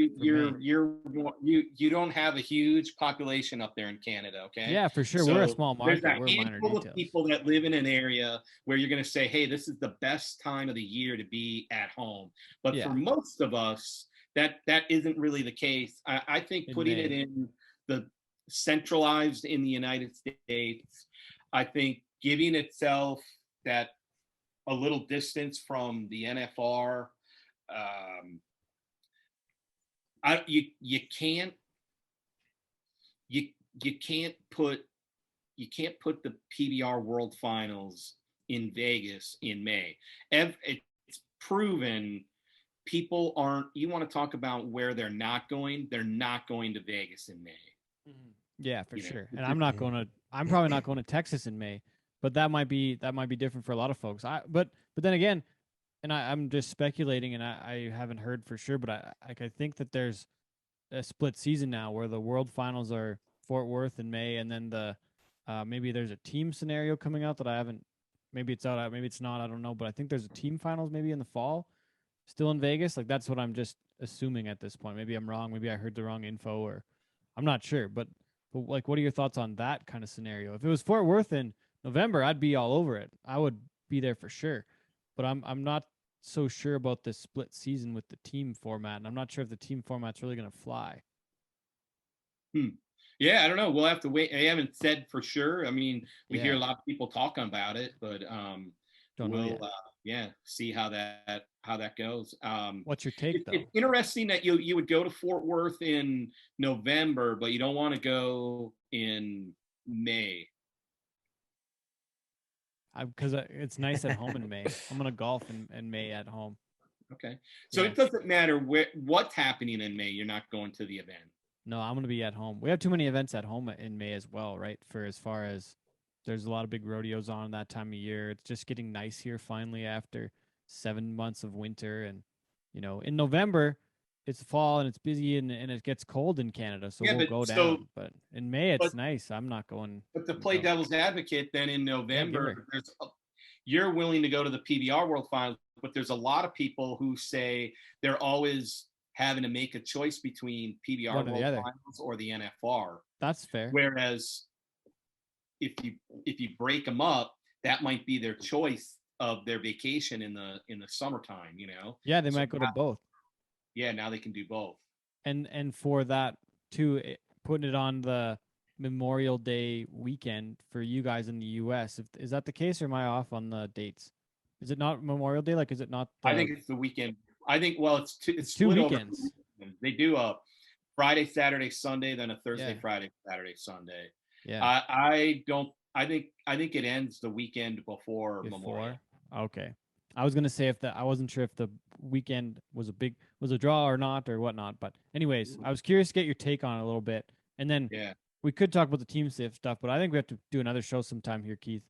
you don't have a huge population up there in Canada, okay? Yeah, for sure. So we're a small market. There's a handful of people that live in an area where you're going to say, hey, this is the best time of the year to be at home. But for most of us, that isn't really the case. I think putting it in the centralized in the United States, I think giving itself that a little distance from the NFR, you can't put the PBR World Finals in Vegas in May. It's proven people aren't. You want to talk about where they're not going to Vegas in May. Yeah, for sure. And I'm probably not going to Texas in May, but that might be different for a lot of folks. But then again, and I'm just speculating, and I haven't heard for sure, but I think that there's a split season now where the World Finals are Fort Worth in May, and then the maybe there's a team scenario coming out that I haven't. Maybe it's out. Maybe it's not. I don't know. But I think there's a team finals maybe in the fall, still in Vegas. Like that's what I'm just assuming at this point. Maybe I'm wrong. Maybe I heard the wrong info, or I'm not sure. But like, what are your thoughts on that kind of scenario? If it was Fort Worth in November, I'd be all over it. I would be there for sure. But I'm not so sure about this split season with the team format, and I'm not sure if the team format's really going to fly. Yeah, I don't know. We'll have to wait. I haven't said for sure. I mean, we hear a lot of people talking about it, but we'll see how that goes. What's your take though? It's interesting that you would go to Fort Worth in November, but you don't want to go in May. Because it's nice at home in May. I'm gonna golf in May at home. Okay, so it doesn't matter what's happening in May. You're not going to the event. No, I'm gonna be at home. We have too many events at home in May as well, right? For as far as there's a lot of big rodeos on that time of year. It's just getting nice here finally after 7 months of winter, and in November it's fall and it's busy and it gets cold in Canada, so we'll go down. But in May it's nice. I'm not going. But to play devil's advocate, then in November, you're willing to go to the PBR World Finals, but there's a lot of people who say they're always having to make a choice between PBR World Finals or the NFR. That's fair. Whereas if you break them up, that might be their choice of their vacation in the summertime. Yeah, they might go to both. Yeah, now they can do both. And for that too, putting it on the Memorial Day weekend for you guys in the U.S. Is that the case, or am I off on the dates? Is it not Memorial Day? Like, is it not? I think it's the weekend. I think it's two weekends. They do a Friday, Saturday, Sunday, then a Thursday, Friday, Saturday, Sunday. Yeah. I think it ends the weekend before Memorial. Okay. I was gonna say I wasn't sure if the weekend was a draw or not or whatnot. But anyways, I was curious to get your take on it a little bit, and then we could talk about the team stuff, but I think we have to do another show sometime here, Keith,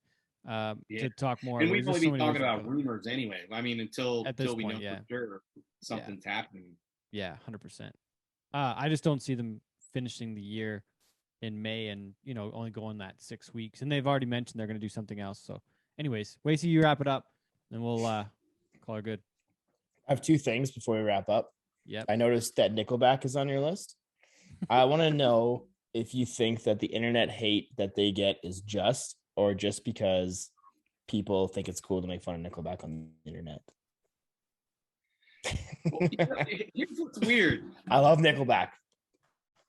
to talk more. And we've only been talking about rumors anyway. I mean, until we know for sure something's happening. Yeah, 100%. I just don't see them finishing the year in May and only going that 6 weeks. And they've already mentioned they're going to do something else. So, anyways, Wasey, you wrap it up, and we'll call her good. I have two things before we wrap up. Yep. I noticed that Nickelback is on your list. I want to know if you think that the internet hate that they get is just, or just because people think it's cool to make fun of Nickelback on the internet. Well, here's what's weird. I love Nickelback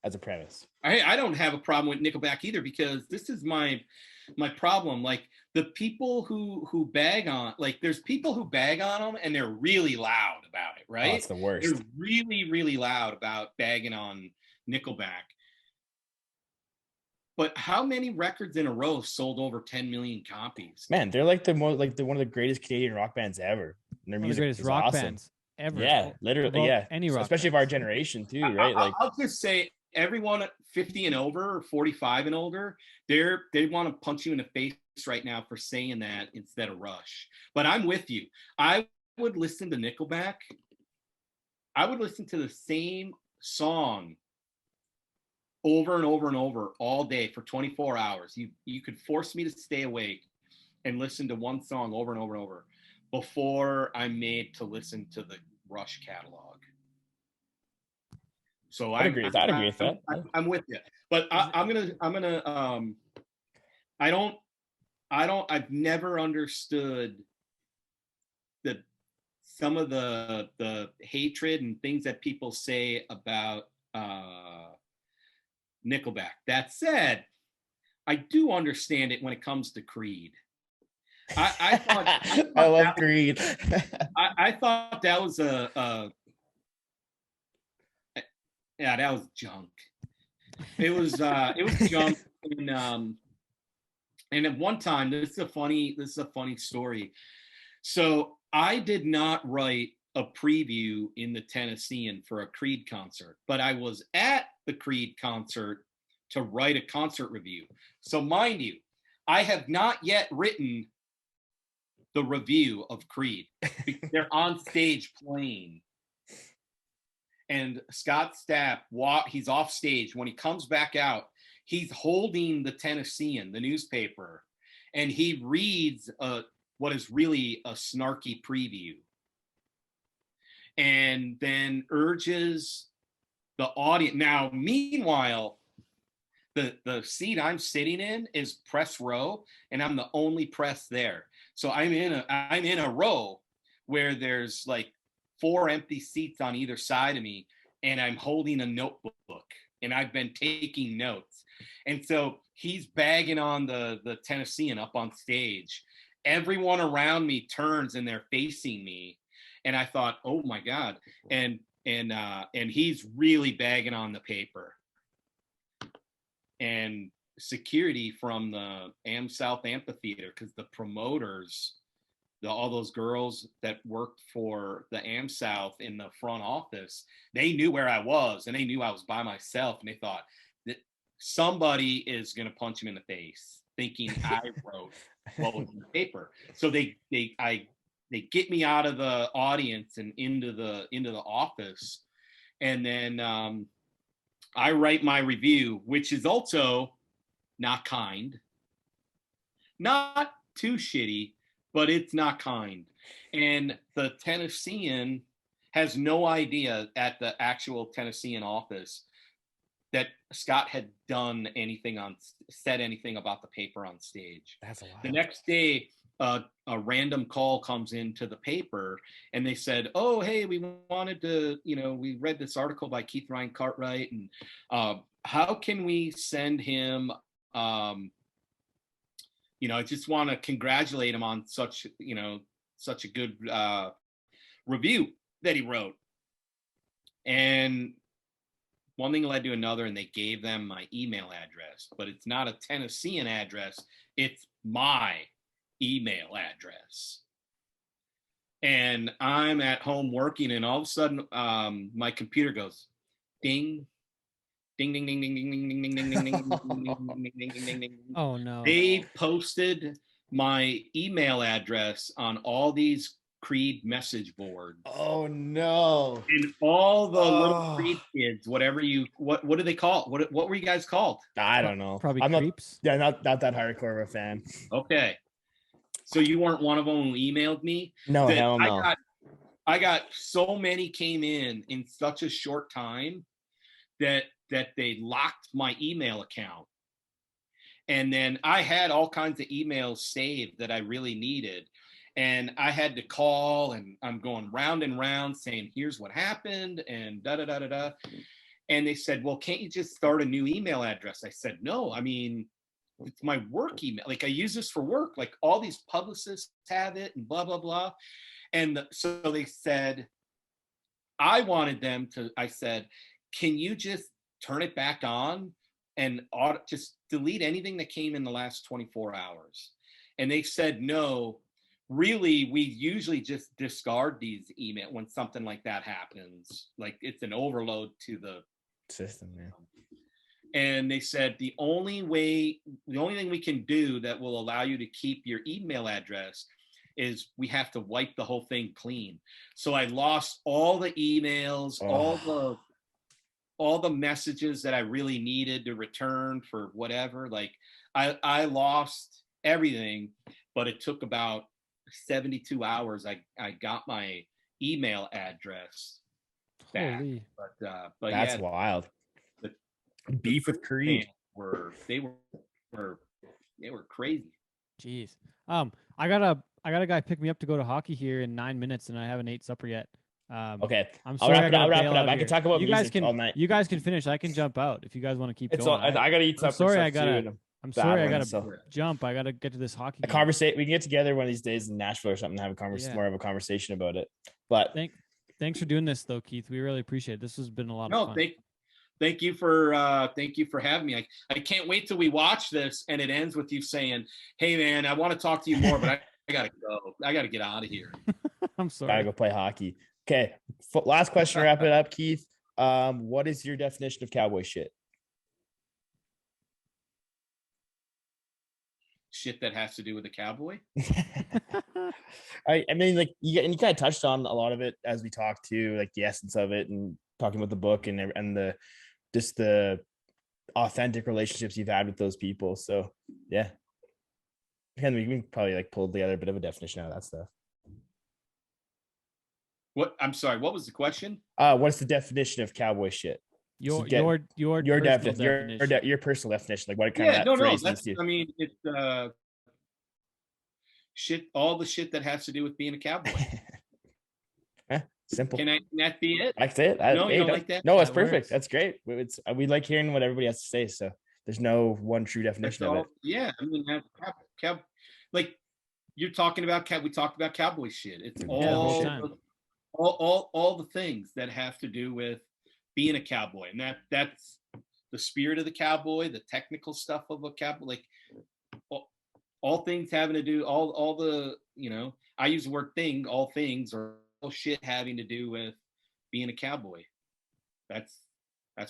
as a premise. I don't have a problem with Nickelback either, because this is my problem. Like, the people who bag on, like, there's people who bag on them and they're really loud about it, right? Oh, it's the worst. They're really, really loud about bagging on Nickelback. But how many records in a row sold over 10 million copies? Man, they're like they're one of the greatest Canadian rock bands ever. And their music is rock awesome. Bands ever. Yeah, literally. Yeah, any rock, especially of our generation too, right? Like, I'll just say, everyone 50 and over, or 45 and older, they want to punch you in the face right now for saying that instead of Rush. But I'm with you. I would listen to Nickelback. I would listen to the same song over and over and over all day for 24 hours. You could force me to stay awake and listen to one song over and over and over before I'm made to listen to the Rush catalog. So I agree with that. I'm with you, but I've never understood some of the hatred and things that people say about Nickelback. That said, I do understand it when it comes to Creed. I thought I love Creed. I thought that was that was junk. It was junk. And at one time, this is a funny story. So I did not write a preview in the Tennessean for a Creed concert, but I was at the Creed concert to write a concert review. So mind you, I have not yet written the review of Creed. They're on stage playing. And Scott Stapp, he's off stage. When he comes back out, he's holding the Tennessean, the newspaper, and he reads what is really a snarky preview. And then urges the audience. Now, meanwhile, the seat I'm sitting in is press row, and I'm the only press there. So I'm in a row where there's like 4 empty seats on either side of me, and I'm holding a notebook and I've been taking notes. And so he's bagging on the Tennessean up on stage. Everyone around me turns and they're facing me. And I thought, oh my God. And he's really bagging on the paper. And security from the Am South Amphitheater, because the promoters, all those girls that worked for the Am South in the front office, they knew where I was, and they knew I was by myself, and they thought that somebody is going to punch him in the face, thinking I wrote what was in the paper. So they get me out of the audience and into the office, and then I write my review, which is also not kind, not too shitty, but it's not kind. And the Tennessean has no idea at the actual Tennessean office that Scott had said anything about the paper on stage. That's a lot. The next day, a random call comes into the paper, and they said, oh, hey, we wanted to, we read this article by Keith Ryan Cartwright, and how can we send him, I just want to congratulate him on such a good review that he wrote. And one thing led to another, and they gave them my email address, but it's not a Tennessean address. It's my email address. And I'm at home working, and all of a sudden my computer goes ding, ding, ding, ding, ding, ding, ding, ding, ding, ding, ding, ding, ding, ding, ding, ding. Oh no. They posted my email address on all these Creed message boards. Oh no. And all the little Creed kids, what do they call it? What were you guys called? I don't know. Probably I'm creeps. Not that hardcore of a fan. Okay. So you weren't one of them who emailed me? No, hell no. I got so many came in such a short time that they locked my email account. And then I had all kinds of emails saved that I really needed. And I had to call, and I'm going round and round saying, here's what happened, and da-da-da-da-da. And they said, well, can't you just start a new email address? I said, no, I mean, it's my work email. Like, I use this for work. Like, all these publicists have it and blah, blah, blah. And so they said, I said, can you just turn it back on and just delete anything that came in the last 24 hours? And they said, no, really, we usually just discard these emails when something like that happens. Like, it's an overload to the system, man. And they said the only thing we can do that will allow you to keep your email address is we have to wipe the whole thing clean. So I lost all the emails, all the messages that I really needed to return for whatever. Like, I lost everything, but it took about 72 hours. I got my email address back. Holy. But that's wild. Beef with Creed they were crazy. Jeez. I got a guy pick me up to go to hockey here in 9 minutes, and I haven't ate supper yet. Okay, I'm sorry. I'll wrap it up. I can talk about you music guys can all night. You guys can finish. I can jump out if you guys want to keep going. I gotta eat supper. I'm sorry. I gotta jump. I gotta get to this hockey. Conversation. We can get together one of these days in Nashville or something and have more of a conversation about it. But thanks for doing this, though, Keith. We really appreciate it. This has been a lot of fun. Thank you for having me. I can't wait till we watch this and it ends with you saying, "Hey, man, I want to talk to you more, but I gotta go. I gotta get out of here." I'm sorry. Gotta go play hockey. Okay, last question to wrap it up, Keith. What is your definition of cowboy shit? Shit that has to do with a cowboy. I mean, like you kind of touched on a lot of it as we talked to, like the essence of it and talking about the book and the authentic relationships you've had with those people. So yeah, again, we can probably like pull together a bit of a definition out of that stuff. What? I'm sorry. What was the question? What's the definition of cowboy shit? Your definition. Your personal definition. Like what kind of phrase means to you? I mean, it's shit. All the shit that has to do with being a cowboy. Simple. Can that be it? That's it. No, you don't like that? No, it's That perfect. works. That's great. We like hearing what everybody has to say. So there's no one true definition of it. Yeah, I mean, like you're talking about we talked about cowboy shit. It's all the things that have to do with being a cowboy, and that's the spirit of the cowboy, the technical stuff of a cowboy, like all things having to do, all the, I use the word thing, all things or all shit having to do with being a cowboy. That's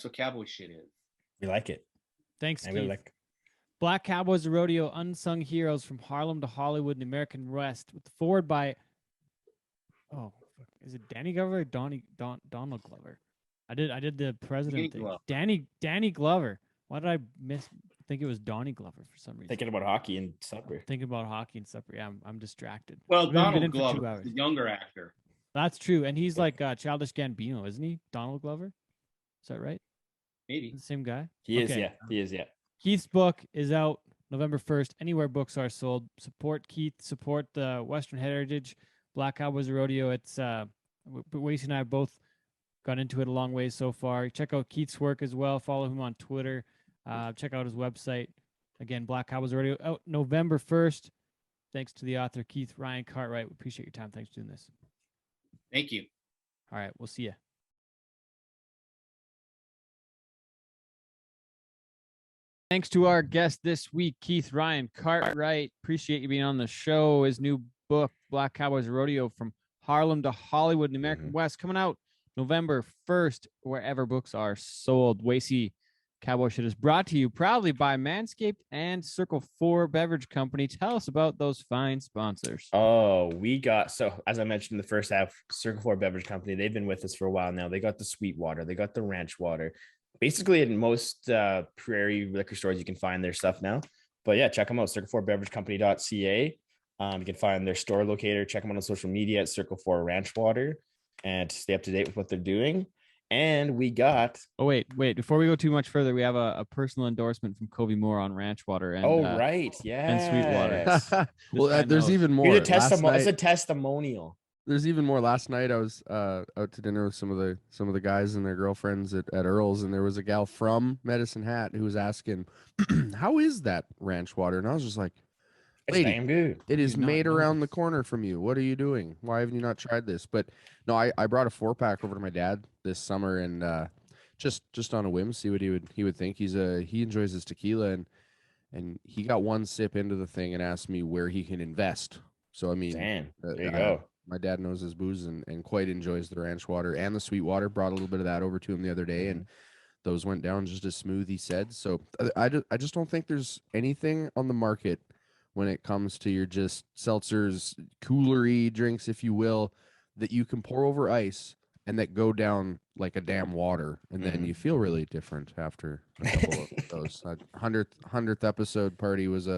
what cowboy shit is. We like it. Thanks, Keith. Really like Black Cowboys of Rodeo, unsung heroes from Harlem to Hollywood and the American West, with forward by, is it Danny Glover or Donald Glover? I did the president thing. Danny Glover. Why did I think it was Donnie Glover for some reason? Thinking about hockey and supper. Yeah, I'm distracted. Well, Donald Glover, the younger actor. That's true, and he's like Childish Gambino, isn't he? Donald Glover. Is that right? Maybe. The same guy? He is, yeah. Keith's book is out November 1st, anywhere books are sold. Support Keith, support the Western Heritage, Black Cowboys Rodeo. It's Wasey and I both got into it a long way so far. Check out Keith's work as well. Follow him on Twitter. Check out his website. Again, Black Cowboys Rodeo out November 1st. Thanks to the author, Keith Ryan Cartwright. We appreciate your time. Thanks for doing this. Thank you. All right, we'll see you. Thanks to our guest this week, Keith Ryan Cartwright. Appreciate you being on the show. His new book, Black Cowboys Rodeo, from Harlem to Hollywood in the American West, coming out November 1st, wherever books are sold. Wasey Cowboy Shit is brought to you proudly by Manscaped and Circle 4 Beverage Company. Tell us about those fine sponsors. So as I mentioned in the first half, Circle 4 Beverage Company, they've been with us for a while now. They got the sweet water. They got the ranch water. Basically, in most Prairie liquor stores, you can find their stuff now. But yeah, check them out, circle4beveragecompany.ca. You can find their store locator. Check them out on social media at Circle 4 Ranch Water and stay up to date with what they're doing. And we got... Oh, wait. Before we go too much further, we have a personal endorsement from Kobe Moore on ranch water. And, right. Yeah. And sweet water. Well, there's even more. It's a testimonial. There's even more. Last night I was out to dinner with some of the guys and their girlfriends at Earl's, and there was a gal from Medicine Hat who was asking, "How is that ranch water?" And I was just like, "Lady, it's damn good. It is made around the corner from you. What are you doing? Why haven't you not tried this?" But no, I brought a 4-pack over to my dad this summer, and just on a whim, see what he would think. He enjoys his tequila, and he got one sip into the thing and asked me where he can invest. So I mean, there you go. My dad knows his booze and quite enjoys the ranch water and the sweet water. Brought a little bit of that over to him the other day, and those went down just as smooth, he said. So I just don't think there's anything on the market when it comes to your just seltzers, coolery drinks, if you will, that you can pour over ice and that go down like a damn water, and then you feel really different after a couple of those. 100th episode party was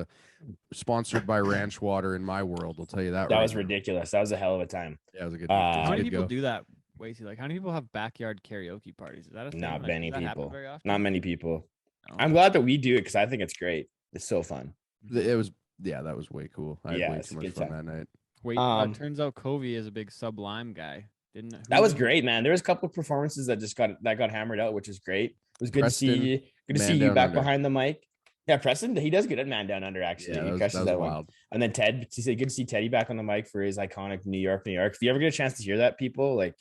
sponsored by Ranch Water in my world. I'll tell you that. That was ridiculous. That was a hell of a time. Yeah, it was a good. How many people do that, Wasey? Like, how many people have backyard karaoke parties? Is that a thing? Not like, many people. Not many people. No. I'm glad that we do it because I think it's great. It's so fun. It was. Yeah, that was way cool. I had way too much fun that night. Wait, turns out Covey is a big Sublime guy. That was great, man. There was a couple of performances that got hammered out, which is great. It was good Preston, to see you. Good to see you back behind the mic. Yeah, Preston, he does good at Man Down Under, actually. Yeah, he that was that wild. One. And then Ted, good to see Teddy back on the mic for his iconic New York. If you ever get a chance to hear that, people, like,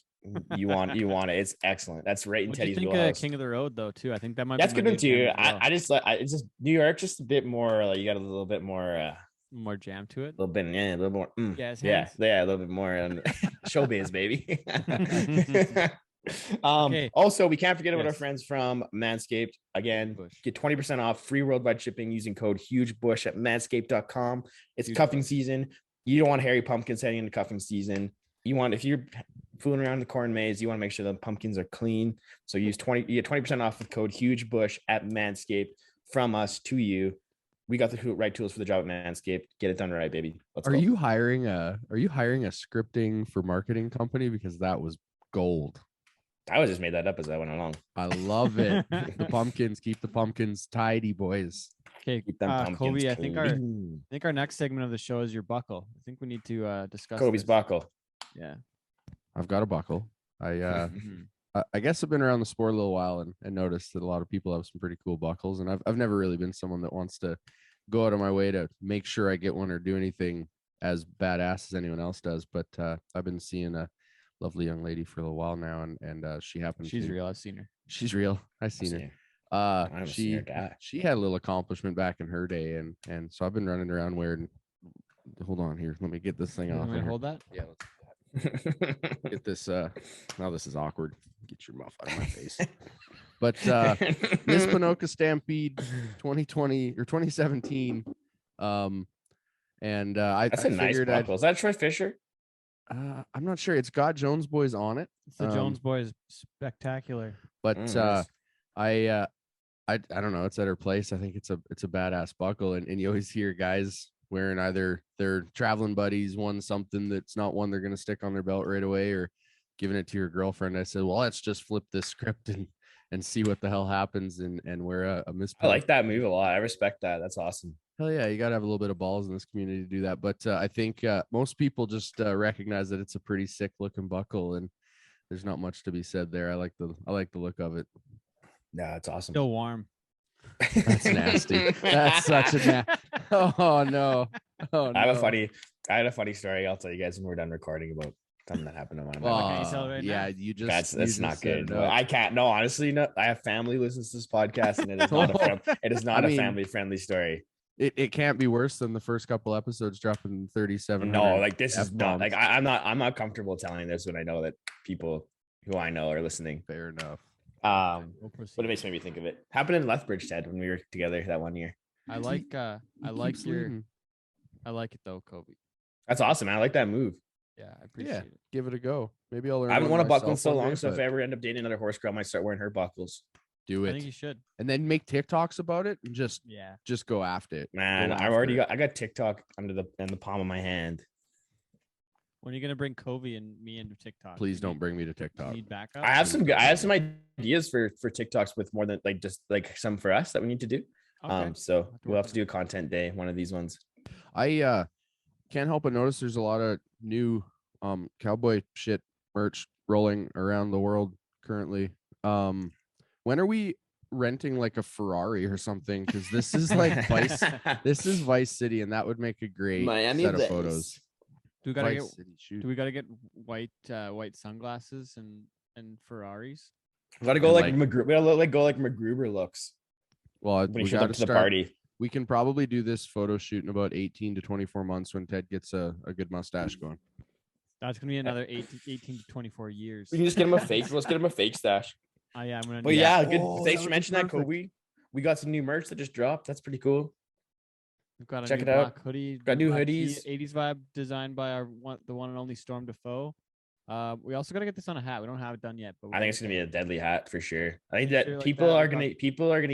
you want it. It's excellent. That's right in Teddy's wheelhouse. King of the Road, though, too. I think that might that's be good one too. Well. It's just New York, just a bit more. Like, you got a little bit more. More jam to it. A little more. Yeah, a little bit more showbiz, baby. Okay. Also, we can't forget about our friends from Manscaped. Again, get 20% off free worldwide shipping using code HugeBush at manscaped.com. It's cuffing season. You don't want hairy pumpkins heading into cuffing season. If you're fooling around the corn maze, you want to make sure the pumpkins are clean. So you get 20% off with code HugeBush at Manscaped from us to you. We got the right tools for the job at Manscaped. Get it done right, baby. Let's go. Are you hiring a scripting for marketing company? Because that was gold. I was just made that up as I went along. I love it. The pumpkins, keep the pumpkins tidy, boys. Okay, keep them pumpkins Kobe, I clean. think our next segment of the show is your buckle. I think we need to discuss Kobe's buckle. Yeah. I've got a buckle. I guess I've been around the sport a little while and noticed that a lot of people have some pretty cool buckles. And I've never really been someone that wants to go out of my way to make sure I get one or do anything as badass as anyone else does. But I've been seeing a lovely young lady for a little while now, and she happens. She's real. I've seen her. She's real. I've seen her. She had a little accomplishment back in her day, and so I've been running around wearing. Hold on here. Let me get this thing off. Hold that. Yeah. Get this. Now this is awkward. Get your muff out of my face. But Miss Ponoka Stampede 2020 or 2017. And that's a nice buckle. Is that Troy Fisher? I'm not sure. It's got Jones Boys on it. It's the Jones Boys spectacular. But I don't know. It's at her place. I think it's a badass buckle, and you always hear guys wearing either their traveling buddies won something that's not one they're going to stick on their belt right away, or giving it to your girlfriend. I said, well, let's just flip this script and see what the hell happens and wear a Miss. I like that move a lot. I respect that. That's awesome. Hell yeah, you got to have a little bit of balls in this community to do that. But I think most people just recognize that it's a pretty sick looking buckle, and there's not much to be said there. I like the look of it. Yeah, it's awesome. Still warm. That's nasty. That's such a oh no. Oh no. I had a funny story. I'll tell you guys when we're done recording about something that happened to one of my yeah, you just that's not good. I can't. No, honestly, no. I have family listens to this podcast, and it is not a family friendly story. It can't be worse than the first couple episodes dropping 37. No, like this is not like I'm not comfortable telling this when I know that people who I know are listening. Fair enough. But it makes me think of it. Happened in Lethbridge, Ted, when we were together that one year. I like it though, Kobe. That's awesome, man. I like that move. Yeah, I appreciate it. Give it a go. Maybe I'll learn. I haven't worn a buckle in so long, so if I ever end up dating another horse girl, I might start wearing her buckles. Do it. I think you should. And then make TikToks about it and just go after it. Man, I got TikTok in the palm of my hand. When are you gonna bring Kobe and me into TikTok? Please don't bring me to TikTok. Need backup? I have some ideas for TikToks with more than just some for us that we need to do. Okay. So we'll have to do a content day, one of these ones. I can't help but notice there's a lot of new cowboy shit merch rolling around the world currently. When are we renting like a Ferrari or something? Because this is like Vice City, and that would make a great set of photos. Do we gotta get white sunglasses and Ferraris? We gotta go like MacGruber looks. Well, we got to the party. We can probably do this photo shoot in about 18 to 24 months when Ted gets a good mustache going. That's gonna be another 18 to 24 years. We can just get him a fake. Let's get him a fake stash. Oh yeah, I'm gonna. Well, yeah, good. Thanks for mentioning that, Kobe. We got some new merch that just dropped. That's pretty cool. We've got Check it out. Hoodie. Got new hoodies. 80s vibe designed by the one and only Storm Defoe. We also got to get this on a hat. We don't have it done yet, but I think it's gonna be a deadly hat for sure. I think that people are gonna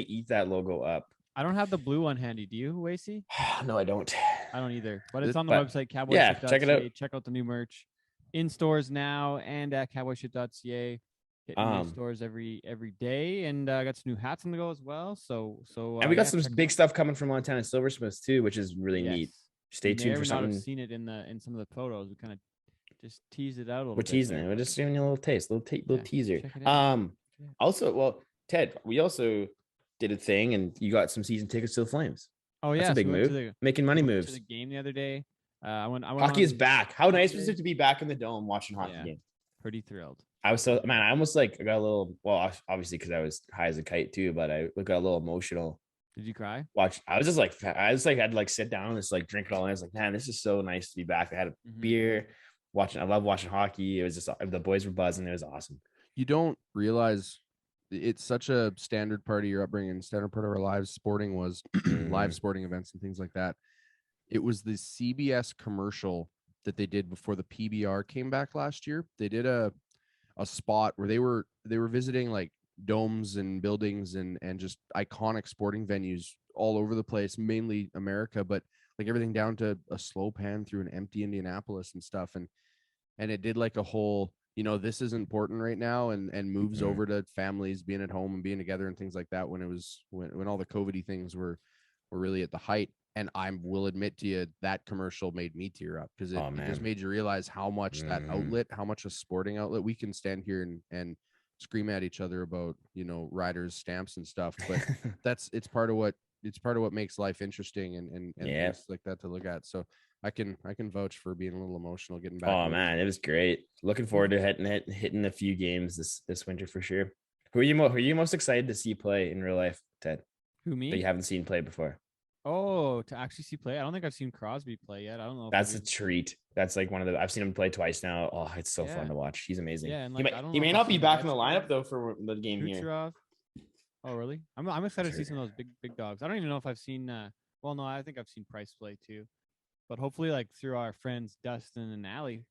eat that logo up. I don't have the blue one handy. Do you, Wacy? No, I don't. I don't either. But it's on the website, Cowboy. Yeah, check it out. Check out the new merch in stores now and at cowboyshit.ca. Hitting new stores every day, and I got some new hats on the go as well. So and we got some big stuff coming from Montana Silversmiths too, which is really neat. Stay tuned for something. I've seen it in some of the photos. We kind of just teased it out a little. We're teasing it. We're just giving you a little taste, little teaser. Also, well, Ted, we also did a thing, and you got some season tickets to the Flames. Oh yeah, that's a big move. Making money moves. To the game the other day. I went hockey is back. How nice was it to be back in the dome watching hockey game? Pretty thrilled. I was I almost I got a little, well, obviously because I was high as a kite too, but I got a little emotional. Did you cry? I was had to sit down and just drink it all in. I was like, man, this is so nice to be back. I had a beer I love watching hockey. It was just, the boys were buzzing. It was awesome. You don't realize it's such a standard part of your upbringing, standard part of our lives. Sporting was live sporting events and things like that. It was the CBS commercial that they did before the PBR came back last year. They did a spot where they were visiting like domes and buildings and just iconic sporting venues all over the place, mainly America, but like everything down to a slow pan through an empty Indianapolis and stuff. And it did like a whole, this is important right now, and moves over to families being at home and being together and things like that when all the COVID-y things were really at the height. And I will admit to you that commercial made me tear up because it just made you realize how much that outlet, how much a sporting outlet, we can stand here and scream at each other about, riders, stamps and stuff. But it's part of what makes life interesting and things like that to look at. So I can vouch for being a little emotional getting back. Oh man, it was great. Looking forward to hitting a few games this winter for sure. Who are you most excited to see play in real life, Ted? Who, me? That you haven't seen play before. Oh, to actually see play? I don't think I've seen Crosby play yet. I don't know. That's a treat. That's like I've seen him play twice now. Oh, it's so fun to watch. He's amazing. Yeah, and he may not be back in the lineup though for the game here. Oh, really? I'm excited to see some of those big dogs. I don't even know if I've seen. Well, no, I think I've seen Price play too, but hopefully, like through our friends Dustin and Allie,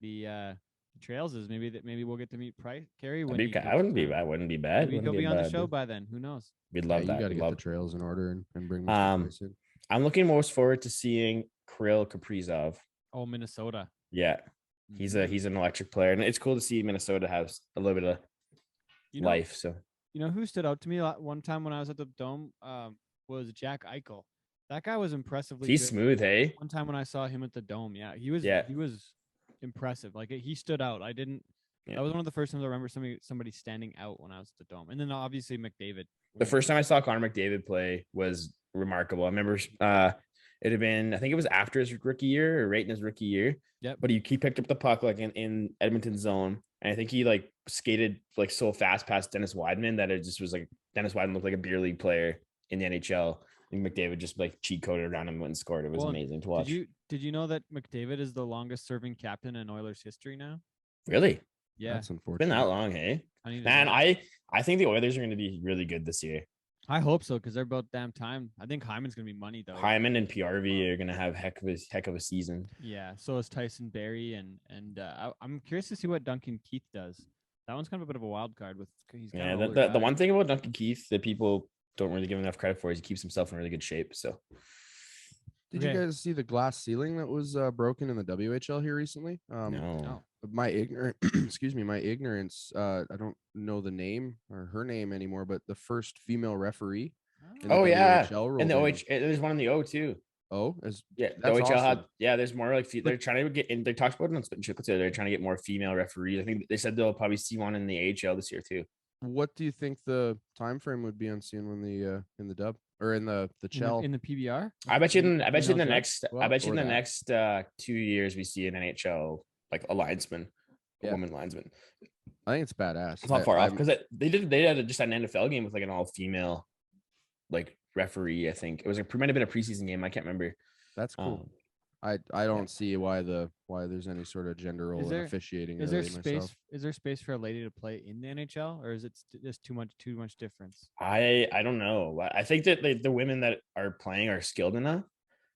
the Trails is maybe we'll get to meet Price. Carrie, I wouldn't be bad. Maybe he'll be on the show by then. Who knows? We'd love that. You got to get the Trails in order and bring Price in. I'm looking most forward to seeing Kirill Kaprizov. Oh, Minnesota. Yeah, he's an electric player, and it's cool to see Minnesota have a little bit of life. So who stood out to me one time when I was at the Dome was Jack Eichel. That guy was impressively. He's good. Smooth, hey. One time when I saw him at the Dome, he was impressive. Like he stood out. I didn't. Yeah. That was one of the first times I remember somebody standing out when I was at the Dome, and then obviously McDavid. The first time I saw Connor McDavid play was remarkable. I remember it had been, I think it was after his rookie year or right in his rookie year. Yep. But he picked up the puck like in Edmonton's zone, and I think he like skated like so fast past Dennis Wideman that it just was like Dennis Wideman looked like a beer league player in the NHL. And McDavid just like cheat coded around him and went and scored. It was amazing to watch. Did you know that McDavid is the longest serving captain in Oilers history now? Really? Yeah. That's unfortunate. It's been that long, hey? I think the Oilers are going to be really good this year. I hope so, because they're about damn time. I think Hyman's going to be money, though. Hyman and PRV are going to have heck of a season. Yeah, so is Tyson Barrie, and I'm curious to see what Duncan Keith does. That one's kind of a bit of a wild card. The one thing about Duncan Keith that people don't really give enough credit for is he keeps himself in really good shape. So, did you guys see the glass ceiling that was broken in the WHL here recently? No. My ignorance. I don't know the name or her name anymore, but the first female referee. WHL and the OH. There's one in the O too. Oh, the OHL awesome. There's more like they're trying to get in. They talked about it on Spit and Chicklets. They're trying to get more female referees. I think they said they'll probably see one in the AHL this year too. What do you think the time frame would be on seeing when in the dub or in the Chell in the PBR? I bet you in the next 2 years we see an NHL like a linesman, woman linesman. I think it's badass. It's not far off because they had just an NFL game with like an all female like referee. I think it was might have been a preseason game. I can't remember. That's cool. I don't see why there's any sort of gender role in officiating. Is there space? Is there space for a lady to play in the NHL, or is it just too much difference? I don't know. I think that the women that are playing are skilled enough,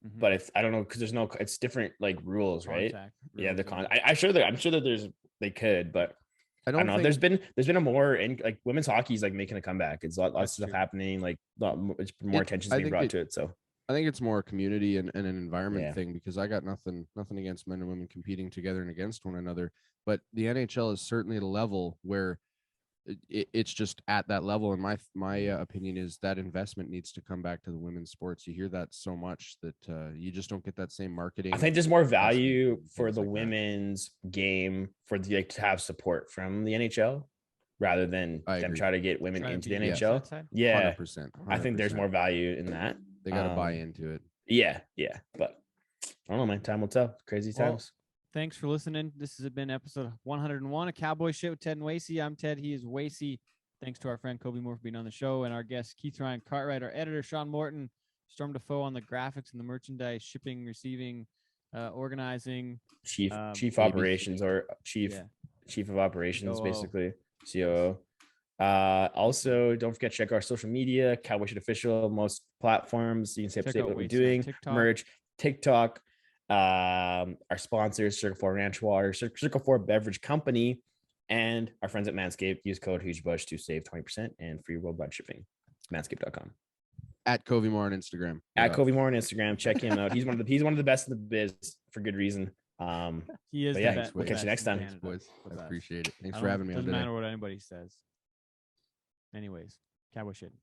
but I don't know because it's different like rules, right? Yeah, I'm sure that they could, but I don't know. There's been a more in like women's hockey is like making a comeback. It's lots of stuff happening. Like it's more attention being brought to it. So. I think it's more a community and an environment thing because I got nothing against men and women competing together and against one another. But the NHL is certainly at a level where it's just at that level. And my opinion is that investment needs to come back to the women's sports. You hear that so much that you just don't get that same marketing. I think there's more value for the women's game for to have support from the NHL rather than them try to get women into the NHL. Yeah, 100%. I think there's more value in that. They got to buy into it. Yeah. But I don't know, man. Time will tell. Crazy times. Thanks for listening. This has been episode 101 of Cowboy Shit with Ted and Wasey. I'm Ted. He is Wasey. Thanks to our friend Kobe Moore for being on the show and our guest Keith Ryan Cartwright, our editor Sean Morton, Storm Defoe on the graphics and the merchandise, shipping, receiving, organizing, chief operations or chief of operations, basically COO. Also, don't forget to check our social media, Cowboy Shit Official, most platforms. You can stay up to date what we're doing, merch, TikTok, our sponsors, Circle 4 Ranch Water, Circle 4 Beverage Company, and our friends at Manscaped. Use code HugeBush to save 20% and free worldwide shipping. Manscaped.com. At Covey Moore on Instagram. Covey Moore on Instagram. Check him out. He's one of the best in the biz for good reason. He is. We'll catch you next time. Thanks, boys. I appreciate it. Thanks for having me. Doesn't matter what anybody says. Anyways, Cowboy Shit.